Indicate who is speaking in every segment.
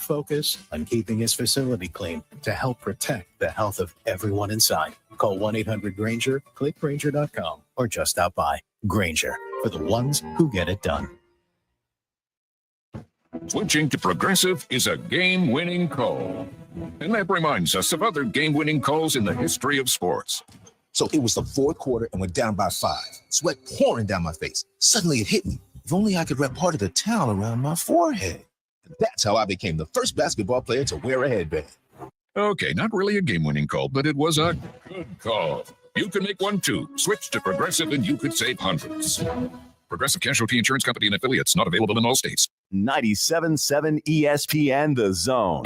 Speaker 1: focus on keeping his facility clean to help protect the health of everyone inside. Call 1-800-GRANGER, click Granger.com, or just stop by. Granger, for the ones who get it done.
Speaker 2: Switching to Progressive is a game-winning call. And that reminds us of other game-winning calls in the history of sports.
Speaker 3: So it was the fourth quarter and we're down by 5. Sweat pouring down my face. Suddenly it hit me. If only I could wrap part of the towel around my forehead. That's how I became the first basketball player to wear a headband.
Speaker 2: Okay, not really a game-winning call, but it was a good call. You can make one too. Switch to Progressive and you could save hundreds. Progressive Casualty Insurance Company and affiliates, not available in all states.
Speaker 4: 97.7 ESPN The Zone.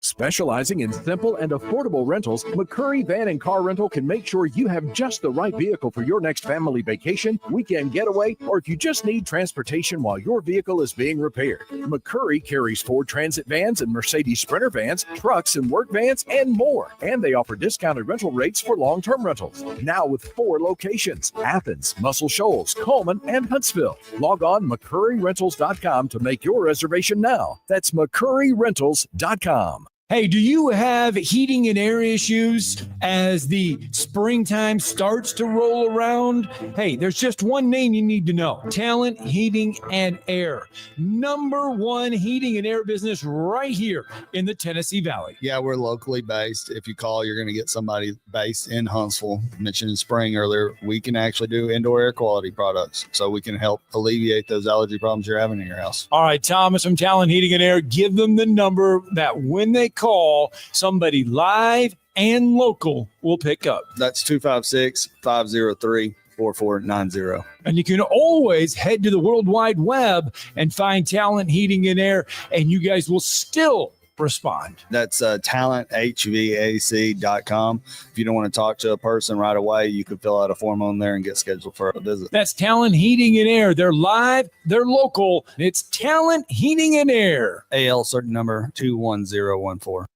Speaker 4: Specializing in simple and affordable rentals, McCurry Van and Car Rental can make sure you have just the right vehicle for your next family vacation, weekend getaway, or if you just need transportation while your vehicle is being repaired. McCurry carries Ford Transit vans and Mercedes Sprinter vans, trucks and work vans, and more. And they offer discounted rental rates for long-term rentals. Now with 4 locations: Athens, Muscle Shoals, Coleman, and Huntsville. Log on McCurryRentals.com to make your reservation now. That's McCurryRentals.com.
Speaker 5: Hey, do you have heating and air issues as the springtime starts to roll around? Hey, there's just one name you need to know: Talent Heating and Air. #1 heating and air business right here in the Tennessee Valley.
Speaker 6: Yeah, we're locally based. If you call, you're going to get somebody based in Huntsville. Mentioned in spring earlier, we can actually do indoor air quality products, so we can help alleviate those allergy problems you're having in your house.
Speaker 5: All right, Thomas from Talent Heating and Air, give them the number that when they call, somebody live and local will pick up.
Speaker 6: That's 256-503-4490.
Speaker 5: And you can always head to the World Wide Web and find Talent Heating and Air, and you guys will still respond.
Speaker 6: That's talenthvac.com. If you don't want to talk to a person right away, you can fill out a form on there and get scheduled for a visit.
Speaker 5: That's Talent Heating and Air. They're live, they're local. It's Talent Heating and Air.
Speaker 6: AL certain number 21014.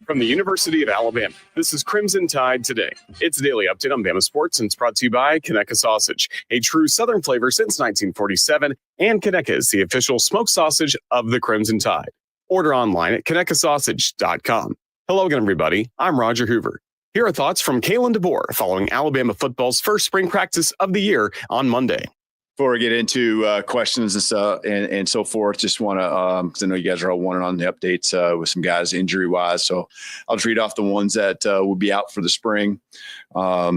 Speaker 7: From the University of Alabama, this is Crimson Tide Today. It's a daily update on Bama sports, and it's brought to you by Conecuh Sausage, a true Southern flavor since 1947, and Conecuh is the official smoked sausage of the Crimson Tide. Order online at ConecuhSausage.com. Hello again, everybody. I'm Roger Hoover. Here are thoughts from Kalen DeBoer following Alabama football's first spring practice of the year on Monday.
Speaker 8: Before we get into questions and stuff and so forth, just want to, because I know you guys are all wanting on the updates with some guys injury-wise. So I'll just read off the ones that will be out for the spring. A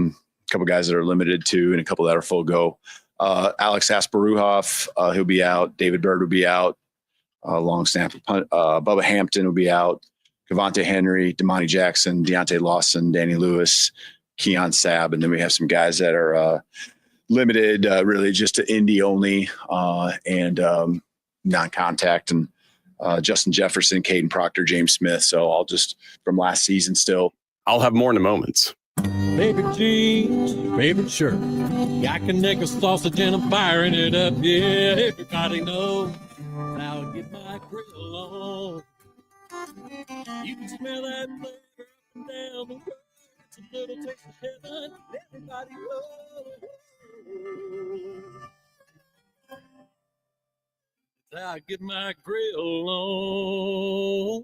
Speaker 8: couple guys that are limited to and a couple that are full go. Alex Asparuhoff, he'll be out. David Bird will be out. Long snapper. Bubba Hampton will be out. Cavante Henry, Damani Jackson, Deontay Lawson, Danny Lewis, Keon Sabb. And then we have some guys that are limited really just to Indy only and non-contact, and Justin Jefferson, Caden Proctor, James Smith. So I'll just from last season still.
Speaker 7: I'll have more in a moment.
Speaker 9: Favorite jeans, favorite shirt. Got Conecuh sausage and I'm firing it up. Yeah, everybody knows how I get my grill on. You can smell that flavor up and down the road. It's a little taste of heaven. Everybody knows. I get my grill on.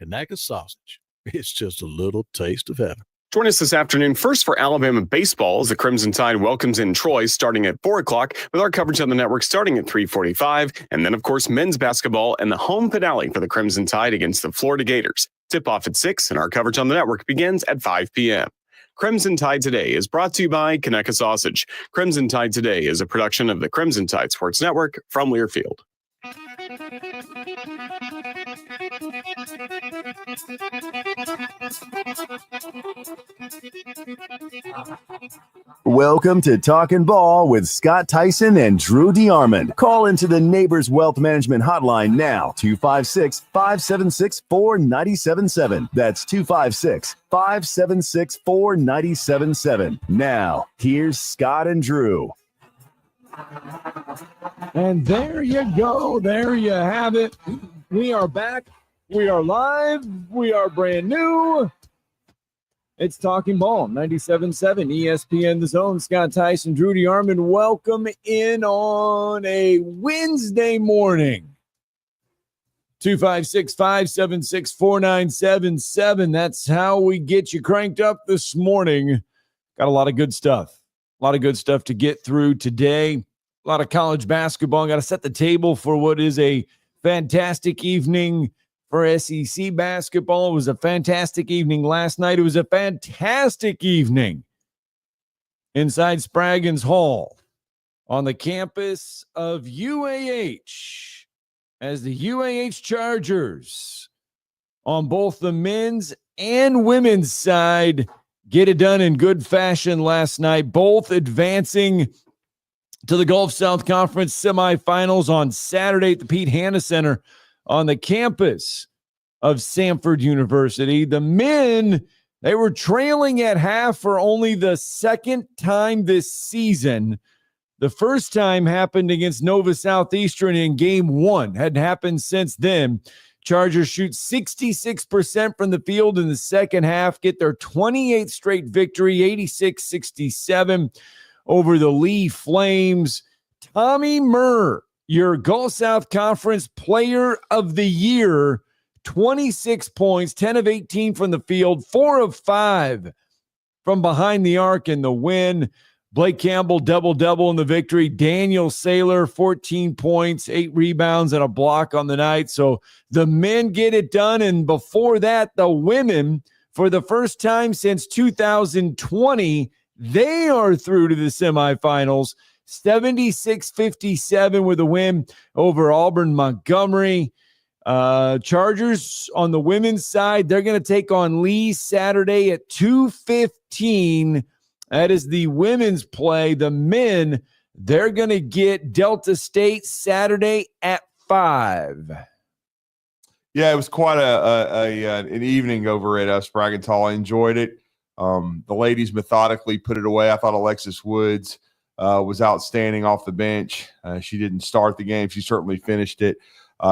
Speaker 10: Conecuh sausage. It's just a little taste of heaven.
Speaker 7: Join us this afternoon first for Alabama baseball as the Crimson Tide welcomes in Troy starting at 4 o'clock with our coverage on the network starting at 3:45. And then, of course, men's basketball and the home finale for the Crimson Tide against the Florida Gators. Tip off at 6 and our coverage on the network begins at 5 p.m. Crimson Tide Today is brought to you by Conecuh Sausage. Crimson Tide Today is a production of the Crimson Tide Sports Network from Learfield.
Speaker 4: Welcome to Talkin' Ball with Scott Tyson and Drew DeArmond. Call into the Neighbors Wealth Management Hotline now, 256-576-4977. That's 256-576-4977. Now, here's Scott and Drew.
Speaker 5: And there you go. There you have it. We are back. We are live. We are brand new. It's Talking Ball, 97.7 ESPN The Zone. Scott Tyson, Drew DeArmond, welcome in on a Wednesday morning. 256-576-4977. That's how we get you cranked up this morning. Got a lot of good stuff. A lot of good stuff to get through today. A lot of college basketball. Got to set the table for what is a fantastic evening for SEC basketball. It was a fantastic evening last night. It was a fantastic evening inside Spraggins Hall on the campus of UAH as the UAH Chargers on both the men's and women's side get it done in good fashion last night, both advancing to the Gulf South Conference semifinals on Saturday at the Pete Hanna Center on the campus of Samford University. The men, they were trailing at half for only the second time this season. The first time happened against Nova Southeastern in game one. Hadn't happened since then. Chargers shoot 66% from the field in the second half, get their 28th straight victory, 86-67 over the Lee Flames. Tommy Murr, your Gulf South Conference Player of the Year, 26 points, 10 of 18 from the field, 4 of 5 from behind the arc in the win. Blake Campbell, double-double in the victory. Daniel Saylor, 14 points, 8 rebounds, and a block on the night. So the men get it done. And before that, the women, for the first time since 2020, they are through to the semifinals. 76-57 with a win over Auburn Montgomery. Chargers on the women's side, they're going to take on Lee Saturday at 2:15. That is the women's play. The men, they're going to get Delta State Saturday at 5.
Speaker 11: Yeah, it was quite an evening over at Spraggins Hall. I enjoyed it. The ladies methodically put it away. I thought Alexis Woods was outstanding off the bench. She didn't start the game. She certainly finished it.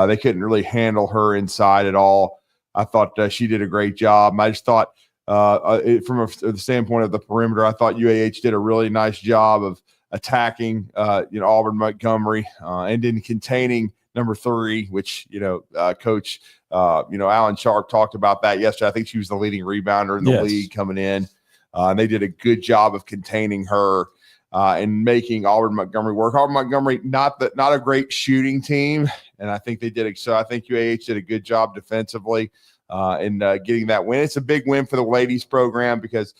Speaker 11: They couldn't really handle her inside at all. I thought she did a great job. I just thought from the standpoint of the perimeter, I thought UAH did a really nice job of attacking, Auburn Montgomery and in containing number 3, which, Coach, Alan Sharp talked about that yesterday. I think she was the leading rebounder in the league coming in. And they did a good job of containing her and making Auburn Montgomery work. Auburn Montgomery, not a great shooting team, and I think they did it. So I think UAH did a good job defensively in getting that win. It's a big win for the ladies program because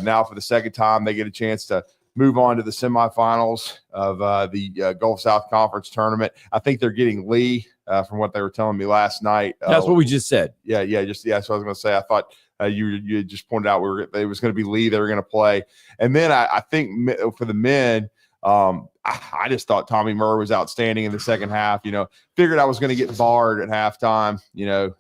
Speaker 11: now for the second time they get a chance to move on to the semifinals of the Gulf South Conference tournament. I think they're getting Lee from what they were telling me last night.
Speaker 5: That's what we just said.
Speaker 11: So I was going to say, I thought you just pointed out it was going to be Lee they were going to play. And then I think for the men, I just thought Tommy Murr was outstanding in the second half. Figured I was going to get barred at halftime,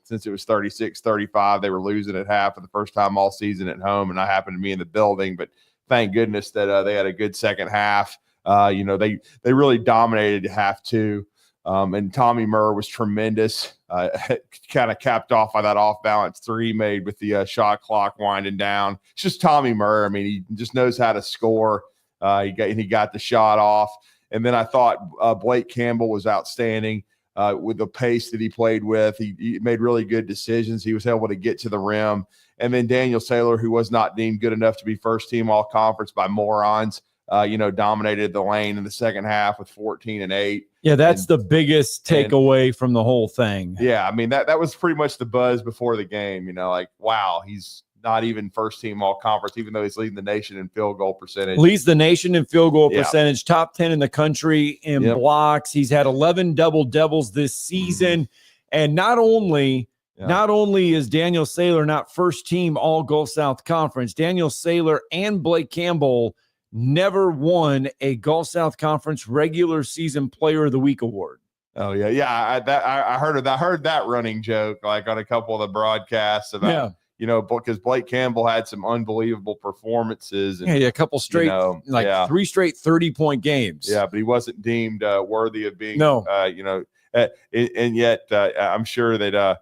Speaker 11: since it was 36-35. They were losing at half for the first time all season at home, and I happened to be in the building. But thank goodness that they had a good second half. They really dominated half two. And Tommy Murr was tremendous, kind of capped off by that off-balance 3 made with the shot clock winding down. It's just Tommy Murr. I mean, he just knows how to score. He got the shot off. And then I thought Blake Campbell was outstanding with the pace that he played with. He made really good decisions. He was able to get to the rim. And then Daniel Saylor, who was not deemed good enough to be first-team all-conference by morons, dominated the lane in the second half with 14 and 8.
Speaker 5: Yeah, that's the biggest takeaway from the whole thing.
Speaker 11: Yeah, I mean, that was pretty much the buzz before the game, wow, he's not even first team all conference, even though he's leading the nation in field goal percentage.
Speaker 5: Leads the nation in field goal percentage, top 10 in the country in blocks. He's had 11 double-doubles this season. And not only is Daniel Saylor not first team all Gulf South Conference, Daniel Saylor and Blake Campbell never won a Gulf South Conference regular season Player of the Week award.
Speaker 11: Oh yeah. I heard that running joke on a couple of the broadcasts about because Blake Campbell had some unbelievable performances and
Speaker 5: a couple straight 3 straight 30-point games.
Speaker 11: Yeah, but he wasn't deemed worthy of being and yet I'm sure that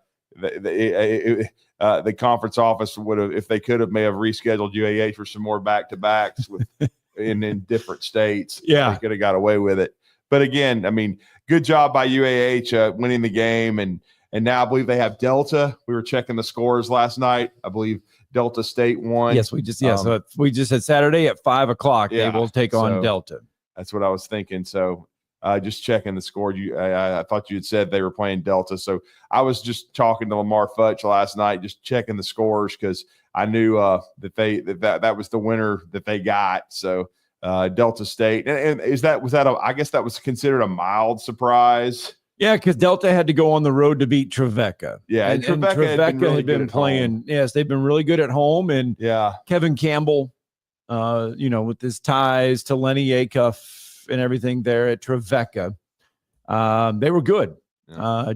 Speaker 11: the conference office would have, if they could have, may have rescheduled UAH for some more back-to-backs with in different states.
Speaker 5: Yeah.
Speaker 11: They could have got away with it. But again, I mean, good job by UAH winning the game. And now I believe they have Delta. We were checking the scores last night. I believe Delta State won.
Speaker 5: Yes, we just had Saturday at 5:00.
Speaker 11: Yeah,
Speaker 5: They will take on Delta.
Speaker 11: That's what I was thinking. So just checking the score. I thought you had said they were playing Delta. So I was just talking to Lamar Futch last night, just checking the scores because I knew that was the winner that they got. So Delta State. And I guess that was considered a mild surprise.
Speaker 5: Yeah, because Delta had to go on the road to beat Trevecca.
Speaker 11: Yeah,
Speaker 5: and Trevecca had been playing. Yes, they've been really good at home. And Kevin Campbell, with his ties to Lenny Acuff and everything there at Trevecca, they were good.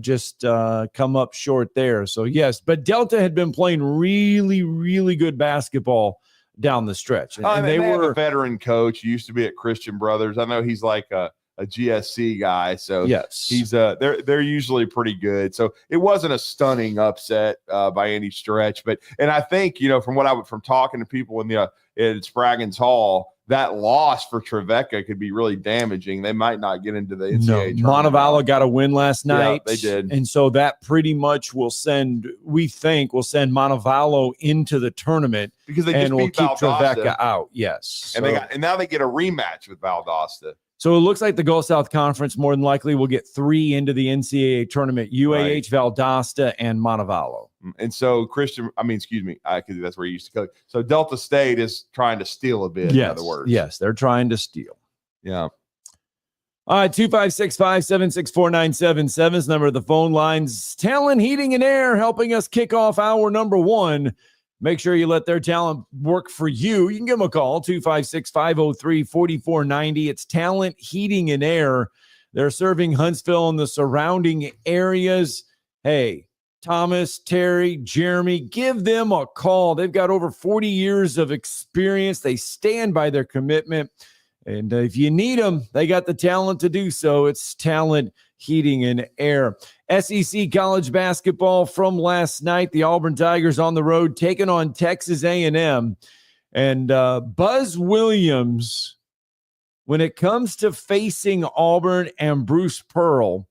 Speaker 5: Just come up short there. So yes, but Delta had been playing really, really good basketball down the stretch. And
Speaker 11: they were a veteran coach. He used to be at Christian Brothers. I know he's like a GSC guy, so
Speaker 5: yes,
Speaker 11: he's they're usually pretty good. So it wasn't a stunning upset by any stretch, and I think from talking to people in Spraggins Hall, that loss for Trevecca could be really damaging. They might not get into the NCAA tournament.
Speaker 5: Montevallo got a win last night.
Speaker 11: Yeah, they did,
Speaker 5: and so that pretty much will send Montevallo into the tournament
Speaker 11: because they will keep
Speaker 5: Trevecca out. Yes,
Speaker 11: and now they get a rematch with Valdosta.
Speaker 5: So it looks like the Gulf South Conference more than likely will get 3 into the NCAA tournament: UAH, Valdosta, and Montevallo.
Speaker 11: And so because that's where he used to coach. So Delta State is trying to steal a bit.
Speaker 5: Yes,
Speaker 11: in other words,
Speaker 5: yes, they're trying to steal.
Speaker 11: Yeah.
Speaker 5: All right, 256-576-4977 is the number of the phone lines. Talent Heating and Air helping us kick off hour number 1. Make sure you let their talent work for you. You can give them a call, 256-503-4490. It's Talent Heating and Air. They're serving Huntsville and the surrounding areas. Hey, Thomas, Terry, Jeremy, give them a call. They've got over 40 years of experience. They stand by their commitment. And if you need them, they got the talent to do so. It's Talent Heating and Air. SEC college basketball from last night. The Auburn Tigers on the road taking on Texas A&M. And Buzz Williams, when it comes to facing Auburn and Bruce Pearl,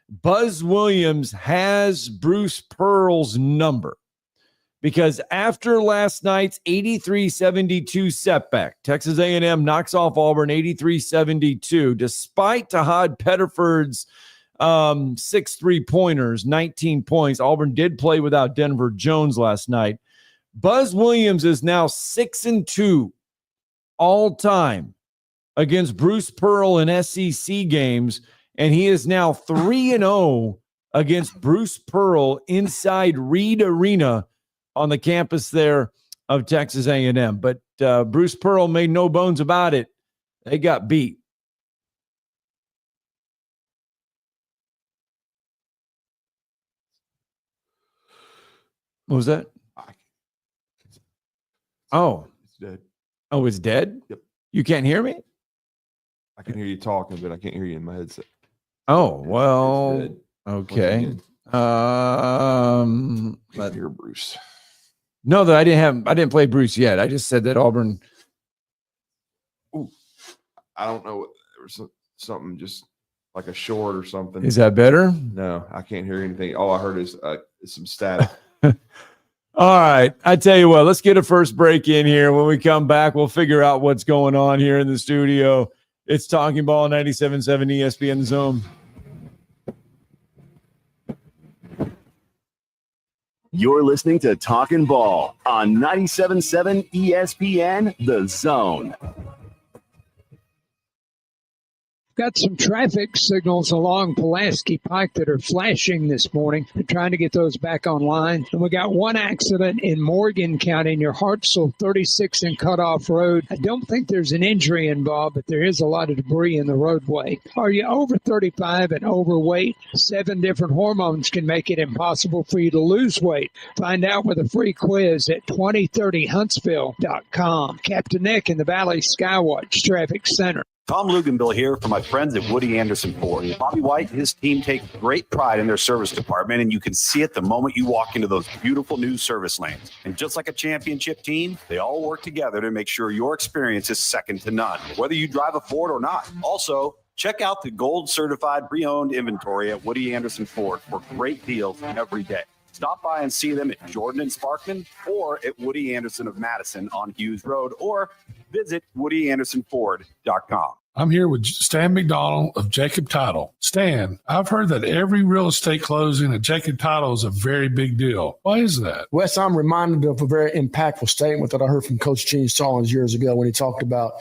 Speaker 5: Buzz Williams has Bruce Pearl's number. Because after last night's 83-72 setback, Texas A&M knocks off Auburn 83-72, despite Tahad Pettiford's 6 3-pointers, 19 points. Auburn did play without Denver Jones last night. Buzz Williams is now 6-2 all time against Bruce Pearl in SEC games, and he is now 3-0 against Bruce Pearl inside Reed Arena on the campus there of Texas A&M. But Bruce Pearl made no bones about it. They got beat. What was that? Oh.
Speaker 11: It's dead.
Speaker 5: Oh, it's dead?
Speaker 11: Yep.
Speaker 5: You can't hear me?
Speaker 11: I can hear you talking, but I can't hear you in my headset.
Speaker 5: Oh, well, okay.
Speaker 11: Let's hear Bruce.
Speaker 5: No, that I didn't play Bruce yet. I just said that Auburn.
Speaker 11: Ooh, I don't know. There was something just like a short or something.
Speaker 5: Is that better?
Speaker 11: No, I can't hear anything. All I heard is some static.
Speaker 5: All right. I tell you what, let's get a first break in here. When we come back, we'll figure out what's going on here in the studio. It's Talking Ball 97.7 ESPN The Zone.
Speaker 12: You're listening to Talkin' Ball on 97.7 ESPN The Zone.
Speaker 13: Got some traffic signals along Pulaski Pike that are flashing this morning. They're trying to get those back online. And we got one accident in Morgan County near Hartselle, 36 and Cutoff Road. I don't think there's an injury involved, but there is a lot of debris in the roadway. Are you over 35 and overweight? 7 different hormones can make it impossible for you to lose weight. Find out with a free quiz at 2030huntsville.com. Captain Nick in the Valley Skywatch Traffic Center.
Speaker 14: Tom Luganville here for my friends at Woody Anderson Ford. Bobby White and his team take great pride in their service department, and you can see it the moment you walk into those beautiful new service lanes. And just like a championship team, they all work together to make sure your experience is second to none, whether you drive a Ford or not. Also, check out the gold certified pre-owned inventory at Woody Anderson Ford for great deals every day. Stop by and see them at Jordan and Sparkman or at Woody Anderson of Madison on Hughes Road, or visit WoodyAndersonFord.com.
Speaker 15: I'm here with Stan McDonald of Jacob Title. Stan, I've heard that every real estate closing at Jacob Title is a very big deal. Why is that?
Speaker 16: Wes, I'm reminded of a very impactful statement that I heard from Coach Gene Stallings years ago when he talked about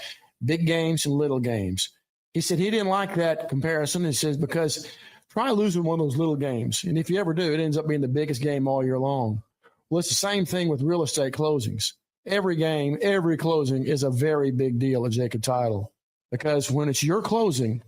Speaker 16: big games and little games. He said he didn't like that comparison. He says, because try losing one of those little games. And if you ever do, it ends up being the biggest game all year long. Well, it's the same thing with real estate closings. Every game, every closing is a very big deal at Jacob Title, because when it's your closing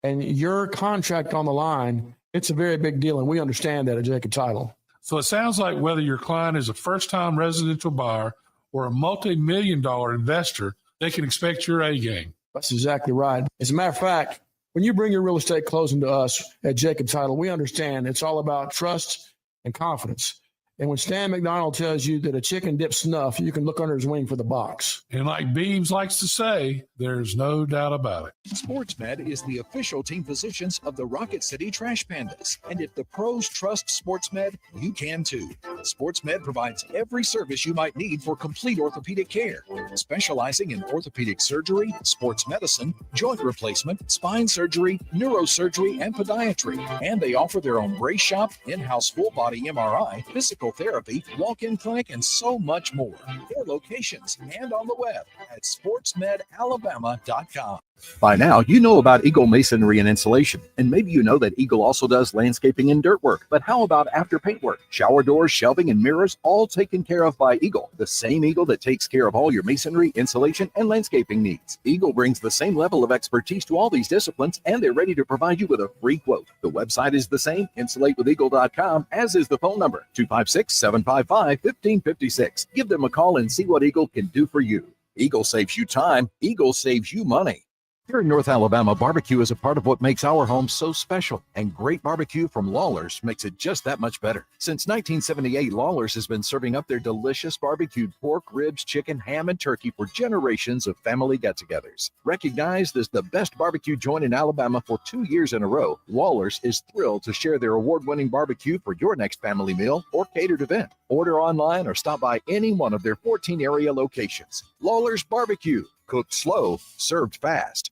Speaker 16: and your contract on the line, it's a very big deal. And we understand that at Jacob Title.
Speaker 15: So it sounds like whether your client is a first-time residential buyer or a multi-million-dollar investor, they can expect your A game.
Speaker 16: That's exactly right. As a matter of fact, when you bring your real estate closing to us at Jacob Title, we understand it's all about trust and confidence. And when Stan McDonald tells you that a chicken dips snuff, you can look under his wing for the box.
Speaker 15: And like Beams likes to say, there's no doubt about it.
Speaker 4: SportsMed is the official team physicians of the Rocket City Trash Pandas. And if the pros trust SportsMed, you can too. SportsMed provides every service you might need for complete orthopedic care, specializing in orthopedic surgery, sports medicine, joint replacement, spine surgery, neurosurgery, and podiatry. And they offer their own brace shop, in-house full-body MRI, physical therapy, walk-in clinic, and so much more. 4 locations and on the web at sportsmedalabama.com.
Speaker 17: By now, you know about Eagle Masonry and Insulation, and maybe you know that Eagle also does landscaping and dirt work. But how about after paint work? Shower doors, shelving, and mirrors, all taken care of by Eagle, the same Eagle that takes care of all your masonry, insulation, and landscaping needs. Eagle brings the same level of expertise to all these disciplines, and they're ready to provide you with a free quote. The website is the same, insulatewitheagle.com, as is the phone number, 256-755-1556. Give them a call and see what Eagle can do for you. Eagle saves you time. Eagle saves you money. Here in North Alabama, barbecue is a part of what makes our home so special, and great barbecue from Lawler's makes it just that much better. Since 1978, Lawler's has been serving up their delicious barbecued pork, ribs, chicken, ham, and turkey for generations of family get-togethers. Recognized as the best barbecue joint in Alabama for 2 years in a row, Lawler's is thrilled to share their award-winning barbecue for your next family meal or catered event. Order online or stop by any one of their 14 area locations. Lawler's Barbecue, cooked slow, served fast.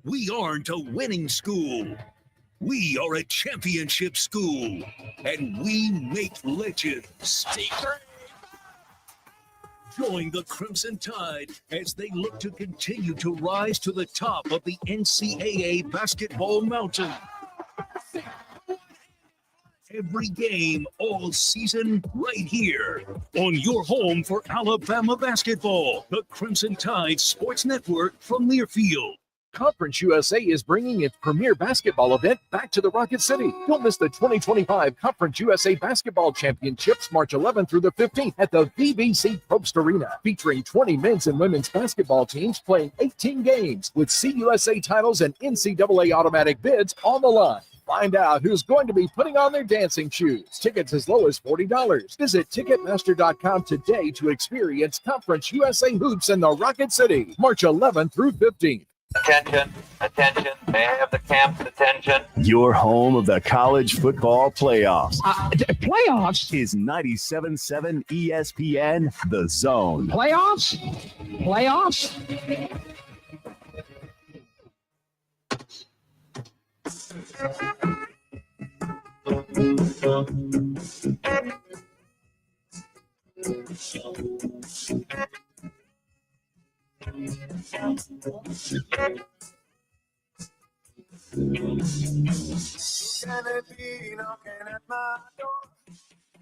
Speaker 18: We aren't a winning school. We are a championship school, and we make legends. Join the Crimson Tide as they look to continue to rise to the top of the NCAA basketball mountain. Every game, all season, right here on your home for Alabama basketball, the Crimson Tide Sports Network from Learfield.
Speaker 4: Conference USA is bringing its premier basketball event back to the Rocket City. Don't miss the 2025 Conference USA Basketball Championships, March 11th through the 15th at the VBC Probst Arena, featuring 20 men's and women's basketball teams playing 18 games with CUSA titles and NCAA automatic bids on the line. Find out who's going to be putting on their dancing shoes. Tickets as low as $40. Visit Ticketmaster.com today to experience Conference USA hoops in the Rocket City, March 11th through 15th.
Speaker 19: Attention, attention, may I have the camp's attention?
Speaker 12: Your home of the college football playoffs.
Speaker 13: Playoffs?
Speaker 12: Is 97.7 ESPN The Zone.
Speaker 13: Playoffs? Playoffs?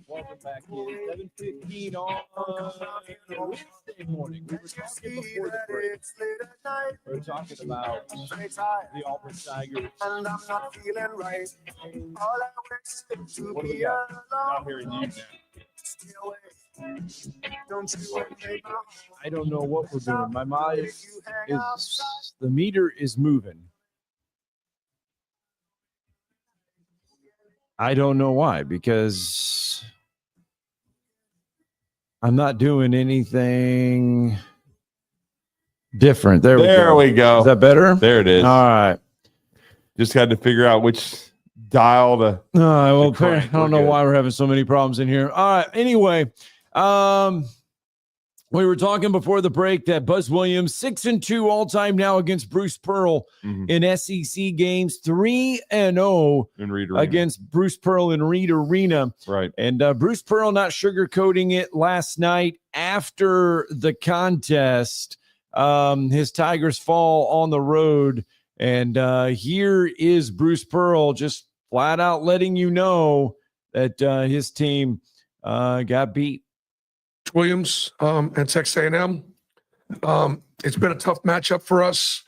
Speaker 4: Welcome back in 7:15 on Wednesday morning. We were talking before the break. We were talking about the Auburn Tigers. And I'm not feeling right. All I wish to be alone. Not hearing you now.
Speaker 5: I don't know what we're doing. My mind is the meter is moving. I don't know why, because I'm not doing anything different. There
Speaker 11: we go.
Speaker 5: Is that better?
Speaker 11: There it is.
Speaker 5: All right.
Speaker 11: Just had to figure out which dial to.
Speaker 5: Well,
Speaker 11: to
Speaker 5: I
Speaker 11: crank.
Speaker 5: don't
Speaker 11: We're
Speaker 5: know
Speaker 11: good.
Speaker 5: why we're having so many problems in here. All right. Anyway, we were talking before the break that Buzz Williams 6-2 all time now against Bruce Pearl in SEC games, 3-0
Speaker 11: In Reed Arena.
Speaker 5: against Bruce Pearl in Reed Arena.
Speaker 11: Right.
Speaker 5: And Bruce Pearl not sugarcoating it last night after the contest. His Tigers fall on the road. And here is Bruce Pearl just flat out letting you know that his team got beat.
Speaker 20: Williams and Texas A&M. It's been a tough matchup for us.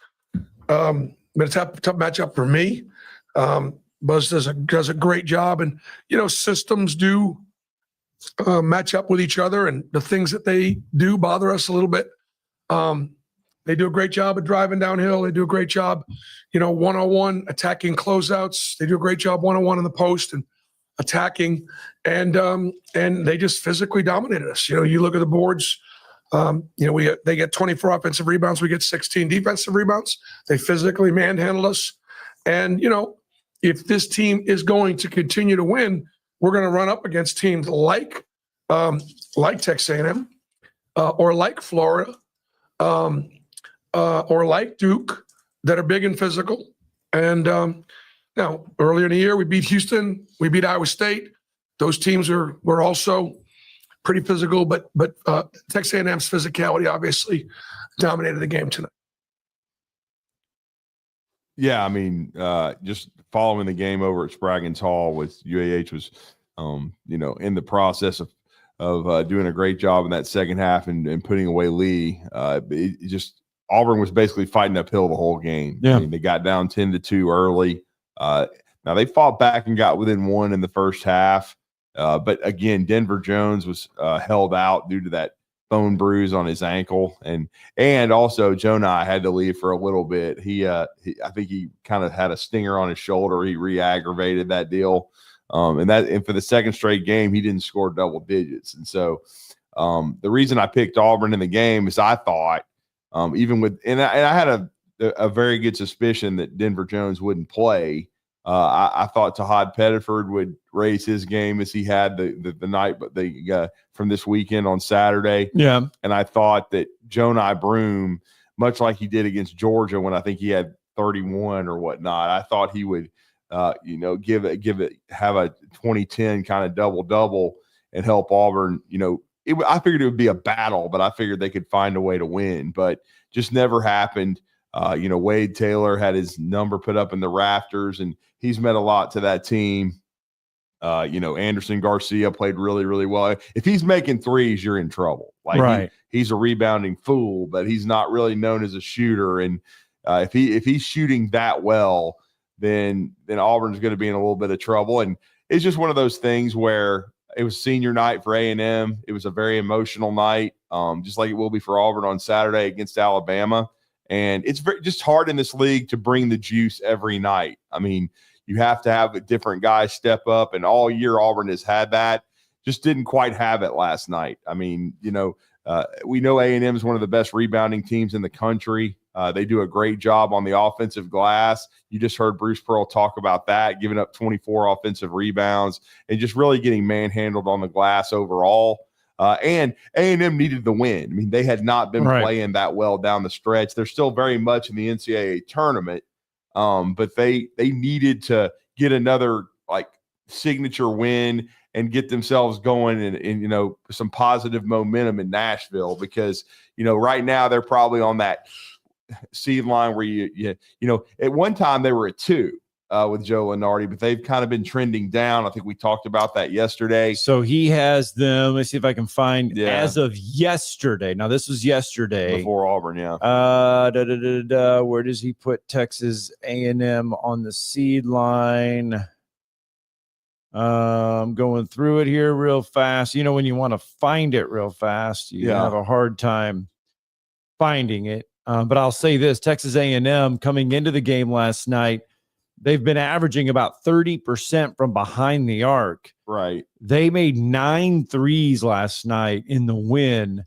Speaker 20: Been a tough matchup for me. Buzz does a great job, and systems do match up with each other, and the things that they do bother us a little bit. They do a great job of driving downhill. They do a great job, one-on-one attacking closeouts. They do a great job one-on-one in the post and attacking, and they just physically dominated us. You look at the boards. They get 24 offensive rebounds. We get 16 defensive rebounds. They physically manhandle us, and if this team is going to continue to win, we're going to run up against teams like Texas A&M, or like Florida, or like Duke, that are big and physical. And now, earlier in the year, we beat Houston, we beat Iowa State. Those teams were also pretty physical, but Texas A&M's physicality obviously dominated the game tonight.
Speaker 11: Yeah, I mean, just following the game over at Spraggins Hall with UAH was, in the process of doing a great job in that second half and putting away Lee. Auburn was basically fighting uphill the whole game.
Speaker 5: Yeah.
Speaker 11: I mean, they got down 10-2 early. Now they fought back and got within one in the first half. But again, Denver Jones was held out due to that bone bruise on his ankle, and also Jonah had to leave for a little bit. I think he kind of had a stinger on his shoulder. He re-aggravated that deal, and for the second straight game, he didn't score double digits. And so the reason I picked Auburn in the game is I thought even with and I had a very good suspicion that Denver Jones wouldn't play. I thought Tahad Pettiford would raise his game as he had the night, but from this weekend on Saturday.
Speaker 5: Yeah.
Speaker 11: And I thought that Jonah Broom, much like he did against Georgia when I think he had 31 or whatnot, I thought he would, have a 2010 kind of double and help Auburn. I figured it would be a battle, but I figured they could find a way to win, but just never happened. Wade Taylor had his number put up in the rafters, and he's meant a lot to that team. Anderson Garcia played really, really well. If he's making threes, you're in trouble.
Speaker 5: Right.
Speaker 11: He's a rebounding fool, but he's not really known as a shooter. And if he's shooting that well, then Auburn's going to be in a little bit of trouble. And it's just one of those things where it was senior night for A&M. It was a very emotional night, just like it will be for Auburn on Saturday against Alabama. And it's just hard in this league to bring the juice every night. I mean, you have to have different guys step up, and all year Auburn has had that. Just didn't quite have it last night. I mean, we know A&M is one of the best rebounding teams in the country. They do a great job on the offensive glass. You just heard Bruce Pearl talk about that, giving up 24 offensive rebounds and just really getting manhandled on the glass overall. And A&M needed the win. I mean, they had not been playing that well down the stretch. They're still very much in the NCAA tournament, but they needed to get another signature win and get themselves going and some positive momentum in Nashville, because right now they're probably on that seed line where you at one time they were at 2. With Joe Lunardi, but they've kind of been trending down. I think we talked about that yesterday.
Speaker 5: So he has them. Let's see if I can find as of yesterday. Now this was yesterday
Speaker 11: before Auburn. Yeah.
Speaker 5: Where does he put Texas A&M on the seed line? I'm going through it here real fast. When you want to find it real fast, you have a hard time finding it. But I'll say this, Texas A&M coming into the game last night, they've been averaging about 30% from behind the arc.
Speaker 11: Right.
Speaker 5: They made 9 threes last night in the win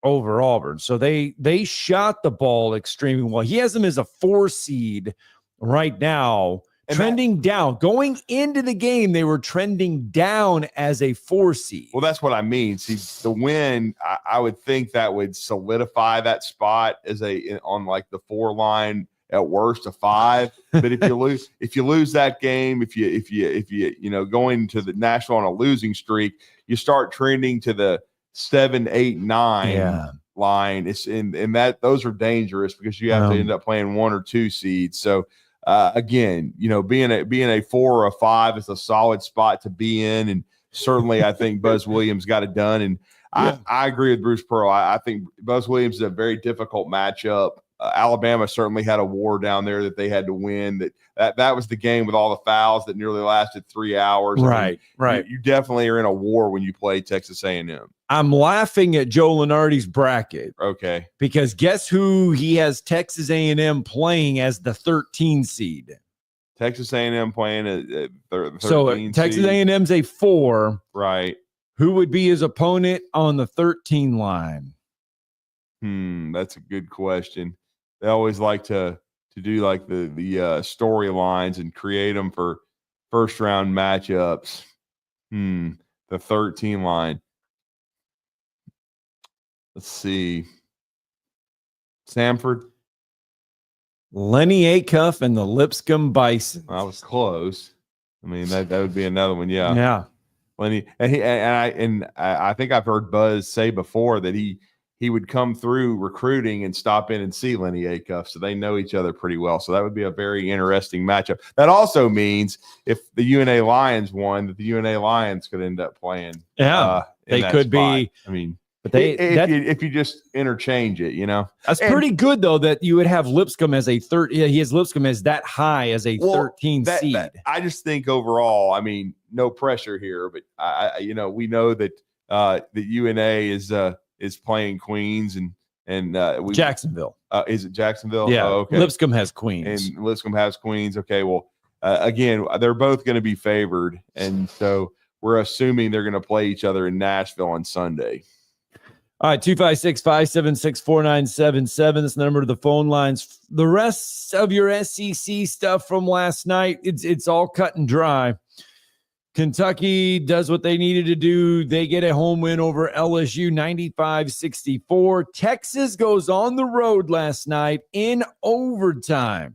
Speaker 5: over Auburn. So they shot the ball extremely well. He has them as a 4 seed right now, and trending down. Going into the game, they were trending down as a 4 seed.
Speaker 11: Well, that's what I mean. See, the win, I would think that would solidify that spot as on like the 4 line, at worst a 5. But if you lose that game, if you going to the national on a losing streak, you start trending to the 7, 8, 9 line. It's in that those are dangerous because you have to end up playing 1 or 2 seeds. So again, being a 4 or a 5 is a solid spot to be in, and certainly I think Buzz Williams got it done. And I agree with Bruce Pearl. I think Buzz Williams is a very difficult matchup. Alabama certainly had a war down there that they had to win. That was the game with all the fouls that nearly lasted 3 hours.
Speaker 5: Right.
Speaker 11: You definitely are in a war when you play Texas A&M.
Speaker 5: I'm laughing at Joe Lunardi's bracket.
Speaker 11: Okay.
Speaker 5: Because guess who he has Texas A&M playing as the 13 seed?
Speaker 11: Texas A&M playing at 13
Speaker 5: So Texas A&M's a 4.
Speaker 11: Right.
Speaker 5: Who would be his opponent on the 13 line?
Speaker 11: That's a good question. They always like to do like the storylines and create them for first round matchups. The 13 line. Let's see. Samford.
Speaker 5: Lenny Acuff and the Lipscomb Bison.
Speaker 11: I was close. I mean, that would be another one. Yeah.
Speaker 5: Yeah.
Speaker 11: Lenny, and I think I've heard Buzz say before that he would come through recruiting and stop in and see Lenny Acuff, so they know each other pretty well. So that would be a very interesting matchup. That also means if the UNA Lions won, that the UNA Lions could end up playing.
Speaker 5: Yeah, they could
Speaker 11: spot.
Speaker 5: be.
Speaker 11: I mean,
Speaker 5: but
Speaker 11: if you just interchange it,
Speaker 5: that's pretty good though. That you would have Lipscomb as a 13. Yeah, he has Lipscomb as that high as a 13 seed.
Speaker 11: I just think overall, I mean, no pressure here, but we know that the UNA is playing Queens and
Speaker 5: Jacksonville.
Speaker 11: Is it Jacksonville?
Speaker 5: Yeah.
Speaker 11: Oh, okay.
Speaker 5: Lipscomb has Queens.
Speaker 11: And Lipscomb has Queens. Okay. Well, again, they're both going to be favored. And so we're assuming they're going to play each other in Nashville on Sunday.
Speaker 5: All right. 256-576-4977. This number to the phone lines. The rest of your SEC stuff from last night, it's all cut and dry. Kentucky does what they needed to do. They get a home win over LSU, 95-64. Texas goes on the road last night in overtime.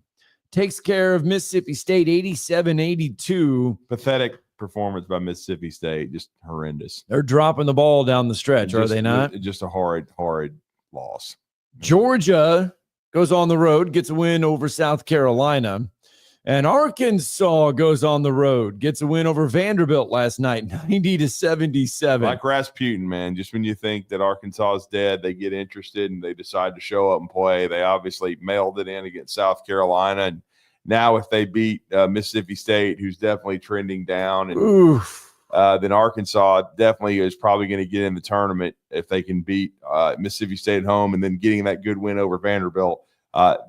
Speaker 5: Takes care of Mississippi State, 87-82.
Speaker 11: Pathetic performance by Mississippi State. Just horrendous.
Speaker 5: They're dropping the ball down the stretch, are they not?
Speaker 11: Just a horrid loss.
Speaker 5: Georgia goes on the road, gets a win over South Carolina. And Arkansas goes on the road, gets a win over Vanderbilt last night, 90-77.
Speaker 11: Like Rasputin, man. Just when you think that Arkansas is dead, they get interested and they decide to show up and play. They obviously mailed it in against South Carolina. And now if they beat Mississippi State, who's definitely trending down, and then Arkansas definitely is probably going to get in the tournament if they can beat Mississippi State at home and then getting that good win over Vanderbilt.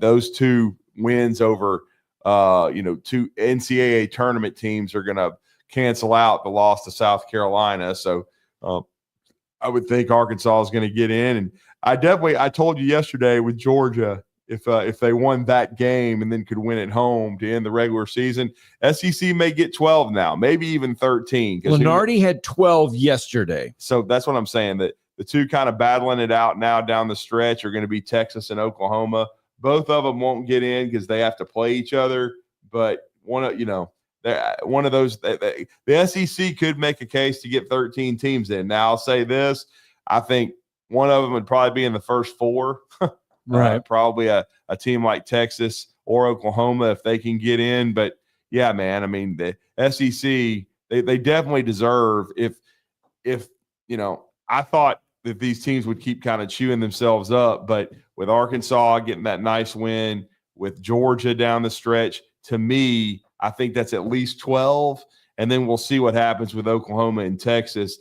Speaker 11: Those 2 wins over – 2 NCAA tournament teams are going to cancel out the loss to South Carolina. So I would think Arkansas is going to get in. And I told you yesterday with Georgia, if they won that game and then could win at home to end the regular season, SEC may get 12 now, maybe even 13.
Speaker 5: Lunardi had 12 yesterday.
Speaker 11: So that's what I'm saying, that the 2 kind of battling it out now down the stretch are going to be Texas and Oklahoma. Both of them won't get in because they have to play each other. But one of those, the SEC could make a case to get 13 teams in. Now I'll say this: I think one of them would probably be in the first 4.
Speaker 5: Right?
Speaker 11: Probably a team like Texas or Oklahoma if they can get in. But yeah, man, I mean the SEC they definitely deserve. If I thought that these teams would keep kind of chewing themselves up, but with Arkansas getting that nice win, with Georgia down the stretch, to me, I think that's at least 12. and then we'll see what happens with Oklahoma and Texas.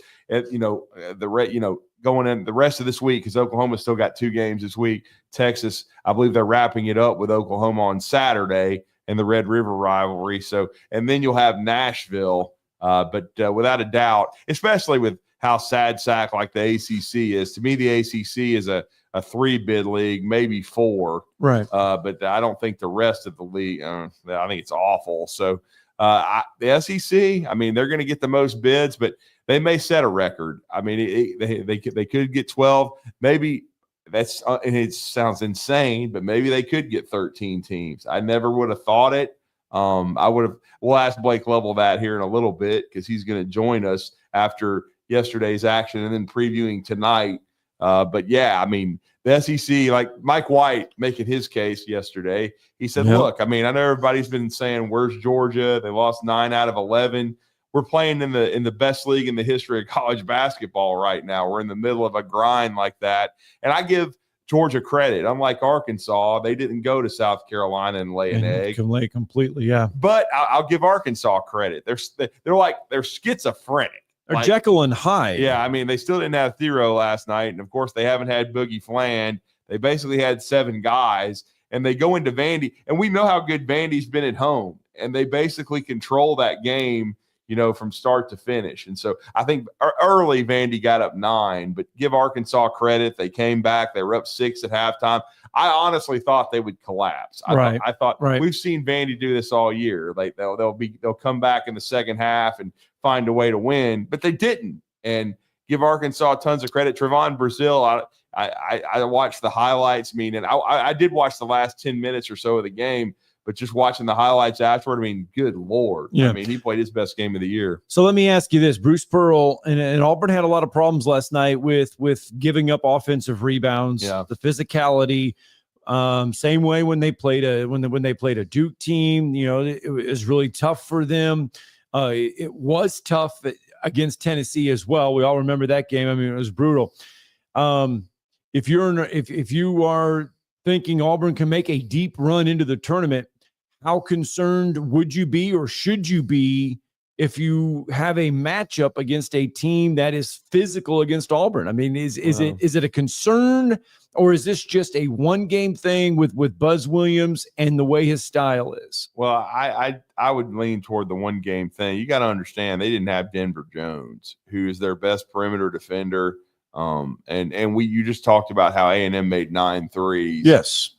Speaker 11: Going in the rest of this week, because Oklahoma's still got 2 games this week. Texas, I believe they're wrapping it up with Oklahoma on Saturday and the Red River rivalry. So, and then you'll have Nashville. But without a doubt, especially with how sad sack like the ACC is, to me, the ACC is a 3-bid league, maybe 4.
Speaker 5: Right.
Speaker 11: But I don't think the rest of the league, I think it's awful. So the SEC, I mean, they're going to get the most bids, but they may set a record. I mean, they could get 12. Maybe that's and it sounds insane, but maybe they could get 13 teams. I never would have thought it. We'll ask Blake Lovell that here in a little bit, because he's going to join us after yesterday's action and then previewing tonight. But yeah, I mean, the SEC, like Mike White making his case yesterday, he said, look, I mean, I know everybody's been saying, where's Georgia? They lost 9 out of 11. We're playing in the best league in the history of college basketball right now. We're in the middle of a grind like that. And I give Georgia credit. Unlike Arkansas, they didn't go to South Carolina and lay an egg.
Speaker 5: Can lay completely, yeah.
Speaker 11: But I'll give Arkansas credit. They're schizophrenic.
Speaker 5: Or Jekyll and Hyde.
Speaker 11: Yeah, I mean, they still didn't have Thero last night. And, of course, they haven't had Boogie Fland. They basically had 7 guys. And they go into Vandy. And we know how good Vandy's been at home. And they basically control that game, from start to finish. And so I think early Vandy got up 9. But give Arkansas credit. They came back. They were up 6 at halftime. I honestly thought they would collapse. I thought we've seen Vandy do this all year. Like they'll come back in the second half and find a way to win, but they didn't. And give Arkansas tons of credit. Trevon Brazil, I watched the highlights. I did watch the last 10 minutes or so of the game, but just watching the highlights afterward, good Lord.
Speaker 5: Yeah.
Speaker 11: He played his best game of the year.
Speaker 5: So let me ask you this. Bruce Pearl and Auburn had a lot of problems last night with giving up offensive rebounds, the physicality. Same way when they played a Duke team, it was really tough for them. It was tough against Tennessee as well. We all remember that game. It was brutal. If you are thinking Auburn can make a deep run into the tournament, how concerned would you be, or should you be, if you have a matchup against a team that is physical against Auburn? I mean, is it a concern, or is this just a 1-game thing with Buzz Williams and the way his style is?
Speaker 11: Well, I would lean toward the 1-game thing. You got to understand, they didn't have Denver Jones, who is their best perimeter defender. You just talked about how A&M made 9 threes.
Speaker 5: Yes.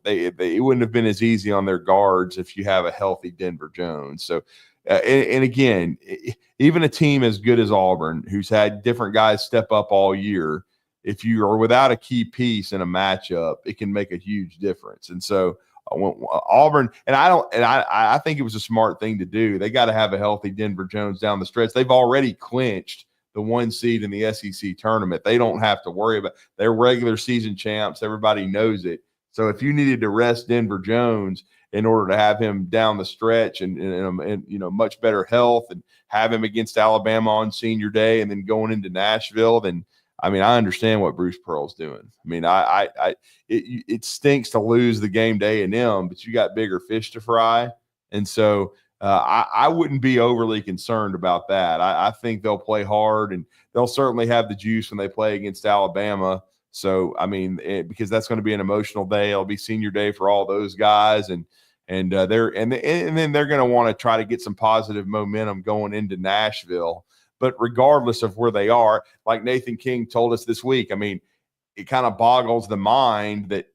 Speaker 11: It wouldn't have been as easy on their guards if you have a healthy Denver Jones. So, and again, even a team as good as Auburn, who's had different guys step up all year, if you are without a key piece in a matchup, it can make a huge difference. And so Auburn, I think it was a smart thing to do. They got to have a healthy Denver Jones down the stretch. They've already clinched the 1 seed in the SEC tournament. They don't have to worry about, they're regular season champs. Everybody knows it. So if you needed to rest Denver Jones in order to have him down the stretch and much better health, and have him against Alabama on senior day and then going into Nashville, then I understand what Bruce Pearl's doing. It stinks to lose the game to A&M, but you got bigger fish to fry. And so I wouldn't be overly concerned about that. I think they'll play hard, and they'll certainly have the juice when they play against Alabama. So, because that's going to be an emotional day. It'll be senior day for all those guys. And then they're going to want to try to get some positive momentum going into Nashville. But regardless of where they are, like Nathan King told us this week, it kind of boggles the mind that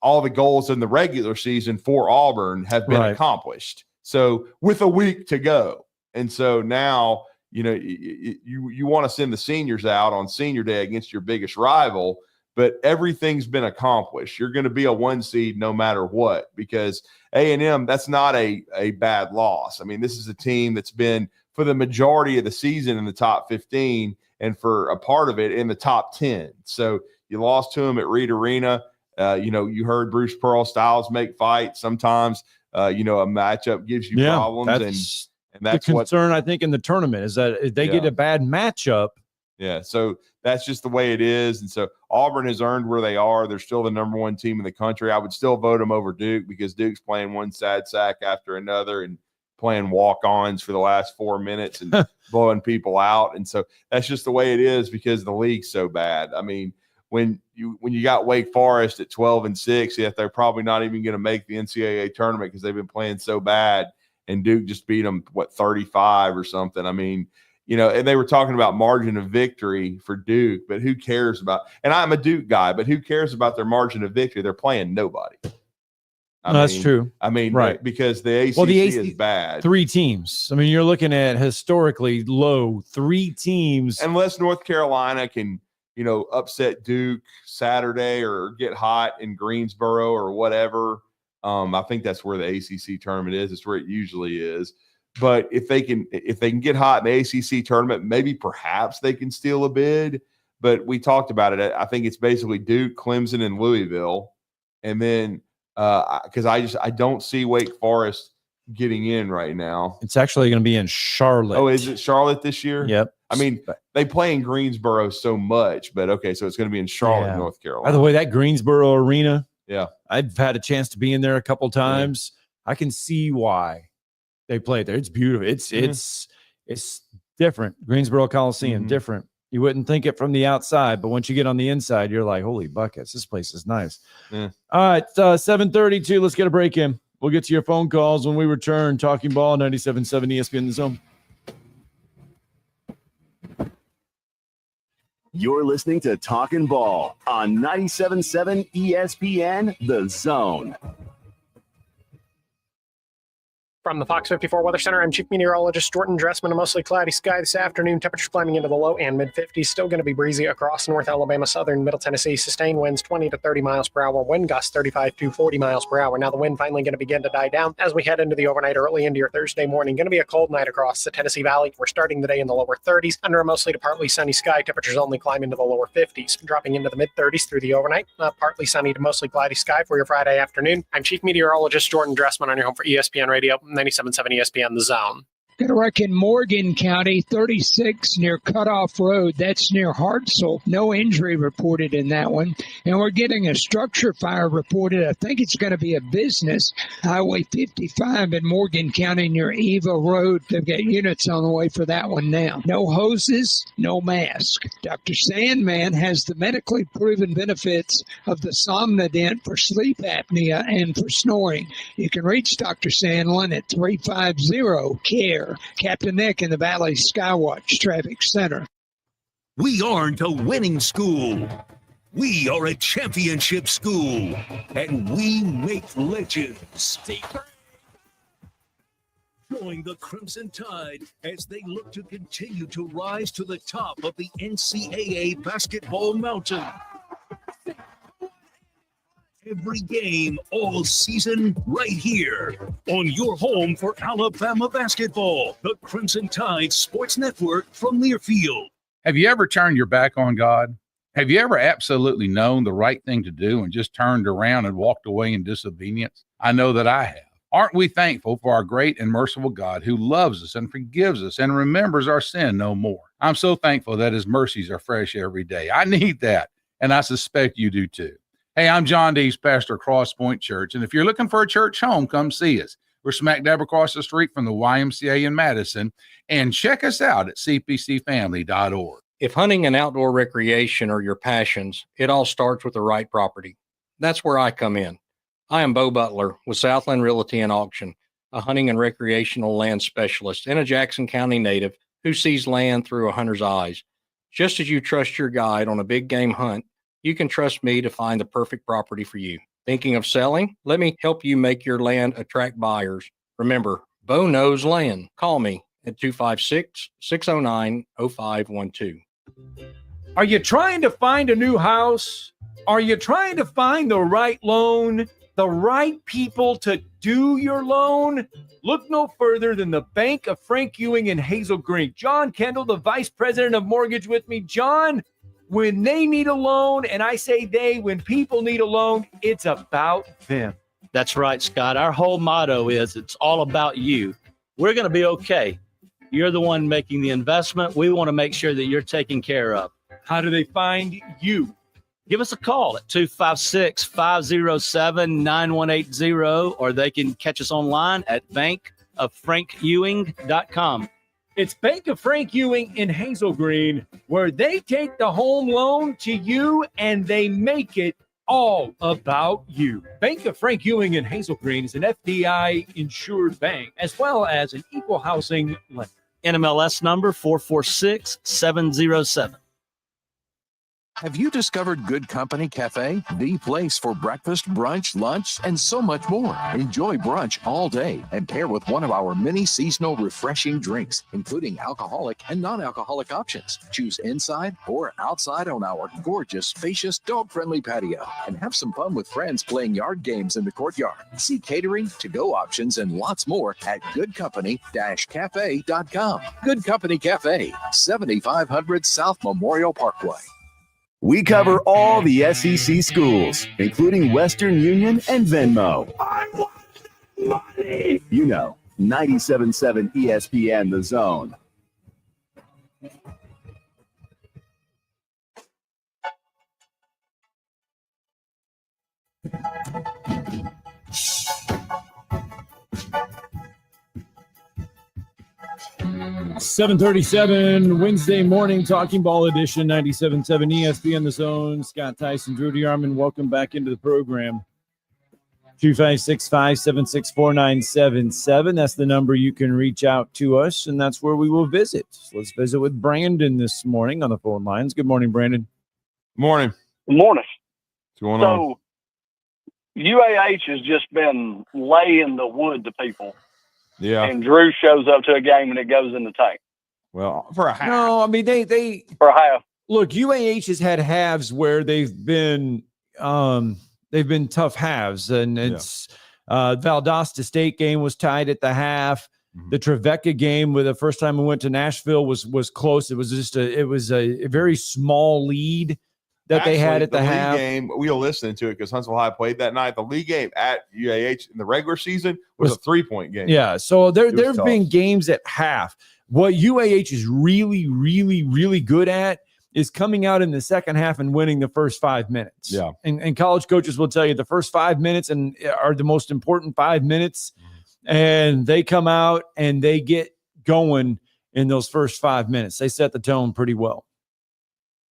Speaker 11: all the goals in the regular season for Auburn have been accomplished. So with a week to go. And so now, you want to send the seniors out on senior day against your biggest rival, but everything's been accomplished. You're going to be a 1 seed no matter what, because A&M, that's not a bad loss. This is a team that's been, for the majority of the season, in the top 15, and for a part of it in the top 10. So you lost to them at Reed Arena. You heard Bruce Pearl, styles make fights. Sometimes, a matchup gives you problems. And that's
Speaker 5: the concern, I think, in the tournament, is that if they get a bad matchup.
Speaker 11: Yeah. So that's just the way it is. And so Auburn has earned where they are. They're still the number 1 team in the country. I would still vote them over Duke, because Duke's playing one sad sack after another. And playing walk-ons for the last 4 minutes and blowing people out. And so that's just the way it is because the league's so bad. I mean, when you got Wake Forest at 12-6, yet they're probably not even going to make the NCAA tournament because they've been playing so bad, and Duke just beat them 35 or something. I mean, and they were talking about margin of victory for Duke, but who cares about? And I'm a Duke guy, but who cares about their margin of victory? They're playing nobody.
Speaker 5: That's true.
Speaker 11: I mean,
Speaker 5: right,
Speaker 11: because the ACC is bad.
Speaker 5: 3 teams. I mean, you're looking at historically low 3 teams.
Speaker 11: Unless North Carolina can, upset Duke Saturday or get hot in Greensboro or whatever. I think that's where the ACC tournament is. It's where it usually is. But if they can get hot in the ACC tournament, maybe perhaps they can steal a bid. But we talked about it. I think it's basically Duke, Clemson, and Louisville. And then because I don't see Wake Forest getting in right now.
Speaker 5: It's actually going to be in Charlotte.
Speaker 11: Oh, is it Charlotte this year?
Speaker 5: Yep.
Speaker 11: I mean, they play in Greensboro so much, but okay, so it's going to be in Charlotte, North Carolina.
Speaker 5: By the way, that Greensboro arena,
Speaker 11: yeah,
Speaker 5: I've had a chance to be in there a couple times. Yeah. I can see why they play there. It's beautiful. It's different. Greensboro Coliseum, different. You wouldn't think it from the outside, but once you get on the inside, you're like, holy buckets, this place is nice. Yeah. All right, 7:32. Let's get a break in. We'll get to your phone calls when we return. Talking Ball, 97.7 ESPN The Zone.
Speaker 12: You're listening to Talkin' Ball on 97.7 ESPN The Zone.
Speaker 21: From the Fox 54 Weather Center, I'm Chief Meteorologist Jordan Dressman. A mostly cloudy sky this afternoon. Temperatures climbing into the low and mid-50s. Still going to be breezy across North Alabama, southern Middle Tennessee. Sustained winds 20 to 30 miles per hour. Wind gusts 35 to 40 miles per hour. Now the wind finally going to begin to die down as we head into the overnight, early into your Thursday morning. Going to be a cold night across the Tennessee Valley. We're starting the day in the lower 30s. Under a mostly to partly sunny sky, temperatures only climb into the lower 50s. Dropping into the mid-30s through the overnight. Partly sunny to mostly cloudy sky for your Friday afternoon. I'm Chief Meteorologist Jordan Dressman on your home for ESPN Radio, 97.7 ESPN The Zone.
Speaker 13: Got a wreck in Morgan County, 36 near Cutoff Road. That's near Hartselle. No injury reported in that one. And we're getting a structure fire reported. I think it's going to be a business. Highway 55 in Morgan County near Eva Road. They've got units on the way for that one now. No hoses, no mask. Dr. Sandman has the medically proven benefits of the Somnodent for sleep apnea and for snoring. You can reach Dr. Sandlin at 350-CARE. Captain Nick in the Valley Skywatch Traffic Center.
Speaker 18: We aren't a winning school. We are a championship school, and we make legends. Join the Crimson Tide as they look to continue to rise to the top of the NCAA basketball mountain. Every game, all season, right here on your home for Alabama basketball, the Crimson Tide Sports Network from Learfield.
Speaker 22: Have you ever turned your back on God? Have you ever absolutely known the right thing to do and just turned around and walked away in disobedience? I know that I have. Aren't we thankful for our great and merciful God who loves us and forgives us and remembers our sin no more? I'm so thankful that his mercies are fresh every day. I need that, and I suspect you do too. Hey, I'm John Dees, pastor of Cross Point Church, and if you're looking for a church home, come see us. We're smack dab across the street from the YMCA in Madison, and check us out at cpcfamily.org.
Speaker 23: If hunting and outdoor recreation are your passions, it all starts with the right property. That's where I come in. I am Bo Butler with Southland Realty and Auction, a hunting and recreational land specialist and a Jackson County native who sees land through a hunter's eyes. Just as you trust your guide on a big game hunt, you can trust me to find the perfect property for you. Thinking of selling? Let me help you make your land attract buyers. Remember, Bo knows land. Call me at 256-609-0512.
Speaker 5: Are you trying to find a new house? Are you trying to find the right loan? The right people to do your loan? Look no further than the Bank of Frank Ewing and Hazel Green. John Kendall, the Vice President of Mortgage with me. John, when they need a loan, and I say they, when people need a loan, it's about them.
Speaker 24: That's right, Scott. Our whole motto is it's all about you. We're going to be okay. You're the one making the investment. We want to make sure that you're taken care of.
Speaker 5: How do they find you?
Speaker 24: Give us a call at 256-507-9180, or they can catch us online at bankoffrankewing.com.
Speaker 5: It's Bank of Frank Ewing in Hazel Green, where they take the home loan to you and they make it all about you. Bank of Frank Ewing in Hazel Green is an FDI insured bank as well as an equal housing lender.
Speaker 24: NMLS number 446707.
Speaker 17: Have you discovered Good Company Cafe? The place for breakfast, brunch, lunch, and so much more. Enjoy brunch all day and pair with one of our many seasonal refreshing drinks, including alcoholic and non-alcoholic options. Choose inside or outside on our gorgeous, spacious, dog-friendly patio and have some fun with friends playing yard games in the courtyard. See catering, to-go options, and lots more at goodcompany-cafe.com. Good Company Cafe, 7500 South Memorial Parkway.
Speaker 12: We cover all the SEC schools, including Western Union and Venmo. You know, 97.7 ESPN The Zone.
Speaker 5: $7:37 Wednesday morning Talking Ball edition, 97.7 ESPN The Zone. Scott Tyson, Drew DeArmond, welcome back into the program. 256-576-4977. That's the number you can reach out to us, and that's where we will visit. So let's visit with Brandon this morning on the phone lines. Good morning, Brandon.
Speaker 11: Morning.
Speaker 1: Good morning.
Speaker 11: What's going on?
Speaker 1: So, UAH has just been laying the wood to people.
Speaker 11: Yeah.
Speaker 1: And Drew shows up to a game and it goes in the tank.
Speaker 11: Well, for a half.
Speaker 5: No, I mean they
Speaker 1: for a half.
Speaker 5: Look, UAH has had halves where they've been tough halves, and it's Valdosta State game was tied at the half.
Speaker 11: Mm-hmm.
Speaker 5: The Trevecca game, with the first time we went to Nashville, was close. It was just a very small lead that they had at the half.
Speaker 11: League game, we were listening to it because Huntsville High played that night. The league game at UAH in the regular season was a 3-point game.
Speaker 5: Yeah, so there have
Speaker 11: tough.
Speaker 5: been games at half. What UAH is really, really, really good at is coming out in the second half and winning the first 5 minutes.
Speaker 11: Yeah.
Speaker 5: And college coaches will tell you the first 5 minutes are the most important 5 minutes. And they come out and they get going in those first 5 minutes. They set the tone pretty well.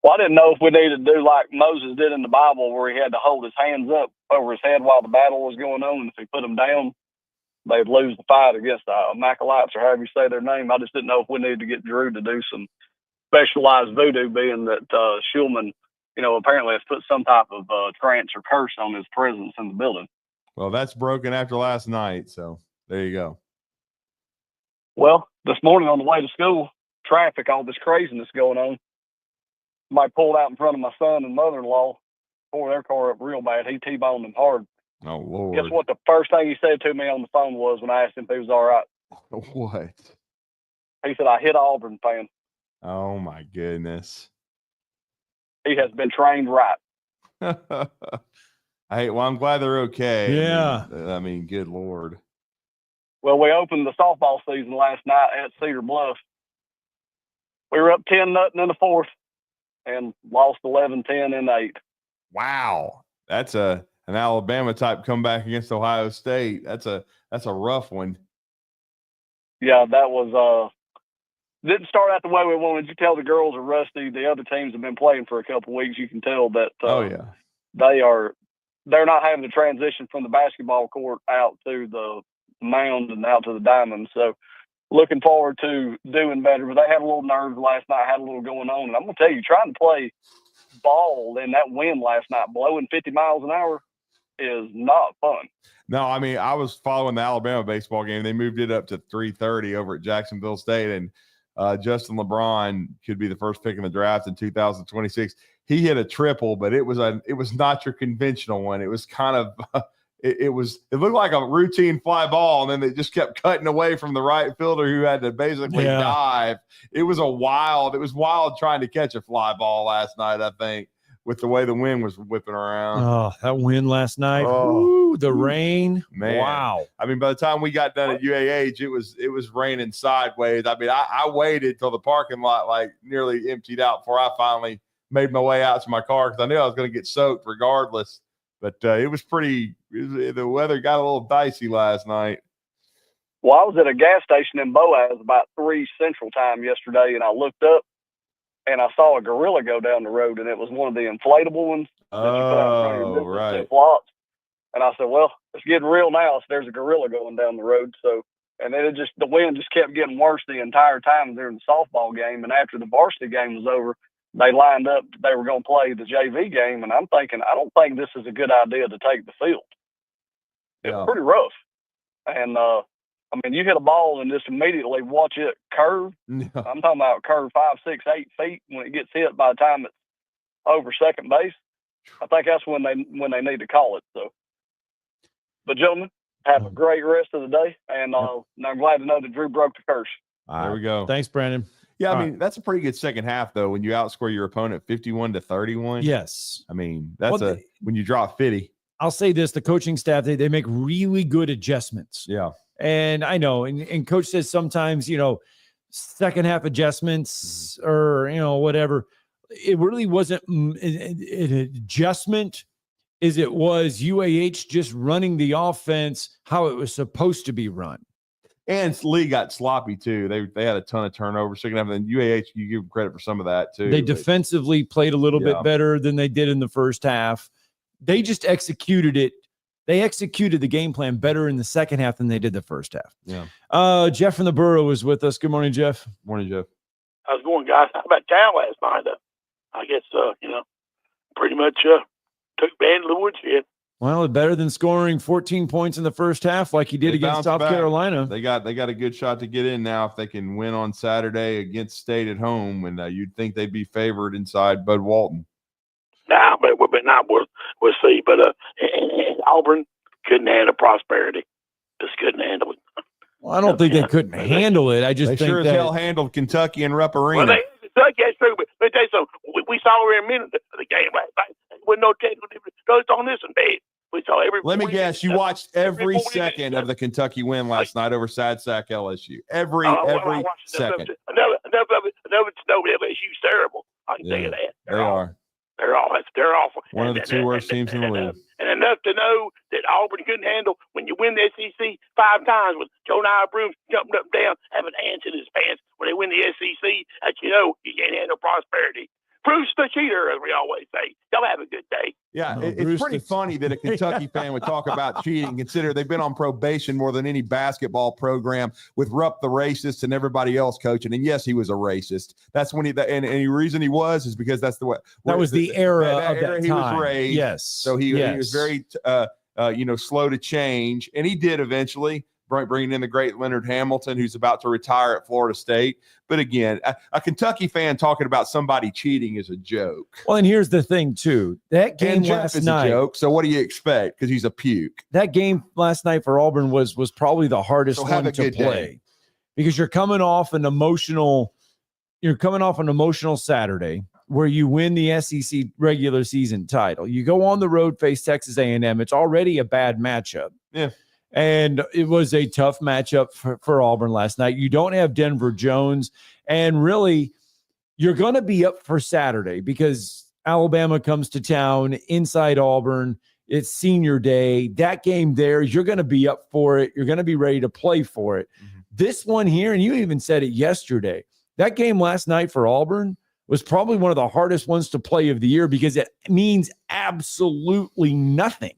Speaker 1: Well, I didn't know if we needed to do like Moses did in the Bible, where he had to hold his hands up over his head while the battle was going on. And if he put them down, they'd lose the fight against the Amalekites, or however you say their name. I just didn't know if we needed to get Drew to do some specialized voodoo, being that Shulman, apparently has put some type of trance or curse on his presence in the building.
Speaker 11: Well, that's broken after last night, so there you go.
Speaker 1: Well, this morning on the way to school, traffic, all this craziness going on. Somebody pulled out in front of my son and mother-in-law, tore their car up real bad. He T-boned them hard.
Speaker 11: Oh, Lord.
Speaker 1: Guess what the first thing he said to me on the phone was when I asked him if he was all right?
Speaker 11: What?
Speaker 1: He said, I hit an Auburn fan.
Speaker 11: Oh, my goodness.
Speaker 1: He has been trained right.
Speaker 11: I'm glad they're okay.
Speaker 5: Yeah.
Speaker 11: I mean, good Lord.
Speaker 1: Well, we opened the softball season last night at Cedar Bluff. We were up 10-0 in the fourth and lost 11-10 in the eighth.
Speaker 11: Wow. That's an Alabama type comeback against Ohio State. That's a rough one.
Speaker 1: Yeah, that was didn't start out the way we wanted. You tell the girls are rusty. The other teams have been playing for a couple of weeks. You can tell that they're not having to transition from the basketball court out to the mound and out to the diamond. So looking forward to doing better. But they had a little nerves last night, had a little going on. And I'm going to tell you, trying to play ball in that wind last night, blowing 50 miles an hour, is not fun.
Speaker 11: No, I mean, I was following the Alabama baseball game. They moved it up to 3:30 over at Jacksonville State, and Justin LeBron could be the first pick in the draft in 2026. He hit a triple, but it was not your conventional one. It was kind of it looked like a routine fly ball, and then they just kept cutting away from the right fielder who had to basically dive. It was wild trying to catch a fly ball last night, I think, with the way the wind was whipping around.
Speaker 5: Oh, that wind last night. Ooh, the rain.
Speaker 11: Man.
Speaker 5: Wow.
Speaker 11: I mean, by the time we got done at UAH, it was raining sideways. I mean, I waited till the parking lot like nearly emptied out before I finally made my way out to my car because I knew I was going to get soaked regardless. But it was the weather got a little dicey last night.
Speaker 1: Well, I was at a gas station in Boaz about 3 Central Time yesterday, and I looked up and I saw a gorilla go down the road, and it was one of the inflatable ones that you put out in front of your business that flops. And I said, well, it's getting real now. So there's a gorilla going down the road. So, and then the wind just kept getting worse the entire time during the softball game. And after the varsity game was over, they lined up. They were going to play the JV game. And I'm thinking, I don't think this is a good idea to take the field. It's pretty rough. And, I mean, you hit a ball and just immediately watch it curve.
Speaker 11: Yeah.
Speaker 1: I'm talking about curve 5, 6, 8 feet when it gets hit by the time it's over second base. I think that's when they need to call it. So, but gentlemen, have a great rest of the day, and I'm glad to know that Drew broke the curse.
Speaker 11: There we go.
Speaker 2: Thanks, Brandon.
Speaker 11: Yeah,
Speaker 2: All
Speaker 11: I mean, that's a pretty good second half, though, when you outscore your opponent 51-31.
Speaker 2: Yes.
Speaker 11: I mean, that's when you drop 50.
Speaker 2: I'll say this, the coaching staff, they make really good adjustments.
Speaker 11: Yeah.
Speaker 2: And I know, and coach says sometimes, second half adjustments or, whatever. It really wasn't an adjustment as it was UAH just running the offense how it was supposed to be run.
Speaker 11: And Lee got sloppy, too. They had a ton of turnovers. Second half, and UAH, you give them credit for some of that, too.
Speaker 2: They defensively played a little bit better than they did in the first half. They just executed it. They executed the game plan better in the second half than they did the first half.
Speaker 11: Yeah.
Speaker 2: Jeff from the Borough is with us. Good morning, Jeff.
Speaker 11: Morning, Jeff.
Speaker 3: How's it going, guys? How about town last night? I guess, pretty much took band to the woodshed.
Speaker 2: Well, better than scoring 14 points in the first half like he did against South Carolina.
Speaker 11: They got a good shot to get in now if they can win on Saturday against State at home, and you'd think they'd be favored inside Bud Walton.
Speaker 3: Nah, but not we'll see. But and Auburn couldn't handle Prosperity. Just couldn't handle it.
Speaker 2: Well, I don't think they couldn't handle it. I just
Speaker 11: they
Speaker 2: think
Speaker 11: sure as hell handled Kentucky and Rupp Arena.
Speaker 3: Well, Kentucky, that's true. But let me tell you something. We saw every minute of the game last night. With no technical difference on this one, Dave. We saw every.
Speaker 11: Let me guess. You watched every second of the Kentucky win last night over Sad Sack LSU. Every second.
Speaker 3: Enough of it to know LSU's terrible. I can tell you that.
Speaker 11: They are.
Speaker 3: They're awful.
Speaker 11: One of the two worst teams in the league.
Speaker 3: And enough to know that Auburn couldn't handle when you win the SEC 5 times with Joe Brooms jumping up and down, having ants in his pants when they win the SEC. That you can't handle Prosperity. Bruce the cheater, as we always say. Y'all have a good day.
Speaker 11: Yeah, it's pretty funny that a Kentucky fan would talk about cheating, consider they've been on probation more than any basketball program with Rupp the racist and everybody else coaching. And yes, he was a racist. That's when and the reason he was is because that's the way.
Speaker 2: That was the era of that
Speaker 11: he
Speaker 2: time.
Speaker 11: was raised.
Speaker 2: Yes.
Speaker 11: So he was very, slow to change, and he did eventually. Bringing in the great Leonard Hamilton, who's about to retire at Florida State. But again, a Kentucky fan talking about somebody cheating is a joke.
Speaker 2: Well, and here's the thing, too. That game last night.
Speaker 11: A joke, so what do you expect? Because he's a puke.
Speaker 2: That game last night for Auburn was probably the hardest one to play. Because you're coming off an emotional Saturday where you win the SEC regular season title. You go on the road, face Texas A&M. It's already a bad matchup.
Speaker 11: Yeah.
Speaker 2: And it was a tough matchup for Auburn last night. You don't have Denver Jones. And really, you're going to be up for Saturday because Alabama comes to town inside Auburn. It's senior day. That game there, you're going to be up for it. You're going to be ready to play for it. Mm-hmm. This one here, and you even said it yesterday, that game last night for Auburn was probably one of the hardest ones to play of the year because it means absolutely nothing.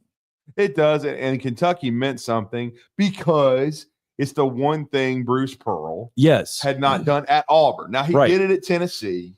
Speaker 11: It does, and Kentucky meant something because it's the one thing Bruce Pearl had not done at Auburn. Now, he did it at Tennessee,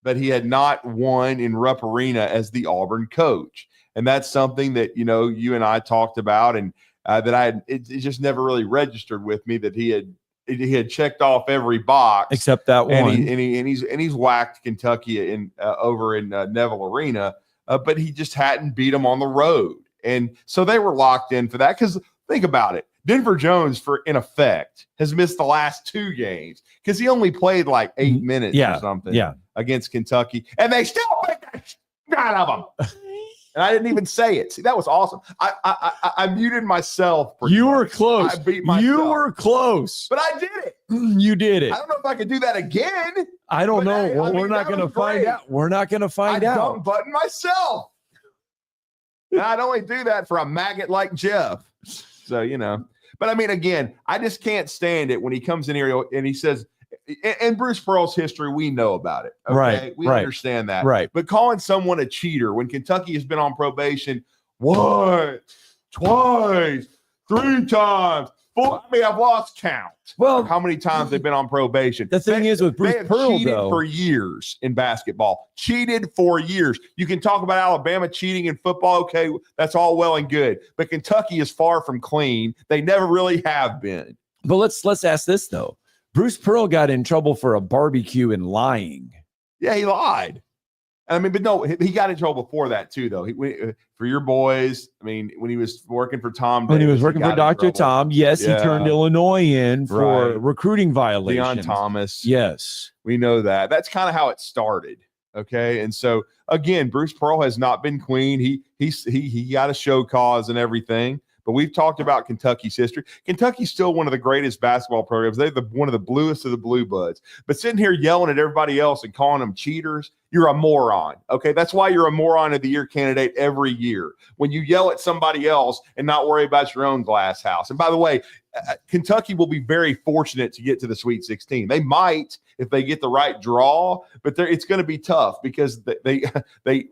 Speaker 11: but he had not won in Rupp Arena as the Auburn coach. And that's something that, you and I talked about, and that it just never really registered with me that he had checked off every box
Speaker 2: except that one.
Speaker 11: And he's whacked Kentucky over in Neville Arena, but he just hadn't beat them on the road. And so they were locked in for that because think about it. Denver Jones, in effect, has missed the last 2 games because he only played like 8 minutes or something against Kentucky. And they still beat the shit out of them. And I didn't even say it. See, that was awesome. I muted myself.
Speaker 2: You were close.
Speaker 11: I beat myself.
Speaker 2: You were close.
Speaker 11: But I did it.
Speaker 2: You did it.
Speaker 11: I don't know if I could do that again.
Speaker 2: I don't know. Well, we're not going to find out. We're not going to find out.
Speaker 11: I dumb button myself. And I'd only do that for a maggot like Jeff. So, But I mean, again, I just can't stand it when he comes in here and he says, and Bruce Pearl's history, we know about it. Okay?
Speaker 2: Right,
Speaker 11: We
Speaker 2: right,
Speaker 11: understand that.
Speaker 2: right.
Speaker 11: But calling someone a cheater when Kentucky has been on probation once, twice, 3 times, 4, I mean, I've lost count.
Speaker 2: Well,
Speaker 11: how many times they've been on probation.
Speaker 2: The thing is with Bruce
Speaker 11: they have
Speaker 2: Pearl,
Speaker 11: cheated
Speaker 2: though,
Speaker 11: for years in basketball. Cheated for years. You can talk about Alabama cheating in football. Okay, that's all well and good. But Kentucky is far from clean. They never really have been.
Speaker 2: But let's ask this, though. Bruce Pearl got in trouble for a barbecue and lying.
Speaker 11: Yeah, he lied. I mean, but no, he got in trouble before that too, though. For your boys, I mean, when he was working for Tom Davis,
Speaker 2: When he was working for Dr. Tom, yes,
Speaker 11: Yeah.
Speaker 2: he turned Illinois in for
Speaker 11: Right.
Speaker 2: recruiting violations.
Speaker 11: Deion Thomas.
Speaker 2: Yes.
Speaker 11: We know that. That's kind of how it started. Okay. And so again, Bruce Pearl has not been clean. He got a show cause and everything. But we've talked about Kentucky's history. Kentucky's still one of the greatest basketball programs. They're one of the bluest of the blue buds. But sitting here yelling at everybody else and calling them cheaters, you're a moron. Okay, that's why you're a moron of the year candidate every year. When you yell at somebody else and not worry about your own glass house. And by the way, Kentucky will be very fortunate to get to the Sweet 16. They might if they get the right draw, but it's going to be tough because they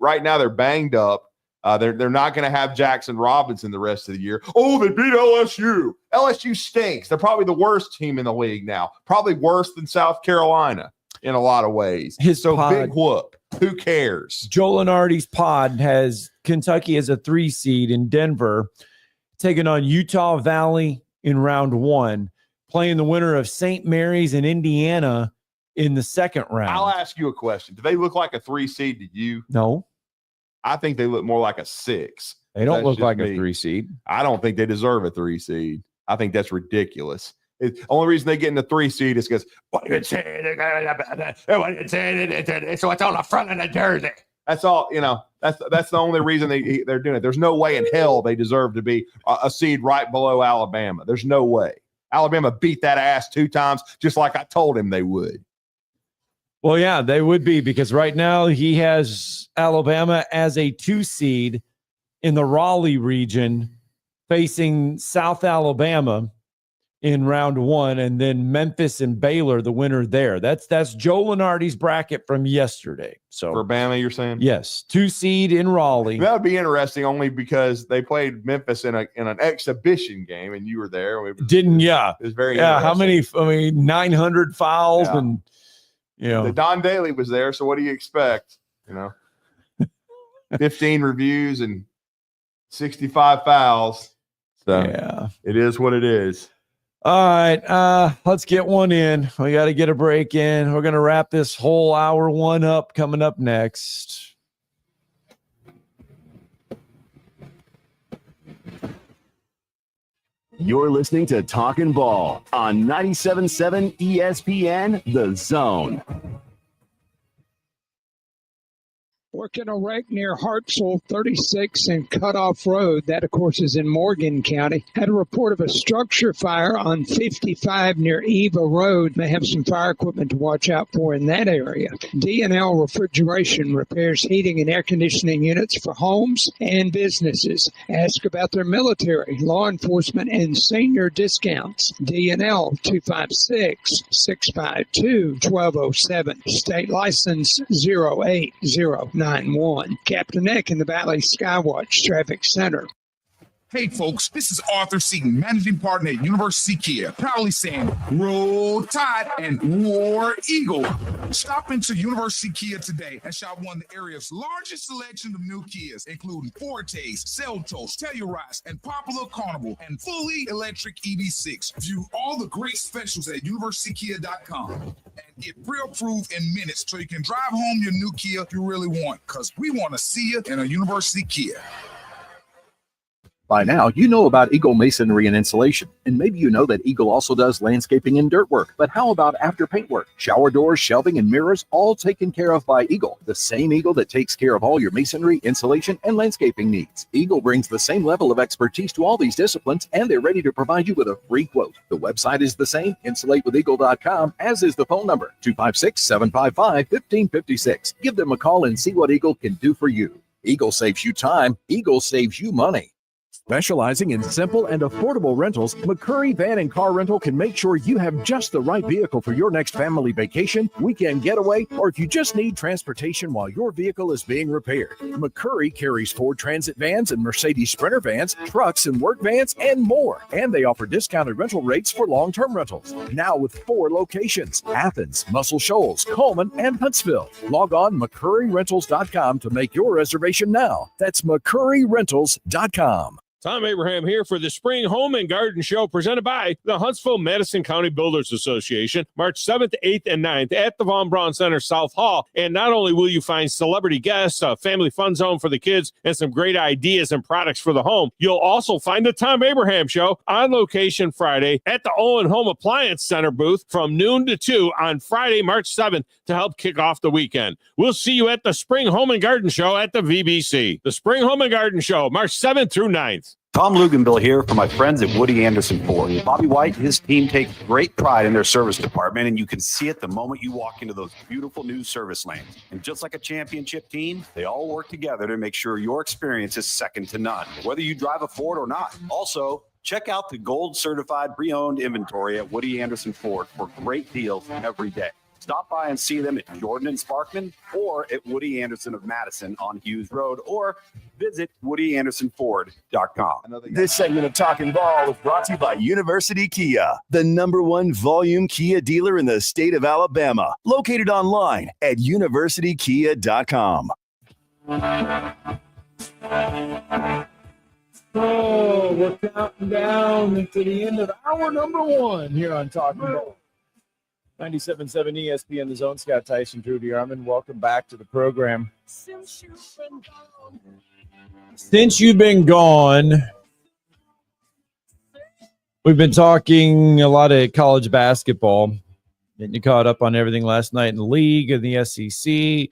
Speaker 11: right now they're banged up. They're not going to have Jackson Robinson the rest of the year. Oh, they beat LSU. LSU stinks. They're probably the worst team in the league now. Probably worse than South Carolina in a lot of ways. Big whoop. Who cares?
Speaker 2: Joe Lunardi's pod has Kentucky as a 3 seed in Denver, taking on Utah Valley in round 1, playing the winner of St. Mary's and Indiana in the second round.
Speaker 11: I'll ask you a question. Do they look like a 3 seed to you?
Speaker 2: No.
Speaker 11: I think they look more like a 6.
Speaker 2: They don't
Speaker 11: That's
Speaker 2: look
Speaker 11: just
Speaker 2: like
Speaker 11: me.
Speaker 2: a 3 seed.
Speaker 11: I don't think they deserve a 3 seed. I think that's ridiculous. The only reason they get in the 3 seed is because it's what's on the front of the jersey. That's all, that's the only reason they're doing it. There's no way in hell they deserve to be a seed right below Alabama. There's no way. Alabama beat that ass 2 times, just like I told him they would.
Speaker 2: Well, yeah, they would be, because right now he has Alabama as a 2 seed in the Raleigh region, facing South Alabama in round 1, and then Memphis and Baylor, the winner there. That's Joe Lunardi's bracket from yesterday. So
Speaker 11: for Bama, you're saying?
Speaker 2: Yes, 2 seed in Raleigh.
Speaker 11: That would be interesting, only because they played Memphis in an exhibition game, and you were there. It was very
Speaker 2: how
Speaker 11: interesting.
Speaker 2: many? 900 fouls and.
Speaker 11: The Don Daly was there, so what do you expect? 15 reviews and 65 fouls. So it is what it is.
Speaker 2: All right, let's get one in. We got to get a break in. We're going to wrap this whole hour 1 up coming up next.
Speaker 12: You're listening to Talkin' Ball on 97.7 ESPN, The Zone.
Speaker 13: Working a wreck near Hartsville 36 and Cutoff Road, that of course is in Morgan County, had a report of a structure fire on 55 near Eva Road. May have some fire equipment to watch out for in that area. D&L Refrigeration repairs heating and air conditioning units for homes and businesses. Ask about their military, law enforcement, and senior discounts. D&L 256-652-1207. State license 08091. Captain Eck in the Valley Skywatch Traffic Center.
Speaker 6: Hey folks, this is Arthur Seaton, managing partner at University Kia, proudly saying Roll Tide and War Eagle. Stop into University Kia today and shop one of the area's largest selection of new Kias, including Fortes, Seltos, Telluride, and Popular Carnival, and fully electric EV6. View all the great specials at universitykia.com and get pre-approved in minutes so you can drive home your new Kia you really want, because we want to see you in a University Kia.
Speaker 17: By now, you know about Eagle Masonry and Insulation, and maybe you know that Eagle also does landscaping and dirt work. But how about after paint work? Shower doors, shelving, and mirrors, all taken care of by Eagle, the same Eagle that takes care of all your masonry, insulation, and landscaping needs. Eagle brings the same level of expertise to all these disciplines, and they're ready to provide you with a free quote. The website is the same, insulatewitheagle.com, as is the phone number, 256-755-1556. Give them a call and see what Eagle can do for you. Eagle saves you time. Eagle saves you money.
Speaker 4: Specializing in simple and affordable rentals, McCurry Van and Car Rental can make sure you have just the right vehicle for your next family vacation, weekend getaway, or if you just need transportation while your vehicle is being repaired. McCurry carries Ford Transit vans and Mercedes Sprinter vans, trucks and work vans, and more. And they offer discounted rental rates for long-term rentals. Now with 4 locations: Athens, Muscle Shoals, Coleman, and Huntsville. Log on McCurryRentals.com to make your reservation now. That's McCurryRentals.com.
Speaker 7: Tom Abraham here for the Spring Home and Garden Show presented by the Huntsville-Madison County Builders Association, March 7th, 8th, and 9th at the Von Braun Center South Hall. And not only will you find celebrity guests, a family fun zone for the kids, and some great ideas and products for the home, you'll also find the Tom Abraham Show on location Friday at the Owen Home Appliance Center booth from noon to 2 on Friday, March 7th to help kick off the weekend. We'll see you at the Spring Home and Garden Show at the VBC. The Spring Home and Garden Show, March 7th through 9th.
Speaker 14: Tom Luganville here for my friends at Woody Anderson Ford. Bobby White and his team take great pride in their service department, and you can see it the moment you walk into those beautiful new service lanes. And just like a championship team, they all work together to make sure your experience is second to none, whether you drive a Ford or not. Also, check out the gold certified pre-owned inventory at Woody Anderson Ford for great deals every day. Stop by and see them at Jordan and Sparkman or at Woody Anderson of Madison on Hughes Road, or visit WoodyAndersonFord.com.
Speaker 12: This segment of Talkin' Ball is brought to you by University Kia, the #1 volume Kia dealer in the state of Alabama. Located online at UniversityKia.com.
Speaker 2: Oh, we're counting down into the end of hour number 1 here on Talkin' Ball. 97.7 ESPN, The Zone. Scott Tyson, Drew DeArmond. Welcome back to the program. Since you've been gone, we've been talking a lot of college basketball. Getting you caught up on everything last night in the league and the SEC,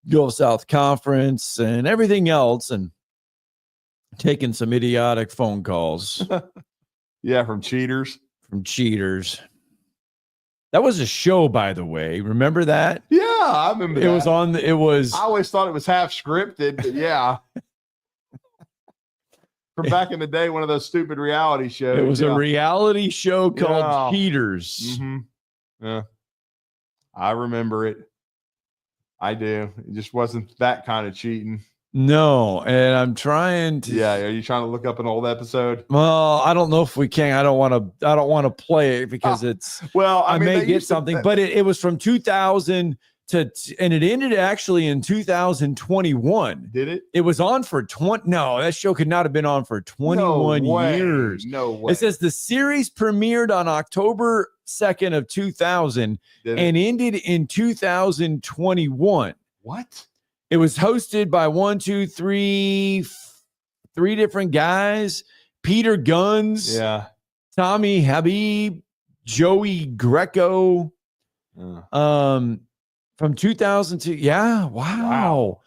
Speaker 2: Gulf South Conference, and everything else, and taking some idiotic phone calls.
Speaker 11: Yeah, from cheaters.
Speaker 2: That was a show, by the way. Remember that?
Speaker 11: Yeah, I remember that.
Speaker 2: It was on. It was.
Speaker 11: I always thought it was half scripted, but yeah. From back in the day, one of those stupid reality shows.
Speaker 2: It was a reality show called
Speaker 11: Yeah.
Speaker 2: Cheaters.
Speaker 11: Mm-hmm. Yeah, I remember it. I do. It just wasn't that kind of cheating.
Speaker 2: No, and I'm trying to.
Speaker 11: Yeah, are you trying to look up an old episode?
Speaker 2: Well, I don't know if we can. I don't want to play it because it's.
Speaker 11: Well,
Speaker 2: I
Speaker 11: mean,
Speaker 2: may
Speaker 11: they
Speaker 2: get
Speaker 11: used to-
Speaker 2: something, but it was from 2000 to, and it ended actually in 2021.
Speaker 11: Did it?
Speaker 2: It was on for 20. No, that show could not have been on for 21 years.
Speaker 11: No way.
Speaker 2: It says the series premiered on October 2nd of 2000 and ended in 2021.
Speaker 11: What?
Speaker 2: It was hosted by three different guys: Peter Guns, Tommy Habib, Joey Greco. From 2002. Yeah. Wow.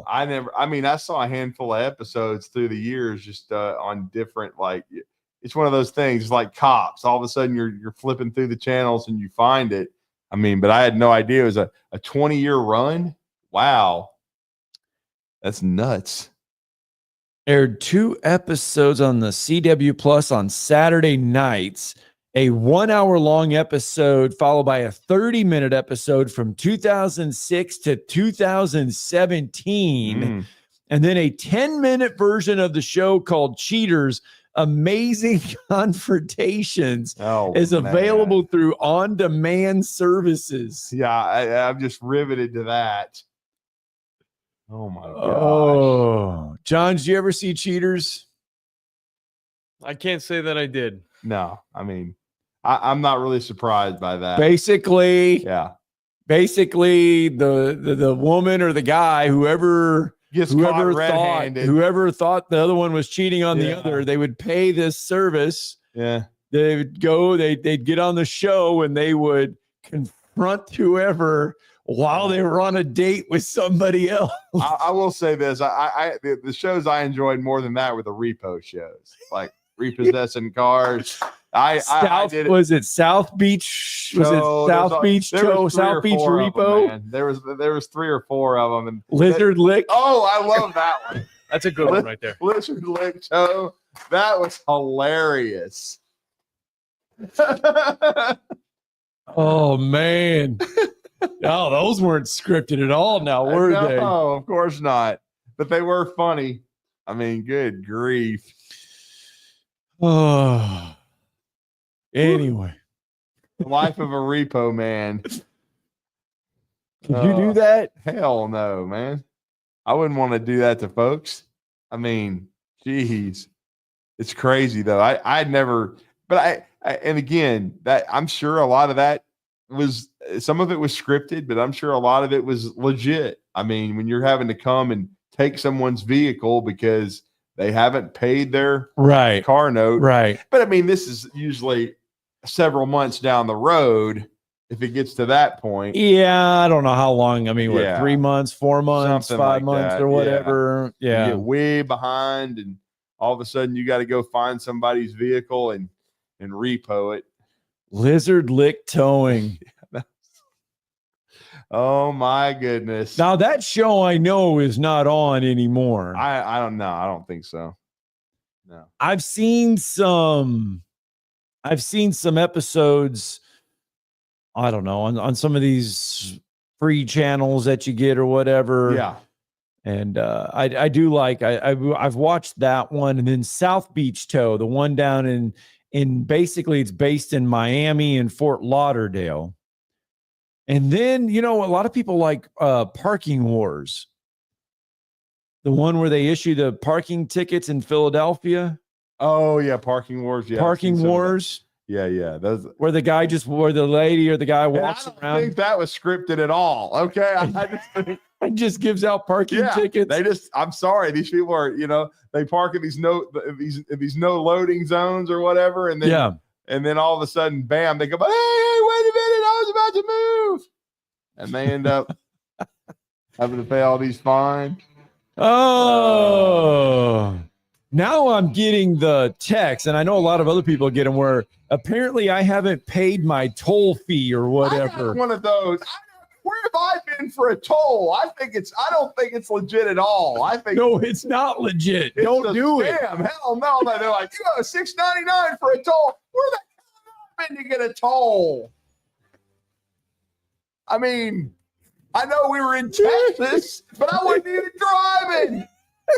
Speaker 11: I saw a handful of episodes through the years, just on different, like, it's one of those things like Cops. All of a sudden you're flipping through the channels and you find it. I mean, but I had no idea it was a 20-year run. Wow. That's nuts.
Speaker 2: Aired 2 episodes on the CW Plus on Saturday nights, a 1-hour-long episode followed by a 30-minute episode from 2006 to 2017, and then a 10-minute version of the show called Cheaters, Amazing Confrontations, is available through on-demand services.
Speaker 11: Yeah, I'm just riveted to that. Oh my god.
Speaker 2: Oh, John, did you ever see Cheaters?
Speaker 8: I can't say that I did.
Speaker 11: No, I mean, I'm not really surprised by that.
Speaker 2: Basically,
Speaker 11: the
Speaker 2: woman or the guy, whoever
Speaker 11: caught red-handed.
Speaker 2: whoever thought the other one was cheating on the other, they would pay this service.
Speaker 11: Yeah.
Speaker 2: They would go, they'd get on the show and they would confront whoever while they were on a date with somebody else.
Speaker 11: I will say this. The shows I enjoyed more than that were the repo shows, like repossessing cars.
Speaker 2: Was it South Beach? Was it South Beach Repo?
Speaker 11: There was 3 or 4 of them. And
Speaker 2: Lizard Lick.
Speaker 11: Oh, I love that one.
Speaker 8: That's a good one right there.
Speaker 11: Lizard lick toe. That was hilarious.
Speaker 2: Oh man. Oh, those weren't scripted at all now, were they?
Speaker 11: No, of course not. But they were funny. I mean, good grief.
Speaker 2: Oh. Anyway.
Speaker 11: The life of a repo man.
Speaker 2: Could you do that?
Speaker 11: Hell no, man. I wouldn't want to do that to folks. I mean, geez. It's crazy though. I'd never, but I and again, that I'm sure a lot of that was, some of it was scripted, but I'm sure a lot of it was legit. I mean, when you're having to come and take someone's vehicle because they haven't paid their car note.
Speaker 2: Right.
Speaker 11: But I mean, this is usually several months down the road if it gets to that point.
Speaker 2: Yeah, I don't know how long. I mean, what,
Speaker 11: Yeah.
Speaker 2: 3 months, 4 months,
Speaker 11: Something
Speaker 2: 5
Speaker 11: like
Speaker 2: months,
Speaker 11: that,
Speaker 2: or whatever. Yeah.
Speaker 11: You get way behind, and all of a sudden you got to go find somebody's vehicle and repo it.
Speaker 2: Lizard lick towing.
Speaker 11: Oh my goodness.
Speaker 2: Now that show I know is not on anymore.
Speaker 11: I don't know. I don't think so. No.
Speaker 2: I've seen some episodes, I don't know, on some of these free channels that you get or whatever.
Speaker 11: Yeah.
Speaker 2: And I do like, I've watched that one, and then South Beach Tow, the one down in basically it's based in Miami and Fort Lauderdale. And then, you know, a lot of people like Parking Wars. The one where they issue the parking tickets in Philadelphia.
Speaker 11: Oh yeah, Parking Wars. Yeah,
Speaker 2: Parking Wars.
Speaker 11: Yeah. Those
Speaker 2: where the lady or the guy walks
Speaker 11: I don't
Speaker 2: around.
Speaker 11: think that was scripted at all. Okay, I just think
Speaker 2: and just gives out parking tickets.
Speaker 11: I'm sorry, these people are, you know, they park in these no loading zones or whatever, and then and then all of a sudden, bam, they go, hey, wait a minute, I was about to move, and they end up having to pay all these fines.
Speaker 2: Oh, now I'm getting the text, and I know a lot of other people get them where apparently I haven't paid my toll fee or whatever.
Speaker 11: I got one of those. Where have I been for a toll? I don't think it's legit at all. I think
Speaker 2: no, it's not legit. Don't do it.
Speaker 11: Damn, hell no. They're like, you got $6.99 for a toll. Where the hell have I been to get a toll? I mean, I know we were in Texas, but I wasn't even driving.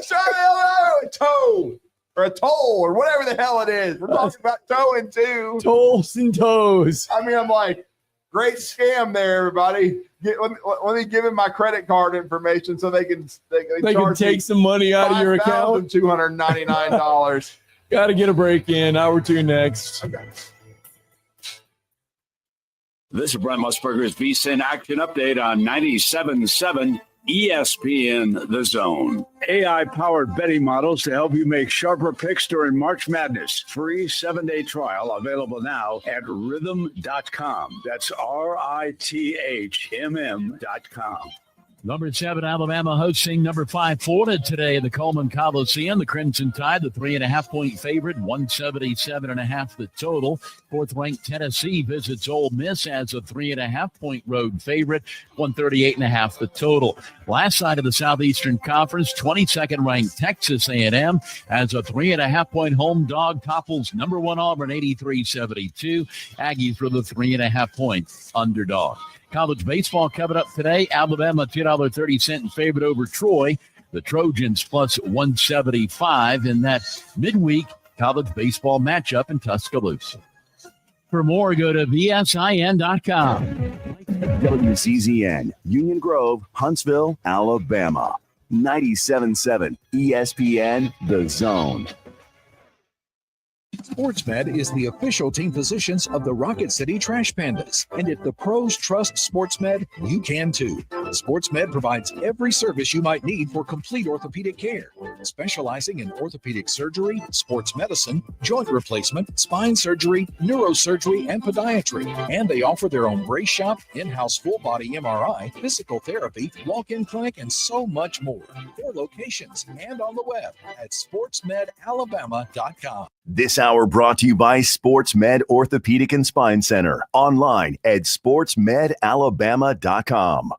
Speaker 11: So the hell out of a tow or a toll or whatever the hell it is. We're talking about towing too.
Speaker 2: Tolls and tows.
Speaker 11: I mean, I'm like, great scam there, everybody. Let me give him my credit card information so they can
Speaker 2: take some money out of your account.
Speaker 11: $299.
Speaker 2: Got to get a break in. Hour 2 next.
Speaker 11: Okay.
Speaker 9: This is Brent Musburger's VSiN Action Update on 97.7 ESPN The Zone. AI-powered betting models to help you make sharper picks during March Madness. Free 7-day trial available now at rhythm.com. That's RITHMM.com.
Speaker 10: Number 7, Alabama hosting number 5, Florida today in the Coleman Coliseum. The Crimson Tide, the 3.5-point favorite, 177.5 the total. 4th-ranked Tennessee visits Ole Miss as a 3.5-point road favorite, 138.5 the total. Last night of the Southeastern Conference, 22nd-ranked Texas A&M as a 3.5-point home dog topples number 1 Auburn 83-72. Aggies were the 3.5-point underdog. College baseball coming up today. Alabama $2.30 favorite over Troy. The Trojans plus 175 in that midweek college baseball matchup in Tuscaloosa. For more, go to vsin.com.
Speaker 12: WCZN, Union Grove, Huntsville, Alabama. 97.7 ESPN The Zone.
Speaker 4: SportsMed is the official team physicians of the Rocket City Trash Pandas. And if the pros trust SportsMed, you can too. SportsMed provides every service you might need for complete orthopedic care, specializing in orthopedic surgery, sports medicine, joint replacement, spine surgery, neurosurgery, and podiatry. And they offer their own brace shop, in-house full-body MRI, physical therapy, walk-in clinic, and so much more. 4 locations and on the web at sportsmedalabama.com.
Speaker 12: This hour brought to you by SportsMed Orthopedic and Spine Center. Online at sportsmedalabama.com.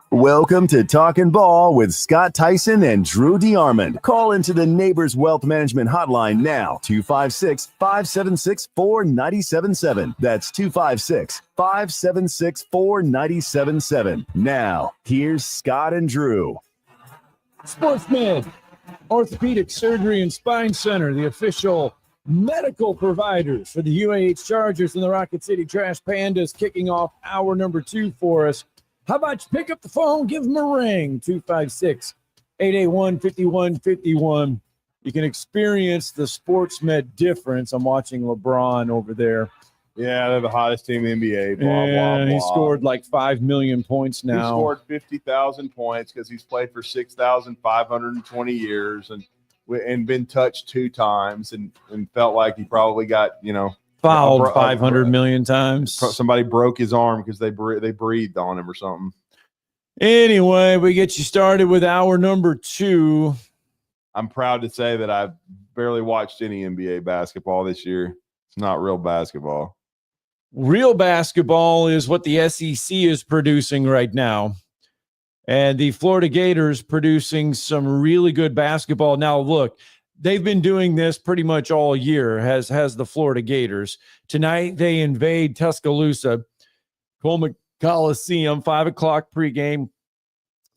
Speaker 12: Welcome to Talkin' Ball with Scott Tyson and Drew DeArmond. Call into the Neighbors Wealth Management Hotline now, 256-576-4977. That's 256-576-4977. Now, here's Scott and Drew.
Speaker 2: SportsMed, Orthopedic Surgery and Spine Center, the official medical providers for the UAH Chargers and the Rocket City Trash Pandas, kicking off hour number 2 for us. How about you pick up the phone, give them a ring, 256-881-5151. You can experience the SportsMed difference. I'm watching LeBron over there.
Speaker 11: Yeah, they're the hottest team in the NBA. Blah,
Speaker 2: And
Speaker 11: blah, blah.
Speaker 2: he scored like 5 million points now.
Speaker 11: He scored 50,000 points because he's played for 6,520 years and been touched 2 times and felt like he probably got,
Speaker 2: fouled 500 million times.
Speaker 11: Somebody broke his arm because they breathed on him or something.
Speaker 2: Anyway, we get you started with hour number 2.
Speaker 11: I'm proud to say that I've barely watched any NBA basketball this year. It's not real basketball.
Speaker 2: Real basketball is what the SEC is producing right now. And the Florida Gators producing some really good basketball. Now, look, they've been doing this pretty much all year, has the Florida Gators. Tonight, they invade Tuscaloosa, Coleman Coliseum, 5 o'clock pregame,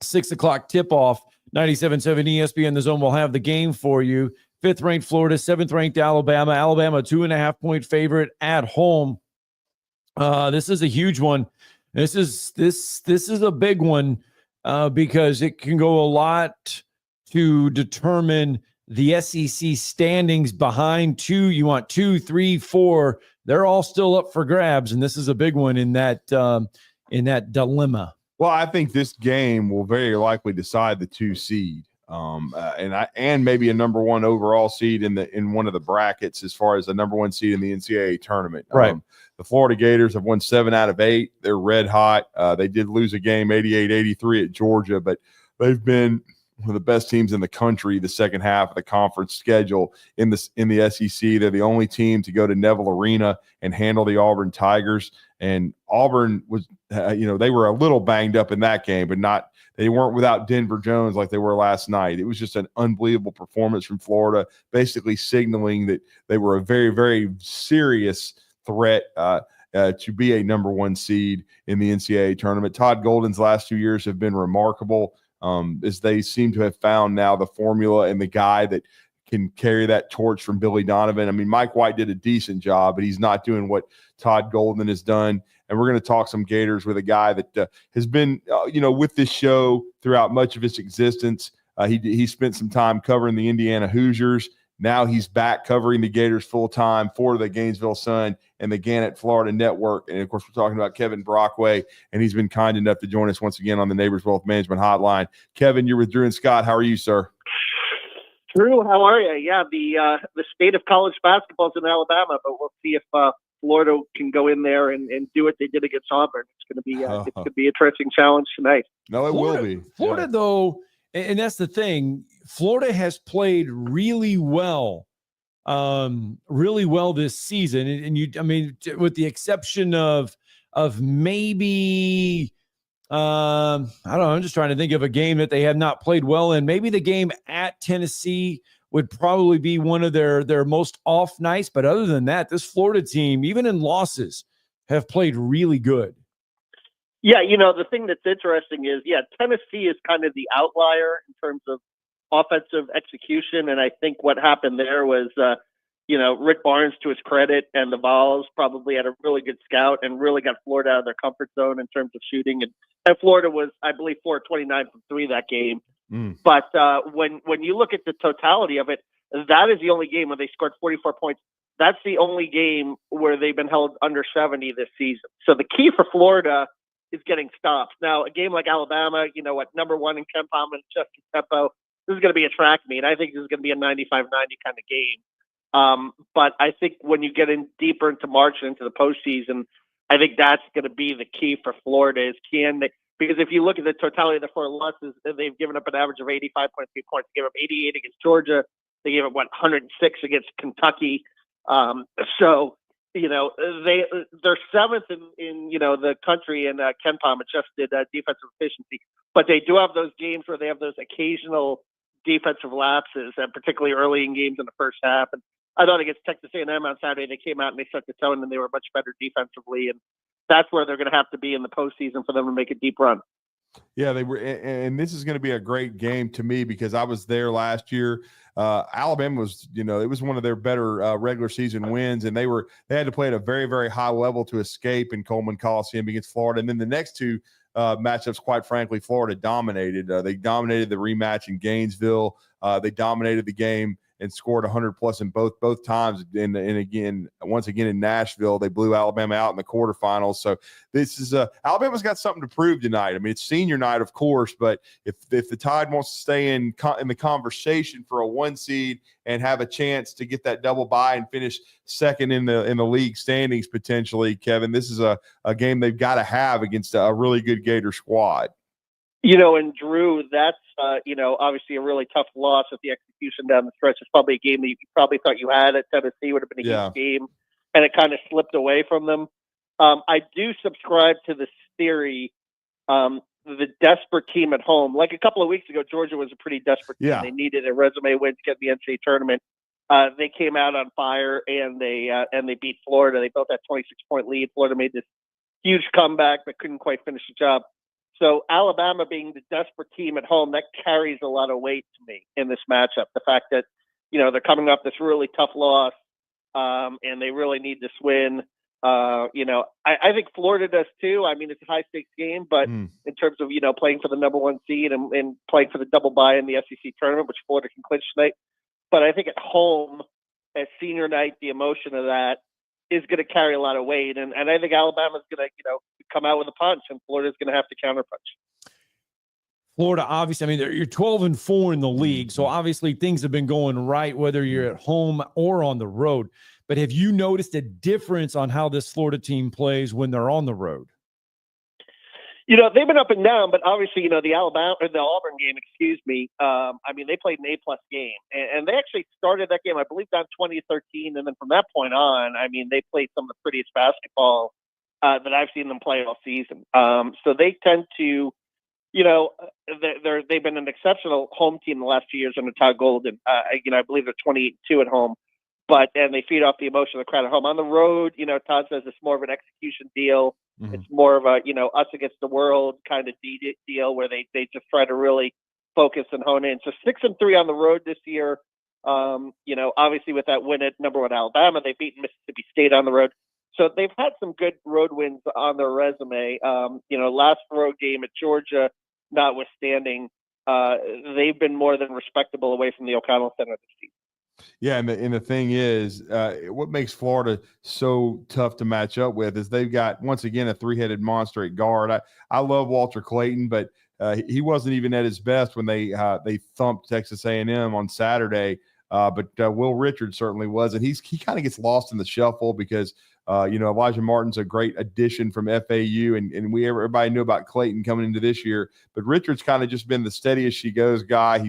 Speaker 2: 6 o'clock tip-off, 97.7 ESPN The Zone will have the game for you. 5th-ranked Florida, 7th-ranked Alabama. Alabama, 2.5-point favorite at home. This is a huge one. This is a big one because it can go a lot to determine the SEC standings behind 2. You want 2, 3, 4. They're all still up for grabs, and this is a big one in that dilemma.
Speaker 11: Well, I think this game will very likely decide the 2 seed, and maybe a number 1 overall seed in one of the brackets as far as the number 1 seed in the NCAA tournament.
Speaker 2: Right.
Speaker 11: The Florida Gators have won 7 out of 8. They're red hot. They did lose a game 88-83 at Georgia, but they've been one of the best teams in the country the second half of the conference schedule in the SEC. They're the only team to go to Neville Arena and handle the Auburn Tigers. And Auburn was, they were a little banged up in that game, but they weren't without Denver Jones like they were last night. It was just an unbelievable performance from Florida, basically signaling that they were a very, very serious threat to be a number 1 seed in the NCAA tournament. Todd Golden's last 2 years have been remarkable. As they seem to have found now the formula and the guy that can carry that torch from Billy Donovan. I mean, Mike White did a decent job, but he's not doing what Todd Golden has done. And we're going to talk some Gators with a guy that has been, with this show throughout much of its existence. He spent some time covering the Indiana Hoosiers. Now he's back covering the Gators full-time for the Gainesville Sun and the Gannett Florida Network. And, of course, we're talking about Kevin Brockway, and he's been kind enough to join us once again on the Neighbors Wealth Management Hotline. Kevin, you're with Drew and Scott. How are you, sir?
Speaker 15: Drew, how are you? Yeah, the state of college basketball is in Alabama, but we'll see if Florida can go in there and do what they did against Auburn. It's going to be it's going to be an interesting challenge tonight.
Speaker 11: No, it will be.
Speaker 2: Florida, though, and that's the thing, Florida has played really well this season. And with the exception of maybe, I don't know, I'm just trying to think of a game that they have not played well in. Maybe the game at Tennessee would probably be one of their most off nights. But other than that, this Florida team, even in losses, have played really good.
Speaker 15: Yeah, the thing that's interesting is, Tennessee is kind of the outlier in terms of offensive execution. And I think what happened there was, Rick Barnes, to his credit, and the Vols probably had a really good scout and really got Florida out of their comfort zone in terms of shooting. And Florida was, I believe, 4-29 from 3 that game. But when you look at the totality of it, that is the only game where they scored 44 points. That's the only game where they've been held under 70 this season. So the key for Florida is getting stops. Now, a game like Alabama, number 1 in KenPom and Justin Tempo, this is going to be a track meet. I think this is going to be a 95-90 kind of game. But I think when you get in deeper into March and into the postseason, I think that's going to be the key for Florida is because if you look at the totality of the 4 losses, they've given up an average of 85.3 points. They gave up 88 against Georgia, They gave up 106 against Kentucky. So they're seventh in the country in KenPom adjusted defensive efficiency, but they do have those games where they have those occasional defensive lapses, and particularly early in games in the first half. And I thought against Texas A&M on Saturday, they came out and they set the tone, and they were much better defensively, and that's where they're going to have to be in the postseason for them to make a deep run.
Speaker 11: Yeah, they were, and this is going to be a great game to me because I was there last year. Alabama was, it was one of their better regular season wins, and they had to play at a very, very high level to escape in Coleman Coliseum against Florida. And then the next two matchups, quite frankly, Florida dominated. They dominated the rematch in Gainesville. They dominated the game and scored 100+ in both times. And once again in Nashville, they blew Alabama out in the quarterfinals. So this is Alabama's got something to prove tonight. I mean, it's senior night, of course, but if the Tide wants to stay in the conversation for a 1 seed and have a chance to get that double bye and finish second in the league standings potentially, Kevin, this is a game they've got to have against a really good Gator squad.
Speaker 15: And Drew, that's, obviously a really tough loss at the execution down the stretch. It's probably a game that you probably thought you had at Tennessee, would have been a huge game, and it kind of slipped away from them. I do subscribe to this theory, the desperate team at home. Like a couple of weeks ago, Georgia was a pretty desperate team.
Speaker 11: Yeah.
Speaker 15: They needed a resume win to get in the NCAA tournament. They came out on fire, and they beat Florida. They built that 26-point lead. Florida made this huge comeback, but couldn't quite finish the job. So Alabama being the desperate team at home, that carries a lot of weight to me in this matchup. The fact that, they're coming off this really tough loss, and they really need this win. I think Florida does too. I mean, it's a high-stakes game, but in terms of, playing for the number 1 seed and playing for the double bye in the SEC tournament, which Florida can clinch tonight. But I think at home, at senior night, the emotion of that is going to carry a lot of weight. And I think Alabama's going to, come out with a punch, and Florida's going to have to counterpunch.
Speaker 2: Florida, obviously, I mean, you're 12-4 in the league, so obviously things have been going right, whether you're at home or on the road. But have you noticed a difference on how this Florida team plays when they're on the road?
Speaker 15: They've been up and down, but obviously, the Auburn game, they played an A+ game, and they actually started that game, I believe, down 20-13, and then from that point on, they played some of the prettiest basketball that I've seen them play all season. So they tend to, they've been an exceptional home team the last 2 years under Todd Golden. I believe they're 28-2 at home, and they feed off the emotion of the crowd at home. On the road, Todd says it's more of an execution deal. Mm-hmm. It's more of a, us against the world kind of deal where they just try to really focus and hone in. So 6-3 on the road this year. Obviously with that win at number 1 Alabama, they beat Mississippi State on the road. So they've had some good road wins on their resume. Last road game at Georgia, notwithstanding, they've been more than respectable away from the O'Connell Center this season.
Speaker 11: Yeah, and the thing is, what makes Florida so tough to match up with is they've got, once again, a 3-headed monster at guard. I love Walter Clayton, but he wasn't even at his best when they thumped Texas A&M on Saturday. But Will Richards certainly was, and he kind of gets lost in the shuffle because Elijah Martin's a great addition from FAU, and everybody knew about Clayton coming into this year. But Richards kind of just been the steady as she goes guy.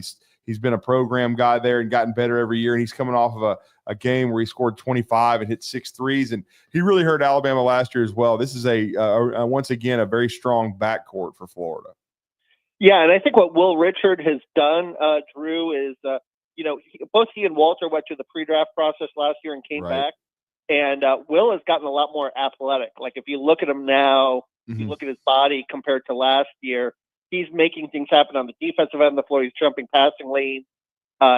Speaker 11: He's been a program guy there and gotten better every year. And he's coming off of a game where he scored 25 and hit 6 threes. And he really hurt Alabama last year as well. This is once again, a very strong backcourt for Florida.
Speaker 15: Yeah. And I think what Will Richard has done, Drew, is, both he and Walter went through the pre-draft process last year and came back. And Will has gotten a lot more athletic. Like if you look at him now, you look at his body compared to last year, he's making things happen on the defensive end of the floor. He's jumping passing lanes.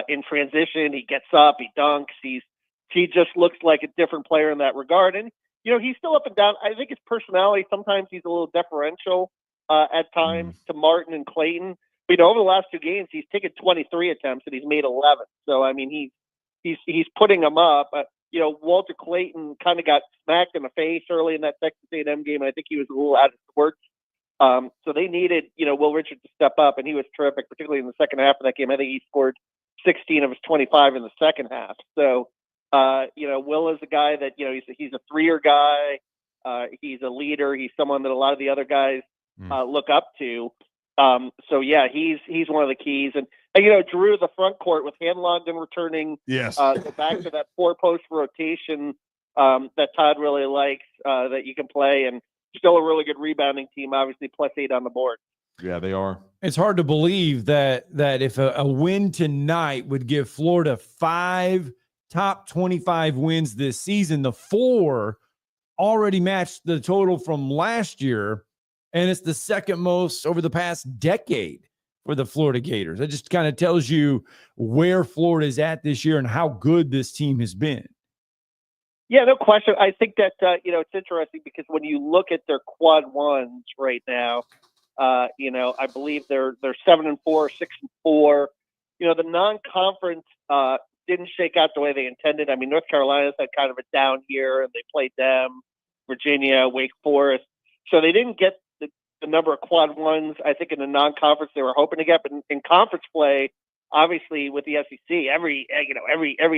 Speaker 15: In transition, he gets up, he dunks. He just looks like a different player in that regard. And, he's still up and down. I think his personality, sometimes he's a little deferential at times to Martin and Clayton. But, over the last 2 games, he's taken 23 attempts and he's made 11. So, he's putting them up. Walter Clayton kind of got smacked in the face early in that Texas A&M game, and I think he was a little out of sorts. So they needed, Will Richard to step up, and he was terrific, particularly in the second half of that game. I think he scored 16 of his 25 in the second half. So, Will is a guy that, he's a 3-year guy. He's a leader. He's someone that a lot of the other guys look up to. So, yeah, he's one of the keys. And And, Drew, the front court with Hanlogden returning.
Speaker 11: Yes.
Speaker 15: Back to that 4-post rotation that Todd really likes that you can play, and still a really good rebounding team, obviously +8 on the board.
Speaker 11: Yeah, they are.
Speaker 2: It's hard to believe that if a win tonight would give Florida 5 top 25 wins this season, the 4 already matched the total from last year, and it's the second most over the past decade for the Florida Gators. That just kind of tells you where Florida is at this year and how good this team has been.
Speaker 15: Yeah, no question. I think that, it's interesting because when you look at their quad ones right now, I believe they're 7-4, 6-4. The non-conference didn't shake out the way they intended. I mean, North Carolina's had kind of a down year, and they played them, Virginia, Wake Forest. So they didn't get the number of quad ones, I think, in the non-conference they were hoping to get. But in conference play, obviously with the SEC, every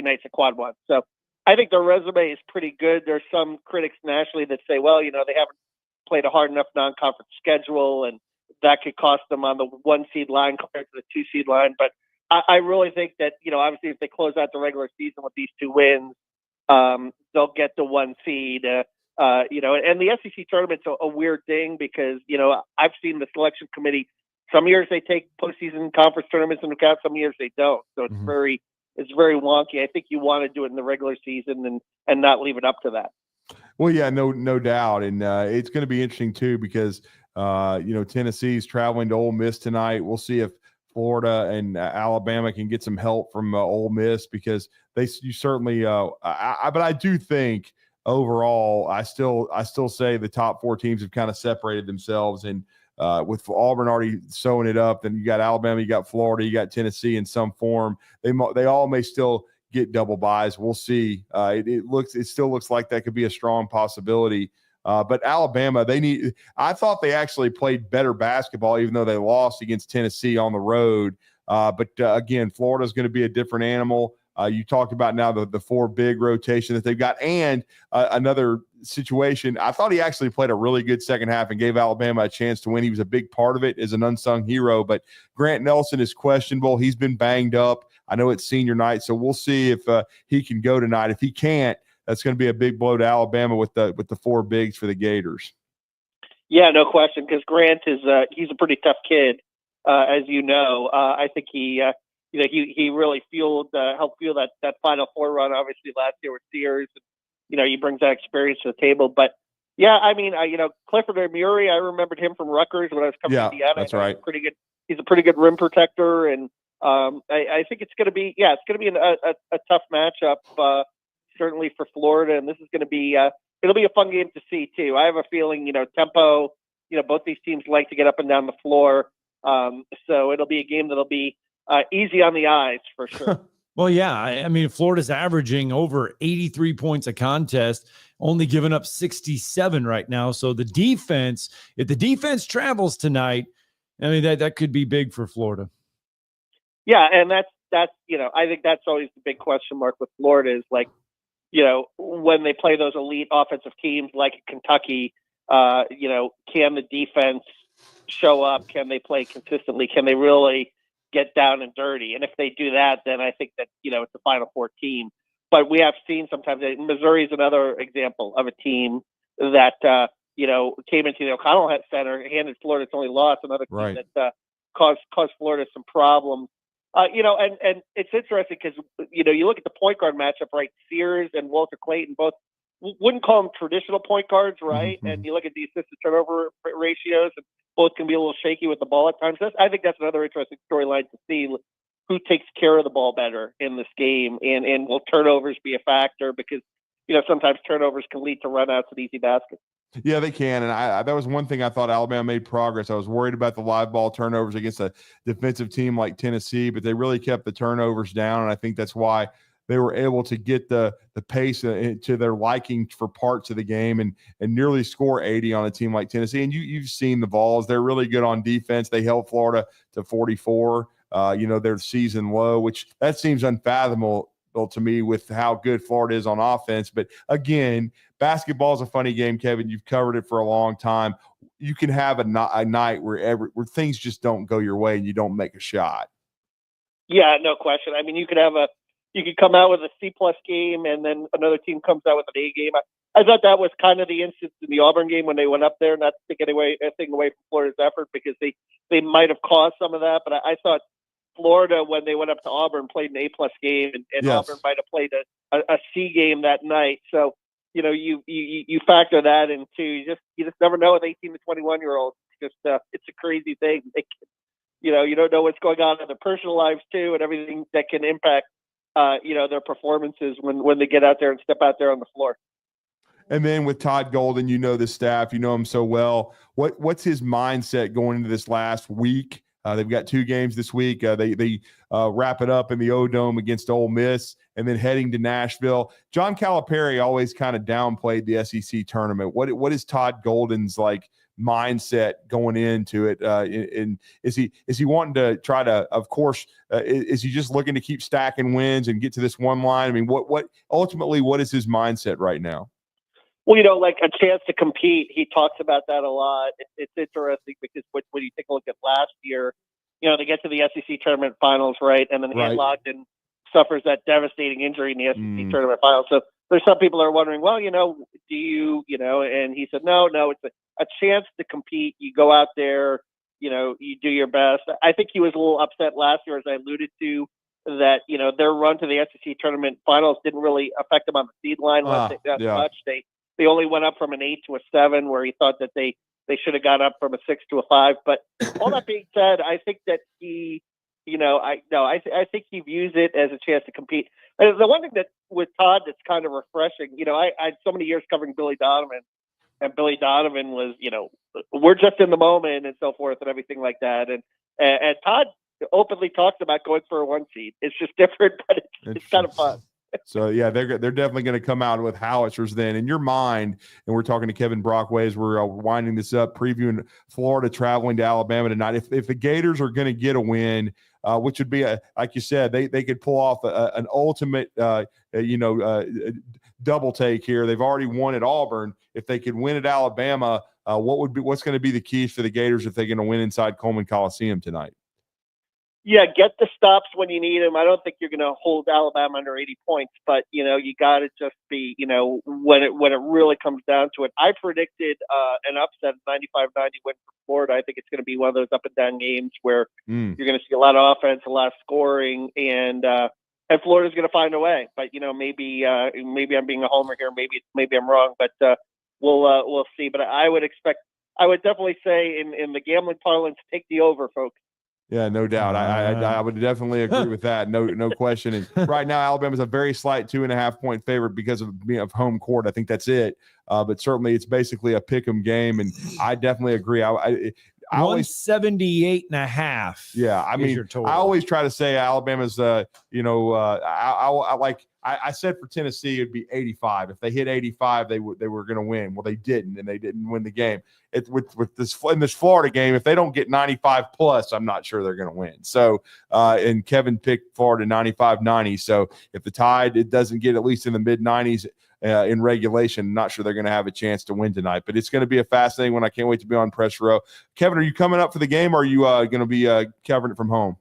Speaker 15: night's a quad one. So I think their resume is pretty good. There's some critics nationally that say, well, they haven't played a hard enough non-conference schedule, and that could cost them on the 1-seed line compared to the 2-seed line. But I really think that, obviously if they close out the regular season with these 2 wins, they'll get the 1 seed. And the SEC tournament's a weird thing because, I've seen the selection committee. Some years they take postseason conference tournaments into account. Some years they don't. So it's very wonky. I think you want to do it in the regular season and not leave it up to that.
Speaker 11: Well, yeah, no doubt. And it's going to be interesting too, because, Tennessee's traveling to Ole Miss tonight. We'll see if Florida and Alabama can get some help from Ole Miss, because you certainly, but I do think overall, I still say the top 4 teams have kind of separated themselves, and with Auburn already sewing it up, then you got Alabama, you got Florida, you got Tennessee in some form. They all may still get double buys. We'll see. It still looks like that could be a strong possibility. But Alabama, I thought they actually played better basketball, even though they lost against Tennessee on the road. But again, Florida's going to be a different animal. You talked about now the 4 big rotation that they've got, and another situation. I thought he actually played a really good second half and gave Alabama a chance to win. He was a big part of it as an unsung hero, but Grant Nelson is questionable. He's been banged up. I know it's senior night, so we'll see if he can go tonight. If he can't, that's going to be a big blow to Alabama with the 4 bigs for the Gators.
Speaker 15: Yeah, no question, because Grant he's a pretty tough kid, as you know. I think he really helped fuel that Final Four run, obviously last year with Sears. He brings that experience to the table. But yeah, I mean, Clifford Murray, I remembered him from Rutgers when I was coming to Indiana.
Speaker 11: That's right.
Speaker 15: He's a pretty good rim protector, and I think it's going to be a tough matchup, certainly for Florida, and this is going to be it'll be a fun game to see too. I have a feeling, tempo, both these teams like to get up and down the floor, so it'll be a game that'll be easy on the eyes for sure.
Speaker 2: Well, yeah, I mean, Florida's averaging over 83 points a contest, only giving up 67 right now. So if the defense travels tonight, I mean, that could be big for Florida.
Speaker 15: Yeah, and that's I think that's always the big question mark with Florida is, like, when they play those elite offensive teams like Kentucky, can the defense show up? Can they play consistently? Can they really get down and dirty? And if they do that, then I think that, it's a Final Four team. But we have seen sometimes Missouri is another example of a team that, came into the O'Connell Center, handed Florida its only loss, another team that caused Florida some problems. And it's interesting because, you look at the point guard matchup, right? Sears and Walter Clayton both wouldn't call them traditional point guards, right? Mm-hmm. And you look at the assist to turnover ratios, and both can be a little shaky with the ball at times. I think that's another interesting storyline to see who takes care of the ball better in this game, and will turnovers be a factor? Because, sometimes turnovers can lead to runouts and easy baskets.
Speaker 11: Yeah, they can. And that was one thing I thought Alabama made progress. I was worried about the live ball turnovers against a defensive team like Tennessee, but they really kept the turnovers down. And I think that's why they were able to get the pace to their liking for parts of the game and nearly score 80 on a team like Tennessee. And you've seen the Vols. They're really good on defense. They held Florida to 44, their season low, which that seems unfathomable to me with how good Florida is on offense. But again, basketball is a funny game, Kevin. You've covered it for a long time. You can have a night where things just don't go your way and you don't make a shot.
Speaker 15: Yeah, no question. I mean, you could come out with a C-plus game, and then another team comes out with an A game. I thought that was kind of the instance in the Auburn game when they went up there, not to take anything away from Florida's effort, because they might have caused some of that. But I thought Florida, when they went up to Auburn, played an A-plus game, and
Speaker 11: Yes.
Speaker 15: Auburn might have played a C game that night. So, you factor that in too. You just never know with 18 to 21-year-olds. It's a crazy thing. You don't know what's going on in their personal lives too, and everything that can impact their performances when they get out there and step out there on the floor.
Speaker 11: And then with Todd Golden, the staff, you know him so well. What's his mindset going into this last week? They've got 2 games this week. They wrap it up in the O-Dome against Ole Miss, and then heading to Nashville. John Calipari always kind of downplayed the SEC tournament. What is Todd Golden's mindset going into it? And is he wanting to try to? Of course, is he just looking to keep stacking wins and get to this one line? I mean, what ultimately what is his mindset right now?
Speaker 15: Well, like a chance to compete. He talks about that a lot. It's interesting because when you take a look at last year, they get to the SEC tournament finals, right? And then Logden suffers that devastating injury in the SEC tournament finals. So there's some people that are wondering, well, do you, and he said, no, it's a chance to compete. You go out there, you do your best. I think he was a little upset last year, as I alluded to, that, their run to the SEC tournament finals didn't really affect them on the seed line much. They only went up from an 8 to a 7, where he thought that they should have gone up from a 6 to a 5. But all that being said, I think that he, I think he views it as a chance to compete. And the one thing that with Todd that's kind of refreshing, I had so many years covering Billy Donovan, and Billy Donovan was, we're just in the moment and so forth and everything like that. And Todd openly talks about going for a 1 seed. It's just different, but it's kind of fun.
Speaker 11: So, yeah, they're definitely going to come out with howitzers then. In your mind, and we're talking to Kevin Brockway as we're winding this up, previewing Florida traveling to Alabama tonight. If the Gators are going to get a win, which would be, like you said, they could pull off an ultimate, double take here. They've already won at Auburn. If they could win at Alabama, what's going to be the keys for the Gators if they're going to win inside Coleman Coliseum tonight?
Speaker 15: Yeah, get the stops when you need them. I don't think you're going to hold Alabama under 80 points, but you got to just be, when it really comes down to it. I predicted an upset 95-90 win for Florida. I think it's going to be one of those up and down games where you're going to see a lot of offense, a lot of scoring, and Florida's going to find a way. But maybe I'm being a homer here. Maybe I'm wrong, but we'll see. But I would definitely say in the gambling parlance, take the over, folks.
Speaker 11: Yeah, no doubt. I would definitely agree with that. No question. And right now, Alabama's a very slight 2.5-point favorite because of home court. I think that's it. But certainly, it's basically a pick'em game, and I definitely agree. I always
Speaker 2: 178.5.
Speaker 11: Yeah, I mean, I always try to say Alabama's. I said for Tennessee it'd be 85. If they hit 85, they were going to win. Well, they didn't, and they didn't win the game. With this Florida game, if they don't get 95 plus, I'm not sure they're going to win. So, and Kevin picked Florida 95-90. So if the Tide it doesn't get at least in the mid 90s in regulation, I'm not sure they're going to have a chance to win tonight. But it's going to be a fascinating one. I can't wait to be on press row. Kevin, are you coming up for the game, or are you going to be covering it from home?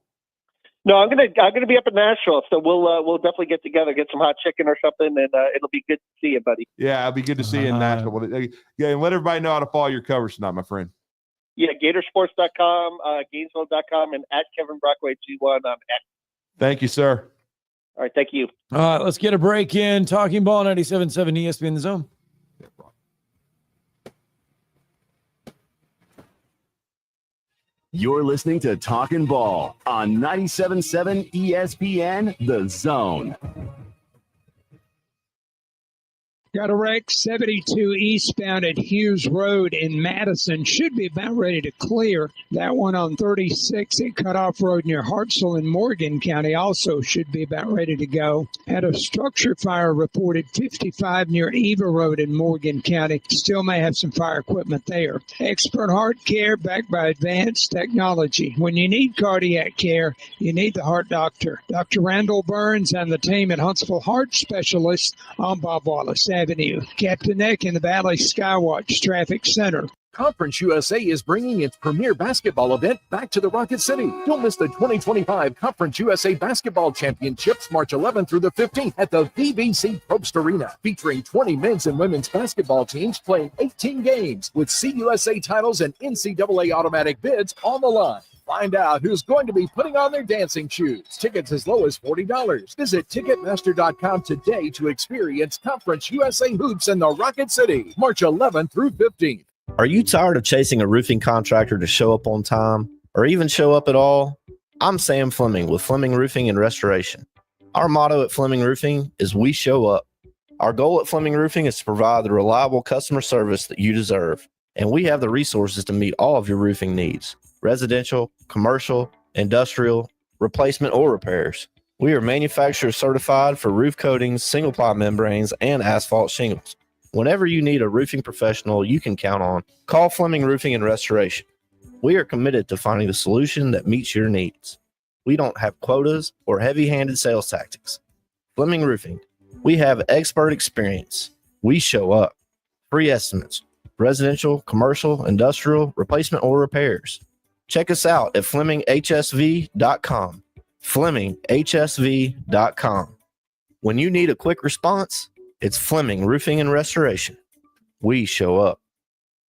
Speaker 15: No, I'm gonna be up in Nashville, so we'll definitely get together, get some hot chicken or something, and it'll be good to see you, buddy.
Speaker 11: Yeah, it'll be good to see you in Nashville. Yeah, and let everybody know how to follow your coverage tonight, my friend.
Speaker 15: Yeah, Gatorsports.com, Gainesville.com, and at Kevin Brockway G1 on X.
Speaker 11: Thank you, sir.
Speaker 15: All right, thank you.
Speaker 2: All right, let's get a break in. Talking Ball 97.7 ESPN The Zone.
Speaker 12: You're listening to Talkin' Ball on 97.7 ESPN The Zone.
Speaker 13: Got a wreck 72 eastbound at Hughes Road in Madison. Should be about ready to clear. That one on 36 at Cutoff Road near Hartselle in Morgan County also should be about ready to go. Had a structure fire reported 55 near Eva Road in Morgan County. Still may have some fire equipment there. Expert Heart Care backed by advanced technology. When you need cardiac care, you need the heart doctor. Dr. Randall Burns and the team at Huntsville Heart Specialists on Bob Wallace Avenue. Captain Neck in the Valley Skywatch Traffic Center.
Speaker 4: Conference USA is bringing its premier basketball event back to the Rocket City. Don't miss the 2025 Conference USA Basketball Championships March 11th through the 15th at the VBC Probst Arena, featuring 20 men's and women's basketball teams playing 18 games with CUSA titles and NCAA automatic bids on the line. Find out who's going to be putting on their dancing shoes. Tickets as low as $40. Visit Ticketmaster.com today to experience Conference USA Hoops in the Rocket City, March 11th through 15th.
Speaker 16: Are you tired of chasing a roofing contractor to show up on time or even show up at all? I'm Sam Fleming with Fleming Roofing and Restoration. Our motto at Fleming Roofing is we show up. Our goal at Fleming Roofing is to provide the reliable customer service that you deserve, and we have the resources to meet all of your roofing needs: residential, commercial, industrial, replacement, or repairs. We are manufacturer certified for roof coatings, single-ply membranes, and asphalt shingles. Whenever you need a roofing professional you can count on, call Fleming Roofing and Restoration. We are committed to finding the solution that meets your needs. We don't have quotas or heavy-handed sales tactics. Fleming Roofing, we have expert experience. We show up. Free estimates, residential, commercial, industrial, replacement, or repairs. Check us out at FlemingHSV.com. FlemingHSV.com. When you need a quick response, it's Fleming Roofing and Restoration. We show up.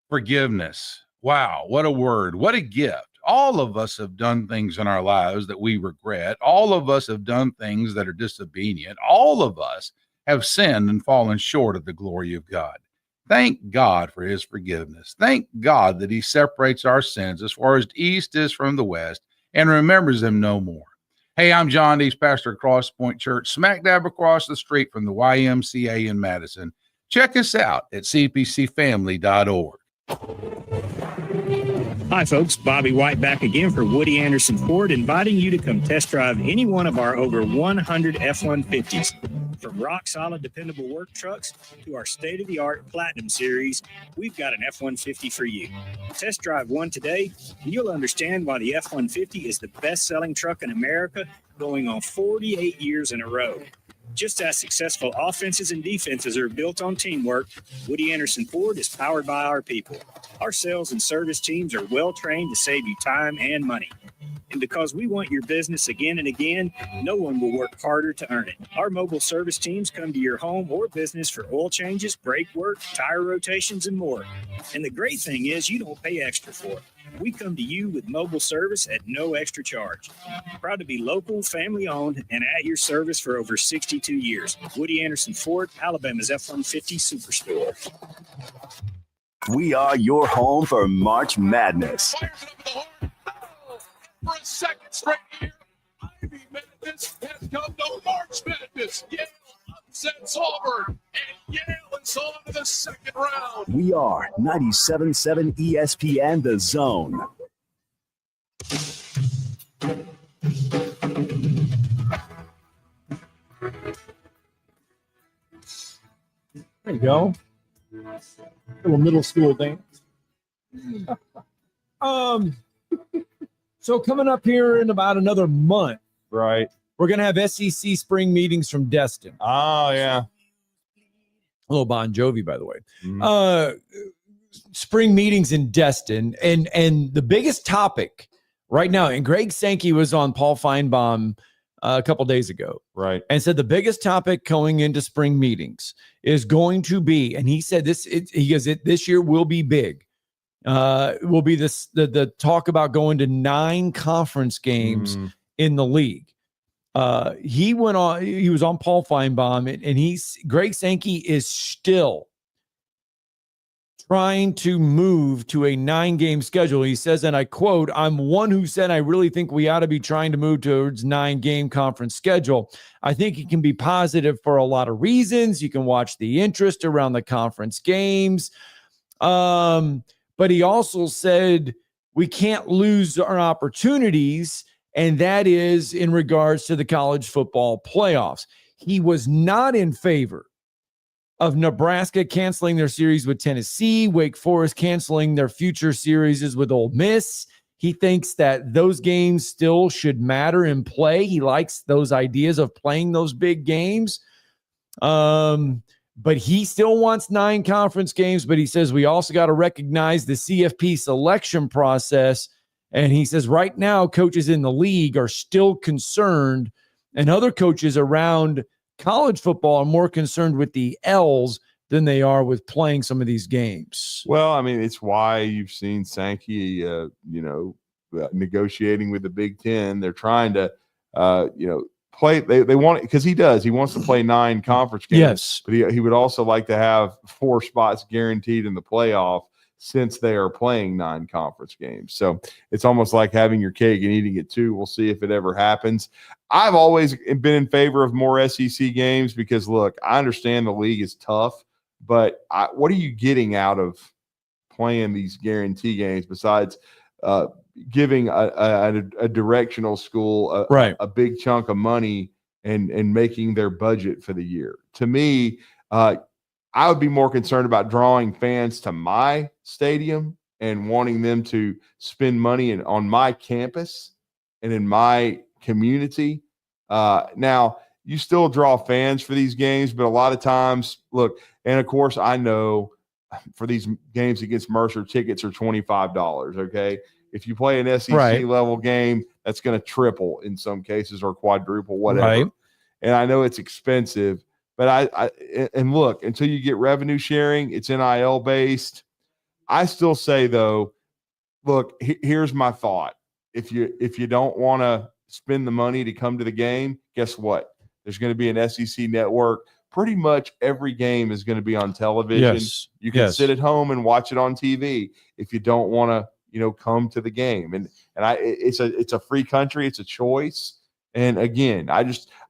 Speaker 22: Forgiveness. Wow, what a word. What a gift. All of us have done things in our lives that we regret. All of us have done things that are disobedient. All of us have sinned and fallen short of the glory of God. Thank God for his forgiveness. Thank God that he separates our sins as far as the east is from the west and remembers them no more. Hey, I'm John Dees, pastor of Cross Point Church, smack dab across the street from the YMCA in Madison. Check us out at cpcfamily.org.
Speaker 19: Hi, folks. Bobby White back again for Woody Anderson Ford, inviting you to come test drive any one of our over 100 F-150s. From rock-solid, dependable work trucks to our state-of-the-art Platinum Series, we've got an F-150 for you. Test drive one today, and you'll understand why the F-150 is the best-selling truck in America, going on 48 years in a row. Just as successful offenses and defenses are built on teamwork, Woody Anderson Ford is powered by our people. Our sales and service teams are well-trained to save you time and money. And because we want your business again and again, no one will work harder to earn it. Our mobile service teams come to your home or business for oil changes, brake work, tire rotations, and more. And the great thing is you don't pay extra for it. We come to you with mobile service at no extra charge. Proud to be local, family-owned, and at your service for over 62 years. Woody Anderson Ford, Alabama's F-150 Superstore.
Speaker 12: We are your home for March Madness.
Speaker 20: For a second straight year, Ivy Madness has come to March Madness. Yale upsets Auburn, and Yale is on to the second round.
Speaker 12: We are 97.7 ESPN The Zone.
Speaker 2: There you go. Little middle school dance. So coming up here in about another month,
Speaker 11: right?
Speaker 2: We're gonna have SEC spring meetings from Destin.
Speaker 11: Oh yeah,
Speaker 2: a little Bon Jovi, by the way. Spring meetings in Destin, and the biggest topic right now. And Greg Sankey was on Paul Feinbaum a couple days ago,
Speaker 11: right?
Speaker 2: And said the biggest topic going into spring meetings is going to be, and he said this. He goes, this year will be big. Will be this the talk about going to 9 conference games in the league. He was on Paul Feinbaum, and Greg Sankey is still trying to move to a 9-game schedule. He says, and I quote, "I'm one who said I really think we ought to be trying to move towards 9-game conference schedule. I think it can be positive for a lot of reasons. You can watch the interest around the conference games. But he also said we can't lose our opportunities, and that is in regards to the college football playoffs." He was not in favor of Nebraska canceling their series with Tennessee, Wake Forest canceling their future series with Ole Miss. He thinks that those games still should matter in play. He likes those ideas of playing those big games. but he still wants 9 conference games. But he says we also got to recognize the CFP selection process. And he says right now, coaches in the league are still concerned, and other coaches around college football are more concerned with the L's than they are with playing some of these games.
Speaker 11: Well, I mean, it's why you've seen Sankey, negotiating with the Big Ten. They're trying to, play. They want it because he does. He wants to play 9 conference games.
Speaker 2: Yes,
Speaker 11: but he would also like to have 4 spots guaranteed in the playoff, since they are playing 9 conference games. So it's almost like having your cake and eating it too. We'll see if it ever happens. I've always been in favor of more SEC games because, look, I understand the league is tough, but what are you getting out of playing these guarantee games besides giving a directional school a big chunk of money and making their budget for the year? To me, I would be more concerned about drawing fans to my stadium and wanting them to spend money on my campus and in my community. Now, you still draw fans for these games, but a lot of times, look, and of course, I know for these games against Mercer, tickets are $25, okay? If you play an SEC level game, that's going to triple in some cases or quadruple, whatever.
Speaker 2: Right.
Speaker 11: And I know it's expensive. But and look, until you get revenue sharing, it's NIL based. I still say though, look, here's my thought. If you don't want to spend the money to come to the game, guess what? There's going to be an SEC network. Pretty much every game is going to be on television.
Speaker 2: Yes.
Speaker 11: You can sit at home and watch it on TV if you don't want to, come to the game. And it's a free country. It's a choice. And again,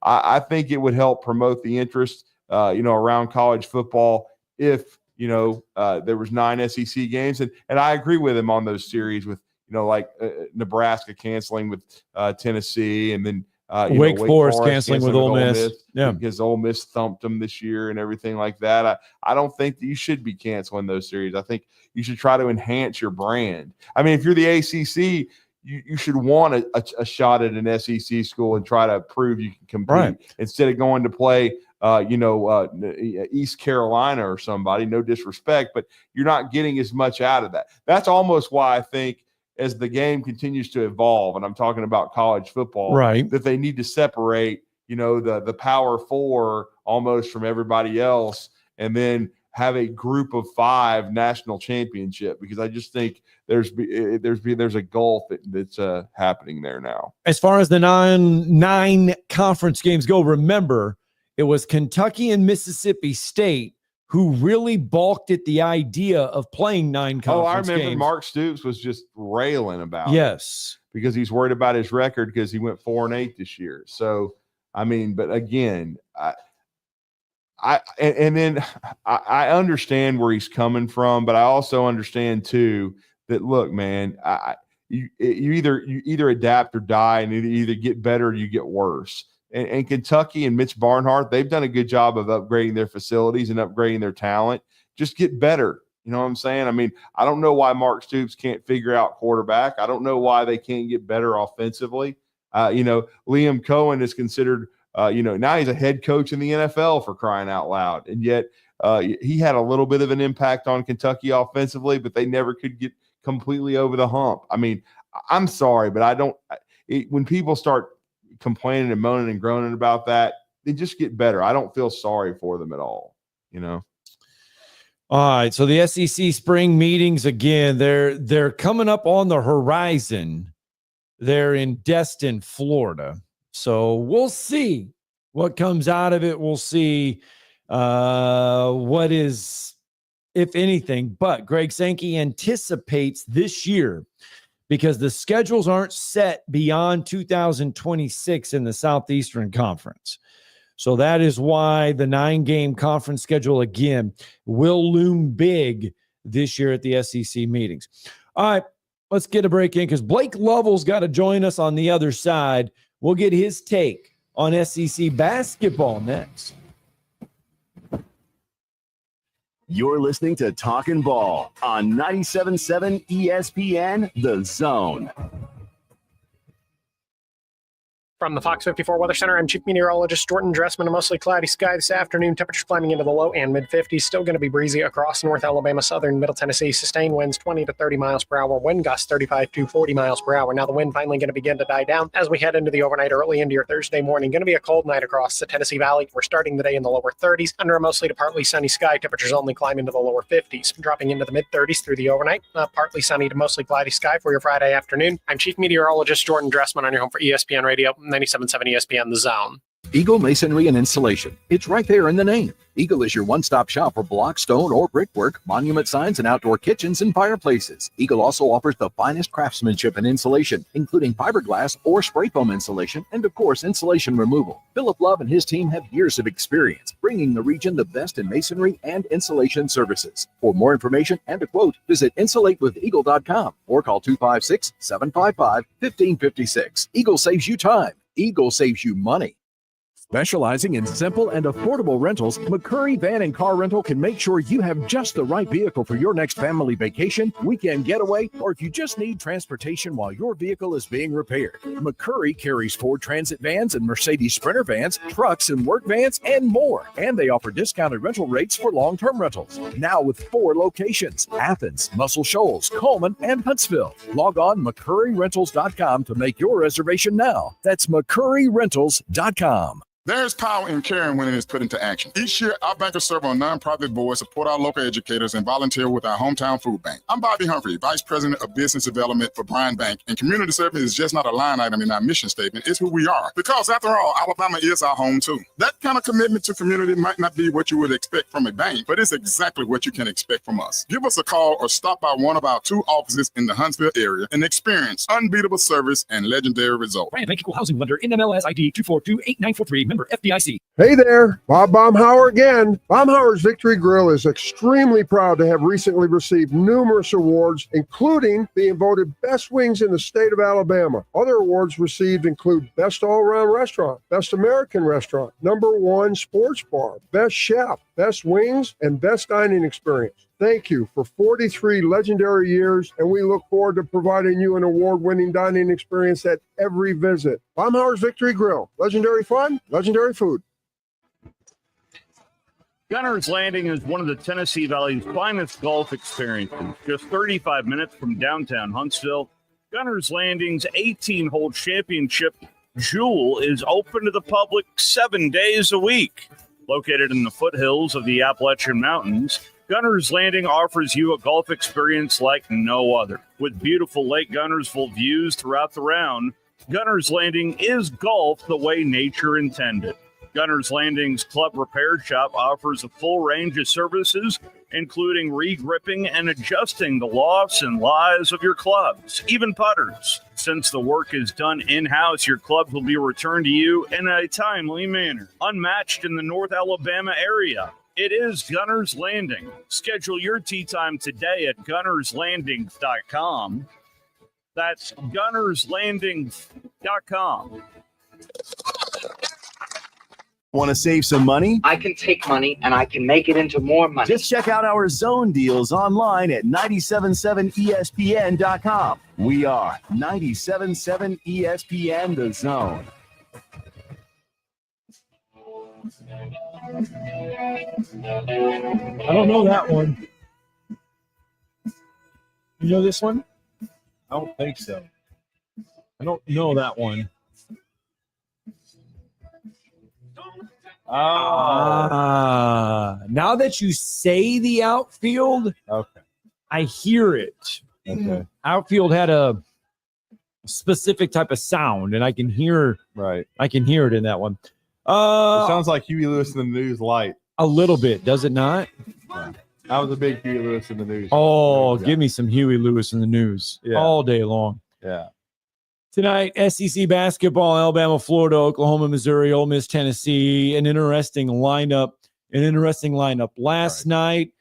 Speaker 11: I think it would help promote the interest, around college football if, there was 9 SEC games. And I agree with him on those series with, Nebraska canceling with Tennessee, and then
Speaker 2: Wake Forest canceling with Ole Miss. Yeah,
Speaker 11: because Ole Miss thumped them this year and everything like that. I don't think that you should be canceling those series. I think you should try to enhance your brand. I mean, if you're the ACC, you should want a shot at an SEC school and try to prove you can compete instead of going to play, East Carolina or somebody. No disrespect, but you're not getting as much out of that. That's almost why I think as the game continues to evolve, and I'm talking about college football, that they need to separate, the Power 4 almost from everybody else, and then have a group of 5 national championship, because I just think there's a gulf that's happening there now.
Speaker 2: As far as the nine conference games go, remember it was Kentucky and Mississippi State who really balked at the idea of playing 9 conference games.
Speaker 11: I remember Mark Stoops was just railing about
Speaker 2: it
Speaker 11: because he's worried about his record because he went 4-8 this year. So, I mean, but again, I understand where he's coming from, but I also understand too that, look, man, you either adapt or die, and either get better or you get worse. And Kentucky and Mitch Barnhart, they've done a good job of upgrading their facilities and upgrading their talent. Just get better. You know what I'm saying? I mean, I don't know why Mark Stoops can't figure out quarterback. I don't know why they can't get better offensively. Liam Cohen is considered, now he's a head coach in the NFL, for crying out loud. And yet he had a little bit of an impact on Kentucky offensively, but they never could get completely over the hump. I mean, I'm sorry, but when people start complaining and moaning and groaning about that, they just get better. I don't feel sorry for them at all,
Speaker 2: All right, so the SEC spring meetings, again, they're coming up on the horizon. They're in Destin, Florida. So we'll see what comes out of it. We'll see what is, if anything. But Greg Sankey anticipates this year, because the schedules aren't set beyond 2026 in the Southeastern Conference. So that is why the 9-game conference schedule, again, will loom big this year at the SEC meetings. All right, let's get a break in, because Blake Lovell's got to join us on the other side. We'll get his take on SEC basketball next.
Speaker 12: You're listening to Talkin' Ball on 97.7 ESPN, The Zone.
Speaker 18: From the Fox 54 Weather Center, I'm Chief Meteorologist Jordan Dressman. A mostly cloudy sky this afternoon. Temperatures climbing into the low and mid-50s. Still going to be breezy across North Alabama, southern Middle Tennessee. Sustained winds 20 to 30 miles per hour. Wind gusts 35 to 40 miles per hour. Now the wind finally going to begin to die down as we head into the overnight, early into your Thursday morning. Going to be a cold night across the Tennessee Valley. We're starting the day in the lower 30s. Under a mostly to partly sunny sky, temperatures only climb into the lower 50s. Dropping into the mid-30s through the overnight. Partly sunny to mostly cloudy sky for your Friday afternoon. I'm Chief Meteorologist Jordan Dressman on your home for ESPN Radio, 97.7 ESPN The Zone.
Speaker 4: Eagle Masonry and Installation. It's right there in the name. Eagle is your one-stop shop for block, stone, or brickwork, monument signs, and outdoor kitchens and fireplaces. Eagle also offers the finest craftsmanship and insulation, including fiberglass or spray foam insulation, and of course, insulation removal. Philip Love and his team have years of experience, bringing the region the best in masonry and insulation services. For more information and a quote, visit insulatewitheagle.com or call 256-755-1556. Eagle saves you time. Eagle saves you money. Specializing in simple and affordable rentals, McCurry Van and Car Rental can make sure you have just the right vehicle for your next family vacation, weekend getaway, or if you just need transportation while your vehicle is being repaired. McCurry carries Ford Transit vans and Mercedes Sprinter vans, trucks and work vans, and more. And they offer discounted rental rates for long-term rentals. Now with 4 locations: Athens, Muscle Shoals, Coleman, and Huntsville. Log on McCurryRentals.com to make your reservation now. That's McCurryRentals.com.
Speaker 6: There's power in caring when it is put into action. Each year, our bankers serve on nonprofit boards, support our local educators, and volunteer with our hometown food bank. I'm Bobby Humphrey, Vice President of Business Development for Bryan Bank, and community service is just not a line item in our mission statement. It's who we are. Because after all, Alabama is our home too. That kind of commitment to community might not be what you would expect from a bank, but it's exactly what you can expect from us. Give us a call or stop by one of our 2 offices in the Huntsville area and experience unbeatable service and legendary results.
Speaker 4: Bryan Bank Equal Housing Lender, NMLS ID 2428943, member FDIC.
Speaker 21: Hey there, Bob Baumhauer again. Baumhauer's Victory Grill is extremely proud to have recently received numerous awards, including being voted best wings in the state of Alabama. Other awards received include Best All-Around Restaurant, Best American Restaurant, #1 Sports Bar, Best Chef, Best Wings, and Best Dining Experience. Thank you for 43 legendary years, and we look forward to providing you an award-winning dining experience at every visit. Baumhauer's Victory Grill. Legendary fun, legendary food.
Speaker 23: Gunner's Landing is one of the Tennessee Valley's finest golf experiences. Just 35 minutes from downtown Huntsville, Gunner's Landing's 18-hole championship jewel is open to the public 7 days a week. Located in the foothills of the Appalachian Mountains, Gunner's Landing offers you a golf experience like no other. With beautiful Lake Gunnersville views throughout the round, Gunner's Landing is golf the way nature intended. Gunner's Landing's club repair shop offers a full range of services, including re-gripping and adjusting the lofts and lies of your clubs, even putters. Since the work is done in-house, your club will be returned to you in a timely manner, unmatched in the North Alabama area. It is Gunner's Landing. Schedule your tee time today at gunnerslanding.com. That's gunnerslanding.com.
Speaker 12: Want to save some money?
Speaker 24: I can take money and I can make it into more money.
Speaker 12: Just check out our zone deals online at 977ESPN.com. We are 977 ESPN The Zone.
Speaker 2: I don't know that one. You know this one? I don't think so. I don't know that one. Now that you say the outfield,
Speaker 11: okay,
Speaker 2: I hear it.
Speaker 11: Okay.
Speaker 2: Outfield had a specific type of sound, and I can hear it in that one.
Speaker 11: It sounds like Huey Lewis in the News light.
Speaker 2: A little bit, does it not?
Speaker 11: Yeah. I was a big Huey Lewis in the News.
Speaker 2: Oh, give me some Huey Lewis in the News all day long.
Speaker 11: Yeah.
Speaker 2: Tonight, SEC basketball, Alabama, Florida, Oklahoma, Missouri, Ole Miss, Tennessee. An interesting lineup. Last night,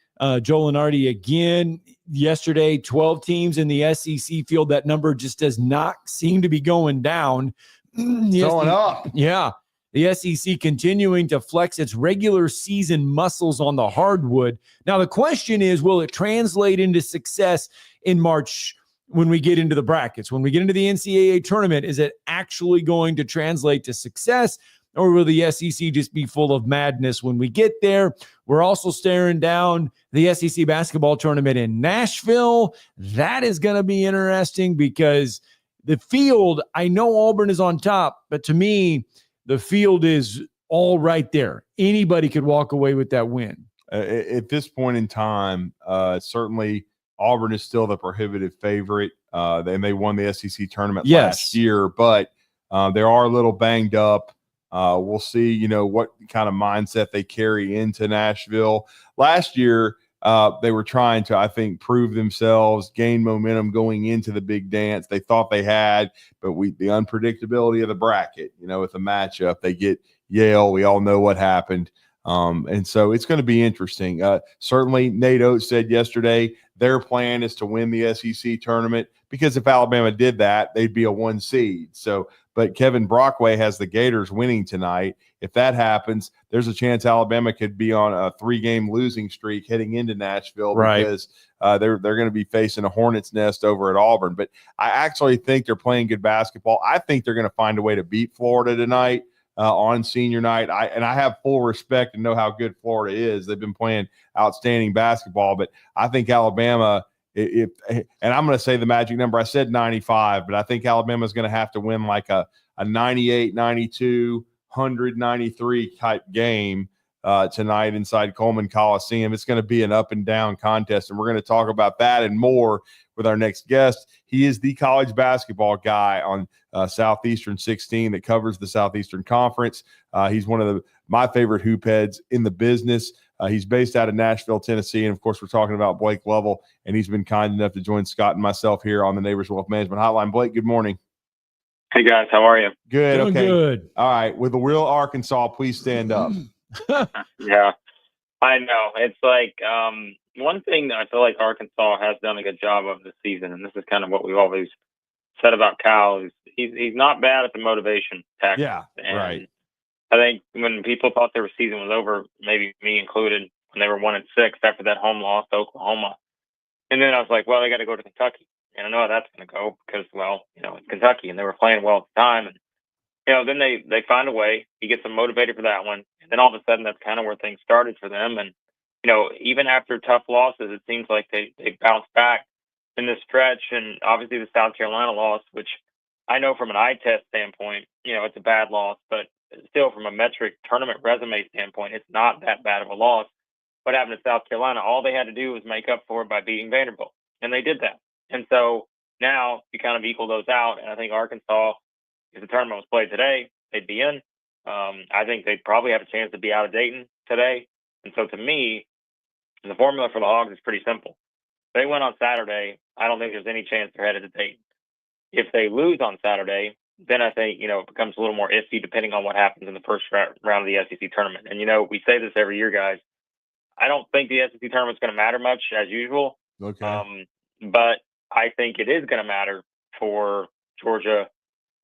Speaker 2: Joel and Artie again. Yesterday, 12 teams in the SEC field. That number just does not seem to be going down.
Speaker 11: Going up.
Speaker 2: Yeah. The SEC continuing to flex its regular season muscles on the hardwood. Now, the question is, will it translate into success in March when we get into the brackets, when we get into the NCAA tournament? Is it actually going to translate to success, or will the SEC just be full of madness when we get there? We're also staring down the SEC basketball tournament in Nashville. That is going to be interesting because the field, I know Auburn is on top, but to me, the field is all right there. Anybody could walk away with that win.
Speaker 11: At this point in time, certainly Auburn is still the prohibitive favorite. And they won the SEC tournament last year, but they are a little banged up. We'll see, what kind of mindset they carry into Nashville. Last year, they were trying to, I think, prove themselves, gain momentum going into the big dance. They thought they had, but the unpredictability of the bracket, with the matchup, they get Yale. We all know what happened. And so it's going to be interesting. Certainly, Nate Oates said yesterday their plan is to win the SEC tournament, because if Alabama did that, they'd be a 1 seed. But Kevin Brockway has the Gators winning tonight. If that happens, there's a chance Alabama could be on a 3-game losing streak heading into Nashville, because they're going to be facing a hornet's nest over at Auburn. But I actually think they're playing good basketball. I think they're going to find a way to beat Florida tonight on senior night. I have full respect and know how good Florida is. They've been playing outstanding basketball, but I think Alabama, and I'm going to say the magic number. I said 95, but I think Alabama is going to have to win like a 98, 92, 193 type game tonight inside Coleman Coliseum. It's going to be an up and down contest, and we're going to talk about that and more with our next guest. He is the college basketball guy on Southeastern 16 that covers the Southeastern Conference. He's one of my favorite hoop heads in the business. He's based out of Nashville, Tennessee. And, of course, we're talking about Blake Lovell, and he's been kind enough to join Scott and myself here on the Neighbors Wealth Management Hotline. Blake, good morning.
Speaker 1: Hey, guys. How are you?
Speaker 11: Good.
Speaker 2: Doing
Speaker 11: okay.
Speaker 2: good.
Speaker 11: All right. With the real Arkansas, please stand up.
Speaker 1: Yeah, I know. It's like one thing that I feel like Arkansas has done a good job of this season, and this is kind of what we've always said about Cal, is he's not bad at the motivation tactics.
Speaker 11: Yeah,
Speaker 1: and
Speaker 11: right.
Speaker 1: I think when people thought their season was over, maybe me included, when they were 1-6 after that home loss to Oklahoma, and then I was like, well, they got to go to Kentucky, and I know how that's going to go because, well, it's Kentucky, and they were playing well at the time, and then they find a way. He gets them motivated for that one, and then all of a sudden that's kind of where things started for them. And even after tough losses, it seems like they bounced back in this stretch. And obviously the South Carolina loss, which I know from an eye test standpoint, it's a bad loss, but still from a metric tournament resume standpoint, it's not that bad of a loss. What happened to South Carolina? All they had to do was make up for it by beating Vanderbilt, and they did that. And so now you kind of equal those out, and I think Arkansas, if the tournament was played today, they'd be in. I think they'd probably have a chance to be out of Dayton today. And so to me, the formula for the Hogs is pretty simple. If they win on Saturday, I don't think there's any chance they're headed to Dayton. If they lose on Saturday, then I think, it becomes a little more iffy depending on what happens in the first round of the SEC tournament. And, we say this every year, guys. I don't think the SEC tournament's going to matter much as usual.
Speaker 11: Okay.
Speaker 1: But I think it is going to matter for Georgia,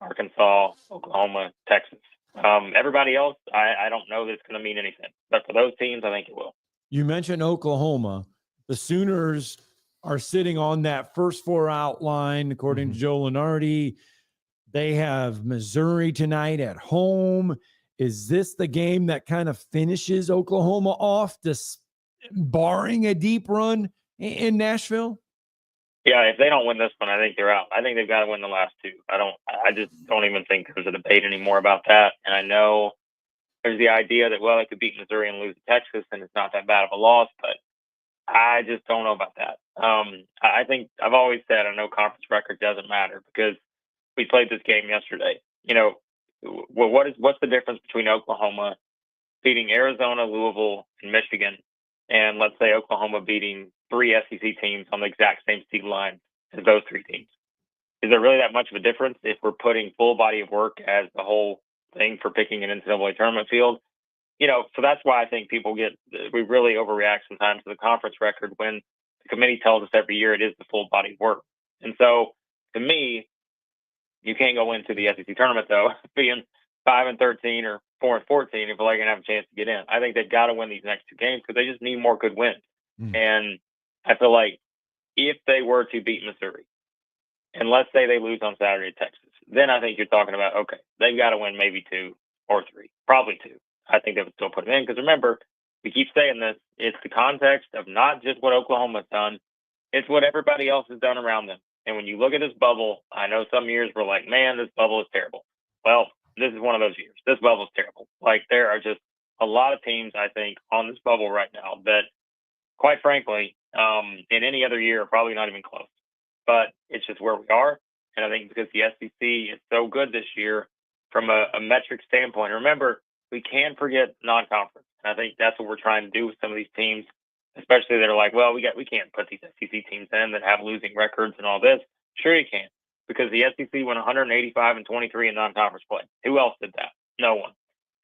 Speaker 1: Arkansas, Oklahoma, Texas. Everybody else, I don't know that it's going to mean anything. But for those teams, I think it will.
Speaker 2: You mentioned Oklahoma. The Sooners are sitting on that first 4 outline, according to Joe Lunardi. They have Missouri tonight at home. Is this the game that kind of finishes Oklahoma off, barring a deep run in Nashville?
Speaker 1: Yeah, if they don't win this one, I think they're out. I think they've got to win the last two. I just don't even think there's a debate anymore about that. And I know there's the idea that, well, they could beat Missouri and lose to Texas, and it's not that bad of a loss, but I just don't know about that. I think I've always said I know conference record doesn't matter because we played this game yesterday. What's the difference between Oklahoma beating Arizona, Louisville, and Michigan, and let's say Oklahoma beating 3 SEC teams on the exact same seed line as those 3 teams? Is there really that much of a difference if we're putting full body of work as the whole thing for picking an NCAA tournament field? So that's why I think we really overreact sometimes to the conference record when the committee tells us every year it is the full body of work. And so to me, you can't go into the SEC tournament, though, being 5-13 or 4-14 if they're going to have a chance to get in. I think they've got to win these next 2 games because they just need more good wins. And I feel like if they were to beat Missouri, and let's say they lose on Saturday to Texas, then I think you're talking about, okay, they've got to win maybe 2 or 3, probably 2. I think they would still put them in because remember, we keep saying this, it's the context of not just what Oklahoma's done, it's what everybody else has done around them. And when you look at this bubble, I know some years we're like, man, this bubble is terrible. Well, this is one of those years. This bubble is terrible. Like, there are just a lot of teams, I think, on this bubble right now that, quite frankly, in any other year, are probably not even close. But it's just where we are. And I think because the SEC is so good this year from a metric standpoint, remember, we can't forget non-conference. And I think that's what we're trying to do with some of these teams, especially that are like, well, we can't put these SEC teams in that have losing records and all this. Sure you can, because the SEC went 185-23 in non-conference play. Who else did that? No one.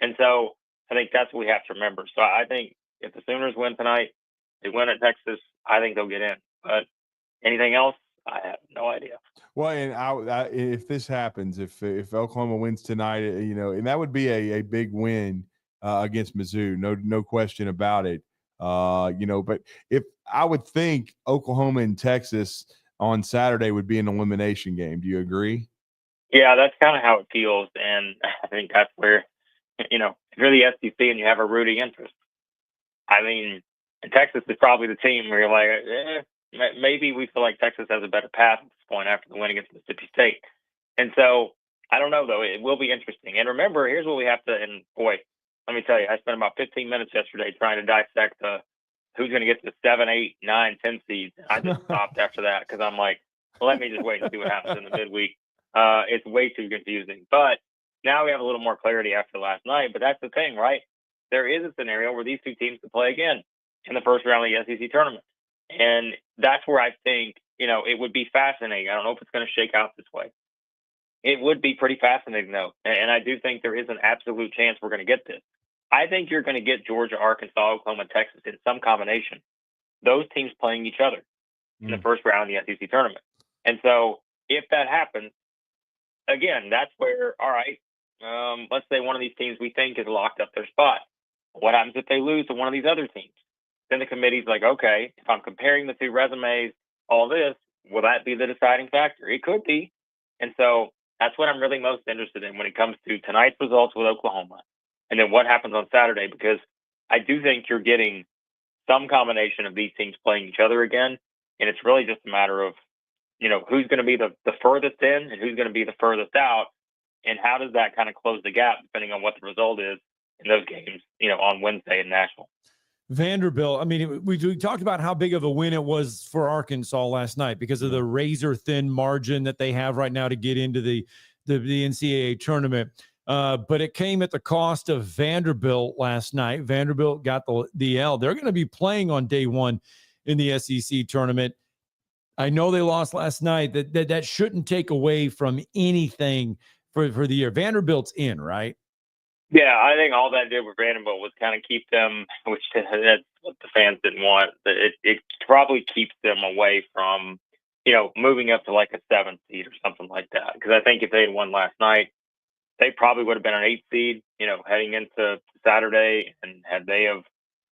Speaker 1: And so I think that's what we have to remember. So I think if the Sooners win tonight, they win at Texas, I think they'll get in. But anything else, I have no idea.
Speaker 11: Well, and if this happens, if Oklahoma wins tonight, and that would be a big win against Mizzou, no question about it. But if I would think Oklahoma and Texas on Saturday would be an elimination game. Do you agree?
Speaker 1: Yeah, that's kind of how it feels, and I think that's where, if you're the SEC and you have a rooting interest, I mean, Texas is probably the team where you're like, maybe we feel like Texas has a better path at this point after the win against Mississippi State. And so I don't know, though. It will be interesting. And remember, here's what we have to, and boy, let me tell you, I spent about 15 minutes yesterday trying to dissect who's going to get to 7, 8, 9, 10 seeds. I just stopped after that because I'm like, well, let me just wait and see what happens in the midweek. It's way too confusing. But now we have a little more clarity after last night. But that's the thing, right? There is a scenario where these two teams could play again in the first round of the SEC tournament. And that's where I think, it would be fascinating. I don't know if it's going to shake out this way. It would be pretty fascinating, though. And I do think there is an absolute chance we're going to get this. I think you're going to get Georgia, Arkansas, Oklahoma, Texas in some combination. Those teams playing each other in the first round of the SEC tournament. And so if that happens, again, that's where, all right, let's say one of these teams we think is locked up their spot. What happens if they lose to one of these other teams? Then the committee's like, okay, if I'm comparing the two resumes, all this, will that be the deciding factor? It could be. And so that's what I'm really most interested in when it comes to tonight's results with Oklahoma and then what happens on Saturday, because I do think you're getting some combination of these teams playing each other again. And it's really just a matter of, who's going to be the furthest in and who's going to be the furthest out. And how does that kind of close the gap depending on what the result is in those games, on Wednesday in Nashville.
Speaker 2: Vanderbilt, I mean, we talked about how big of a win it was for Arkansas last night because of the razor-thin margin that they have right now to get into the NCAA tournament. But it came at the cost of Vanderbilt last night. Vanderbilt got the L. They're going to be playing on day one in the SEC tournament. I know they lost last night. That shouldn't take away from anything for the year. Vanderbilt's in, right?
Speaker 1: Yeah, I think all that did with Vanderbilt was kind of keep them, which that's what the fans didn't want. It probably keeps them away from, moving up to like a 7th seed or something like that. Because I think if they had won last night, they probably would have been an 8th seed, heading into Saturday. And had they have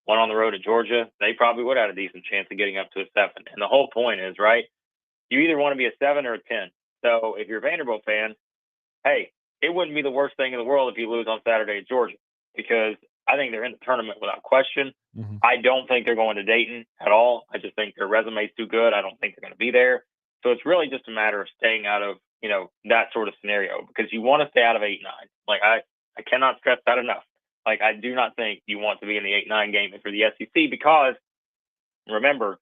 Speaker 1: won on the road at Georgia, they probably would have had a decent chance of getting up to a 7. And the whole point is, right, you either want to be a 7 or a 10. So if you're a Vanderbilt fan, hey, it wouldn't be the worst thing in the world if you lose on Saturday at Georgia, because I think they're in the tournament without question. Mm-hmm. I don't think they're going to Dayton at all. I just think their resume is too good. I don't think they're going to be there. So it's really just a matter of staying out of, that sort of scenario, because you want to stay out of 8-9. Like I cannot stress that enough. Like I do not think you want to be in the 8-9 game for the SEC, because remember,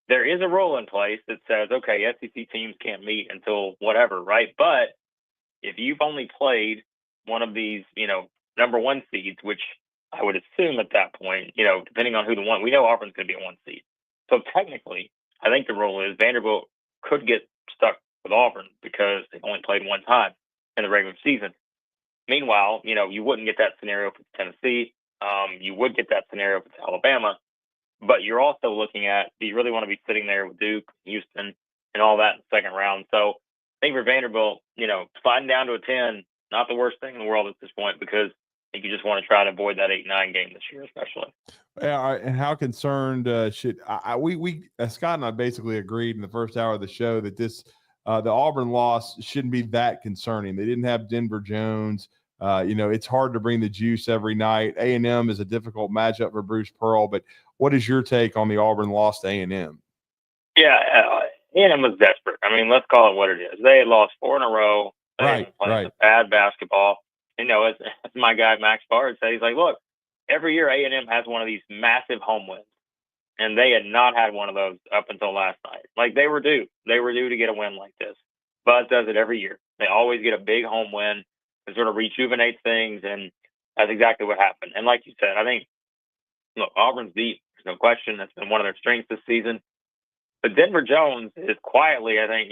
Speaker 1: there is a rule in place that says, okay, SEC teams can't meet until whatever, right? But if you've only played one of these, number 1 seeds, which I would assume at that point, depending on who the one, we know Auburn's going to be a 1 seed. So technically, I think the rule is Vanderbilt could get stuck with Auburn because they've only played one time in the regular season. Meanwhile, you wouldn't get that scenario for Tennessee. You would get that scenario for Alabama, but you're also looking at, do you really want to be sitting there with Duke, Houston, and all that in the second round? So I think for Vanderbilt, sliding down to a 10, not the worst thing in the world at this point, because I think you just want to try to avoid that 8-9 game this year, especially.
Speaker 11: Yeah, and how concerned should we Scott and I basically agreed in the first hour of the show that this the Auburn loss shouldn't be that concerning. They didn't have Denver Jones. It's hard to bring the juice every night. A&M is a difficult matchup for Bruce Pearl, but what is your take on the Auburn loss to A&M?
Speaker 1: Yeah, A&M was desperate. I mean, let's call it what it is. They had lost 4 in a row. They had been playing some bad basketball. As my guy Max Bard said, he's like, look, every year A&M has one of these massive home wins, and they had not had one of those up until last night. Like, they were due. They were due to get a win like this. Buzz does it every year. They always get a big home win to sort of rejuvenate things, and that's exactly what happened. And like you said, I think, look, Auburn's deep. There's no question. That's been one of their strengths this season. But Denver Jones is quietly, I think,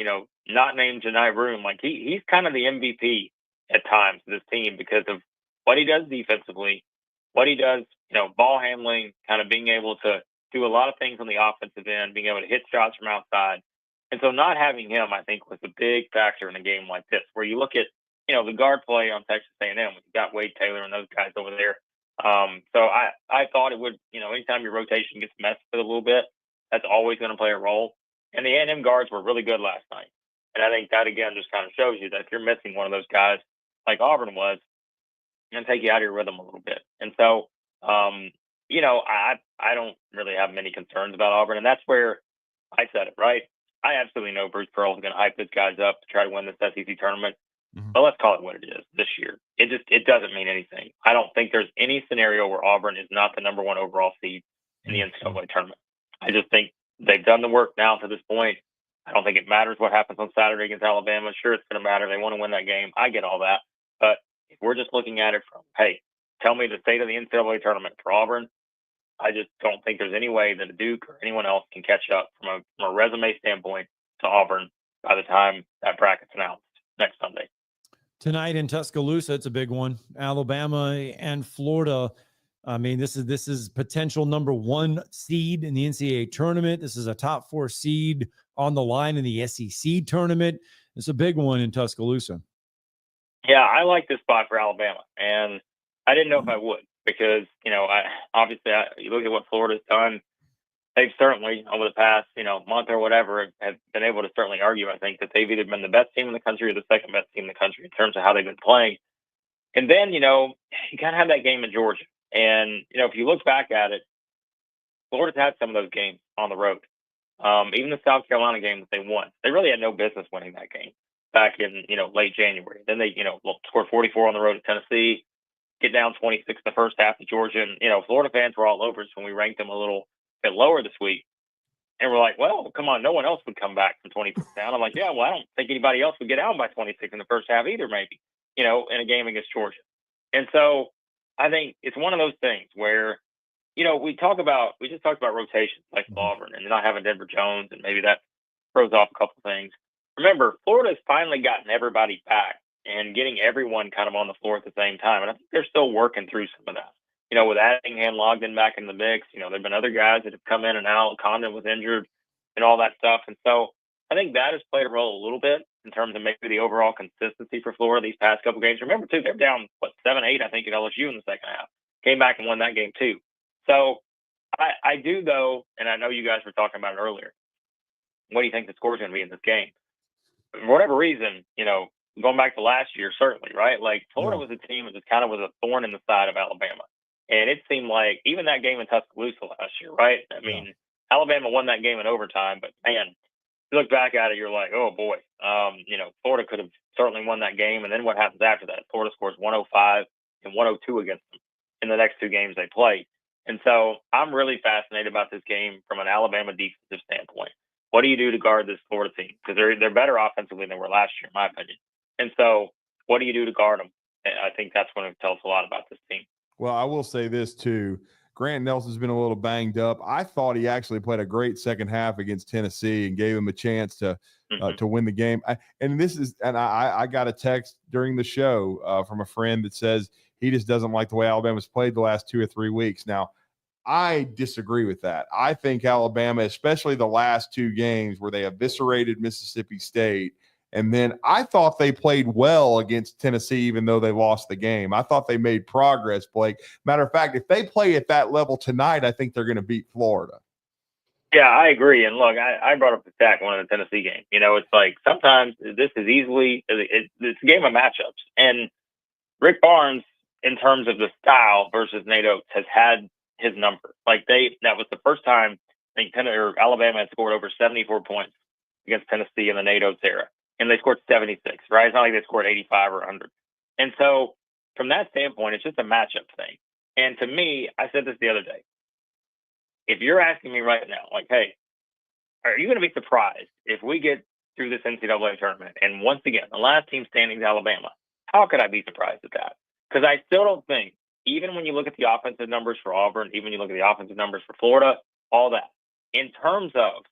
Speaker 1: not named Janai Broom. Like, he's kind of the MVP at times of this team because of what he does defensively, what he does, ball handling, kind of being able to do a lot of things on the offensive end, being able to hit shots from outside. And so not having him, I think, was a big factor in a game like this, where you look at, the guard play on Texas A&M. We've got Wade Taylor and those guys over there. So I thought it would, anytime your rotation gets messed with a little bit, that's always going to play a role. And the A&M guards were really good last night. And I think that, again, just kind of shows you that if you're missing one of those guys like Auburn was, it's going to take you out of your rhythm a little bit. And so, I don't really have many concerns about Auburn. And that's where I said it, right? I absolutely know Bruce Pearl is going to hype these guys up to try to win this SEC tournament. Mm-hmm. But let's call it what it is this year. It doesn't mean anything. I don't think there's any scenario where Auburn is not the number 1 overall seed in the NCAA tournament. I just think they've done the work now to this point. I don't think it matters what happens on Saturday against Alabama. Sure, it's going to matter. They want to win that game. I get all that. But if we're just looking at it from, hey, tell me the state of the NCAA tournament for Auburn, I just don't think there's any way that a Duke or anyone else can catch up from a resume standpoint to Auburn by the time that bracket's announced next Sunday.
Speaker 2: Tonight in Tuscaloosa, it's a big one. Alabama and Florida. I mean, this is potential number 1 seed in the NCAA tournament. This is a top 4 seed on the line in the SEC tournament. It's a big one in Tuscaloosa.
Speaker 1: Yeah, I like this spot for Alabama, and I didn't know if I would because, you look at what Florida's done. They've certainly, over the past, month or whatever, have been able to certainly argue, I think, that they've either been the best team in the country or the second best team in the country in terms of how they've been playing. And then, you kind of have that game in Georgia. And, if you look back at it, Florida's had some of those games on the road. Even the South Carolina game that they won, they really had no business winning that game back in, late January. Then they, scored 44 on the road at Tennessee, get down 26 in the first half to Georgia. And, Florida fans were all over us when we ranked them a little bit lower this week. And we're like, well, come on, no one else would come back from 26 down. I'm like, yeah, well, I don't think anybody else would get down by 26 in the first half either, maybe, in a game against Georgia. And so I think it's one of those things where, we just talked about rotations like Auburn and not having Denver Jones, and maybe that throws off a couple things. Remember, Florida's finally gotten everybody back and getting everyone kind of on the floor at the same time. And I think they're still working through some of that. With adding Logden back in the mix, there've been other guys that have come in and out. Condon was injured and all that stuff. And so I think that has played a role a little bit in terms of maybe the overall consistency for Florida these past couple games. Remember, too, they're down, 7-8, I think, at LSU in the second half. Came back and won that game, too. So I do, though, and I know you guys were talking about it earlier, what do you think the score is going to be in this game? For whatever reason, going back to last year, certainly, right? Like, Florida was a team that just kind of was a thorn in the side of Alabama. And it seemed like even that game in Tuscaloosa last year, right? I mean, Alabama won that game in overtime, but, man, you look back at it, you're like, oh, boy. Florida could have certainly won that game. And then what happens after that? Florida scores 105 and 102 against them in the next 2 games they play. And so I'm really fascinated about this game from an Alabama defensive standpoint. What do you do to guard this Florida team? Because they're better offensively than they were last year, in my opinion. And so what do you do to guard them? I think that's going to tell us a lot about this team.
Speaker 11: Well, I will say this, too. Grant Nelson's been a little banged up. I thought he actually played a great second half against Tennessee and gave him a chance to win the game. I got a text during the show from a friend that says he just doesn't like the way Alabama's played the last 2 or 3 weeks. Now, I disagree with that. I think Alabama, especially the last 2 games where they eviscerated Mississippi State, and then I thought they played well against Tennessee, even though they lost the game. I thought they made progress, Blake. Matter of fact, if they play at that level tonight, I think they're going to beat Florida.
Speaker 1: Yeah, I agree. And look, I brought up the stat one of the Tennessee game. It's like sometimes this is easily it's a game of matchups. And Rick Barnes, in terms of the style versus Nate Oates, has had his number. That was the first time I think Alabama had scored over 74 points against Tennessee in the Nate Oates era, and they scored 76. Right? It's not like they scored 85 or 100. And so, from that standpoint, it's just a matchup thing. And to me, I said this the other day. If you're asking me right now, like, hey, are you going to be surprised if we get through this NCAA tournament and once again the last team standing is Alabama? How could I be surprised at that? Because I still don't think, even when you look at the offensive numbers for Auburn, even when you look at the offensive numbers for Florida, all that, in terms of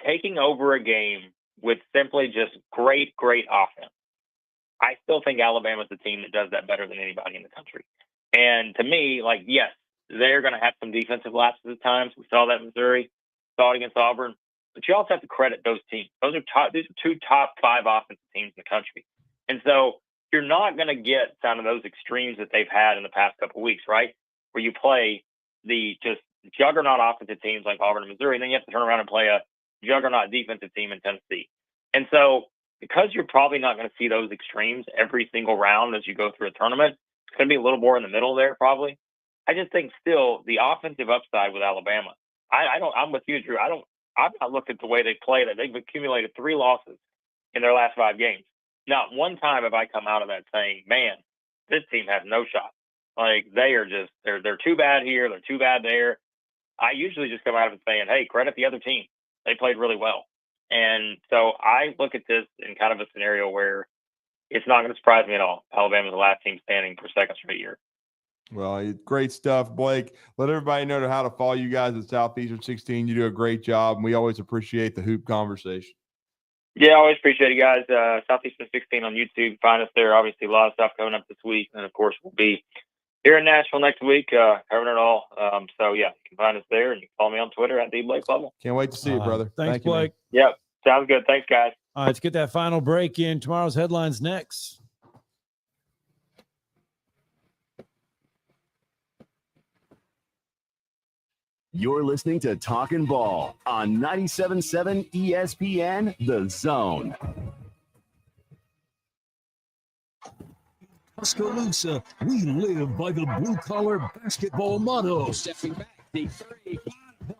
Speaker 1: taking over a game with simply just great offense, I still think Alabama's the team that does that better than anybody in the country. And to me, yes, they're going to have some defensive lapses at times. We saw that in Missouri, saw it against Auburn. But you also have to credit those teams. These are two top 5 offensive teams in the country. And so you're not going to get some of those extremes that they've had in the past couple of weeks, right? Where you play the just juggernaut offensive teams like Auburn and Missouri, and then you have to turn around and play a juggernaut defensive team in Tennessee. And so because you're probably not going to see those extremes every single round as you go through a tournament, it's going to be a little more in the middle there probably. I just think still the offensive upside with Alabama. I'm with you, Drew. I've not looked at the way they play that. They've accumulated 3 losses in their last 5 games. Not one time have I come out of that saying, man, this team has no shot. They're too bad here. They're too bad there. I usually just come out of it saying, hey, credit the other team. They played really well. And so I look at this in kind of a scenario where it's not going to surprise me at all. Alabama's the last team standing for second straight year.
Speaker 11: Well, great stuff, Blake. Let everybody know how to follow you guys at Southeastern 16. You do a great job, and we always appreciate the hoop conversation.
Speaker 1: Yeah, I always appreciate it, guys. Southeastern 16 on YouTube. Find us there. Obviously, a lot of stuff coming up this week. And, of course, we'll be here in Nashville next week covering it all. So, yeah, you can find us there, and you can follow me on Twitter at @DBlakeLovell.
Speaker 11: Can't wait to see you, brother.
Speaker 2: Thanks,
Speaker 11: you,
Speaker 2: Blake.
Speaker 1: Yep, sounds good. Thanks, guys.
Speaker 2: All right, let's get that final break in. Tomorrow's headlines next.
Speaker 12: You're listening to Talkin' Ball on 97.7 ESPN, The Zone.
Speaker 10: Tuscaloosa, we live by the blue-collar basketball motto.
Speaker 20: Stepping back, deep 3,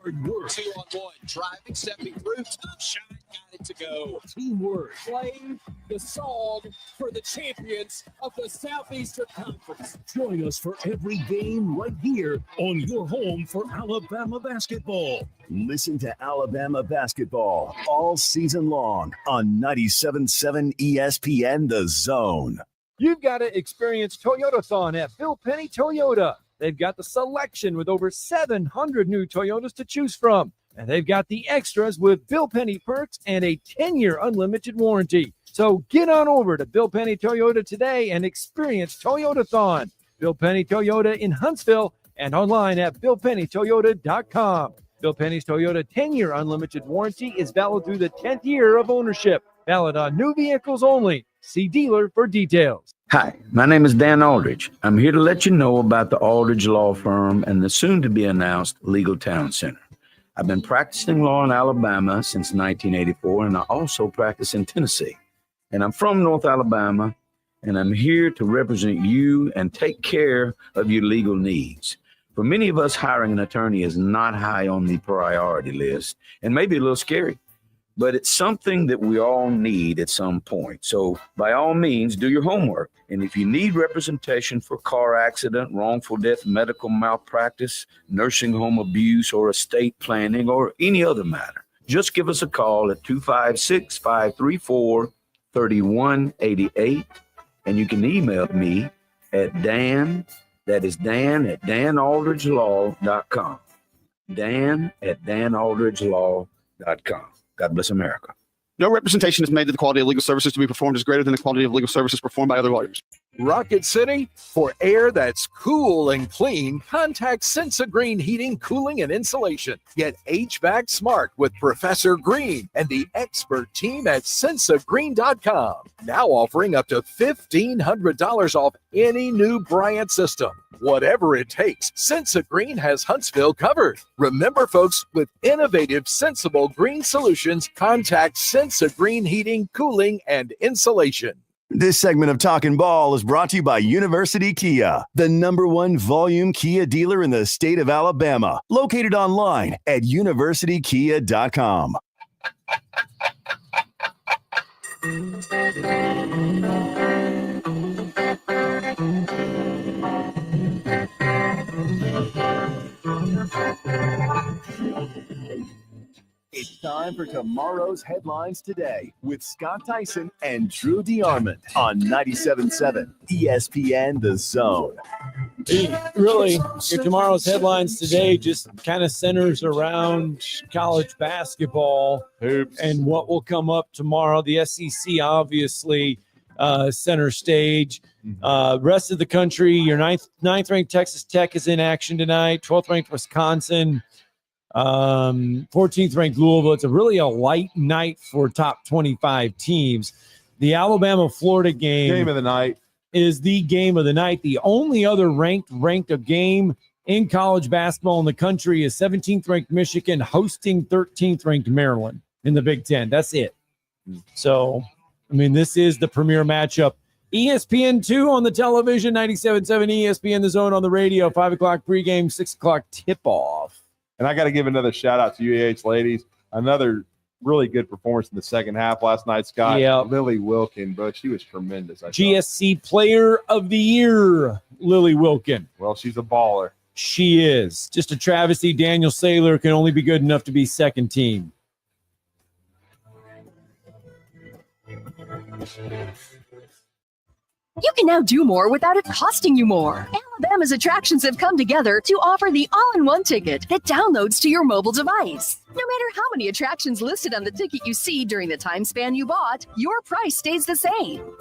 Speaker 10: Hard work.
Speaker 20: 2-on-1, driving, stepping through, tough shot, got it to go.
Speaker 10: Teamwork.
Speaker 20: Playing the song for the champions of the Southeastern Conference.
Speaker 10: Join us for every game right here on your home for Alabama basketball.
Speaker 12: Listen to Alabama basketball all season long on 97.7 ESPN, The Zone.
Speaker 3: You've got to experience Toyotathon at Bill Penny Toyota. They've got the selection with over 700 new Toyotas to choose from. And they've got the extras with Bill Penny perks and a 10-year unlimited warranty. So get on over to Bill Penny Toyota today and experience Toyotathon. Bill Penny Toyota in Huntsville and online at BillPennyToyota.com. Bill Penny's Toyota 10-year unlimited warranty is valid through the 10th year of ownership. Valid on new vehicles only. See dealer for details.
Speaker 5: Hi, my name is Dan Aldridge. I'm here to let you know about the Aldridge Law Firm and the soon-to-be-announced Legal Town Center. I've been practicing law in Alabama since 1984, and I also practice in Tennessee. And I'm from North Alabama, and I'm here to represent you and take care of your legal needs. For many of us, hiring an attorney is not high on the priority list and maybe a little scary. But it's something that we all need at some point. So by all means, do your homework. And if you need representation for car accident, wrongful death, medical malpractice, nursing home abuse, or estate planning, or any other matter, just give us a call at 256-534-3188. And you can email me at Dan, that is Dan at danaldridgelaw.com. Dan at danaldridgelaw.com. God bless America.
Speaker 7: No representation is made that the quality of legal services to be performed is greater than the quality of legal services performed by other lawyers.
Speaker 4: Rocket City, for air that's cool and clean, contact Sensa Green Heating, Cooling, and Insulation. Get HVAC smart with Professor Green and the expert team at SensaGreen.com. Now offering up to $1,500 off any new Bryant system. Whatever it takes, Sensa Green has Huntsville covered. Remember, folks, with innovative, sensible green solutions, contact Sensa Green Heating, Cooling, and Insulation.
Speaker 12: This segment of Talkin' Ball is brought to you by University Kia, the #1 volume Kia dealer in the state of Alabama. Located online at universitykia.com. It's time for tomorrow's headlines today with Scott Theisen and Drew DeArmond on 97.7 ESPN The Zone.
Speaker 2: Really, your tomorrow's headlines today just kind of centers around college basketball and what will come up tomorrow. The SEC, obviously, center stage. Rest of the country, your ninth-ranked Texas Tech is in action tonight. 12th-ranked Wisconsin. 14th ranked Louisville. It's really a light night for top 25 teams. The Alabama-Florida game
Speaker 11: of the night
Speaker 2: is the game of the night. The only other ranked game in college basketball in the country is 17th ranked Michigan hosting 13th ranked Maryland in the Big Ten. That's it. So, I mean, this is the premier matchup. ESPN2 on the television, 97.7 ESPN The Zone on the radio, 5 o'clock pregame, 6 o'clock tip-off.
Speaker 11: And I got to give another shout out to UAH ladies. Another really good performance in the second half last night, Scott.
Speaker 2: Yeah.
Speaker 11: Lily Wilkin, but she was tremendous.
Speaker 2: GSC Player of the Year, Lily Wilkin.
Speaker 11: Well, she's a baller.
Speaker 2: She is. Just a travesty. Daniel Saylor can only be good enough to be second team.
Speaker 7: You can now do more without it costing you more. Alabama's attractions have come together to offer the all-in-one ticket that downloads to your mobile device. No matter how many attractions listed on the ticket you see during the time span you bought, your price stays the same.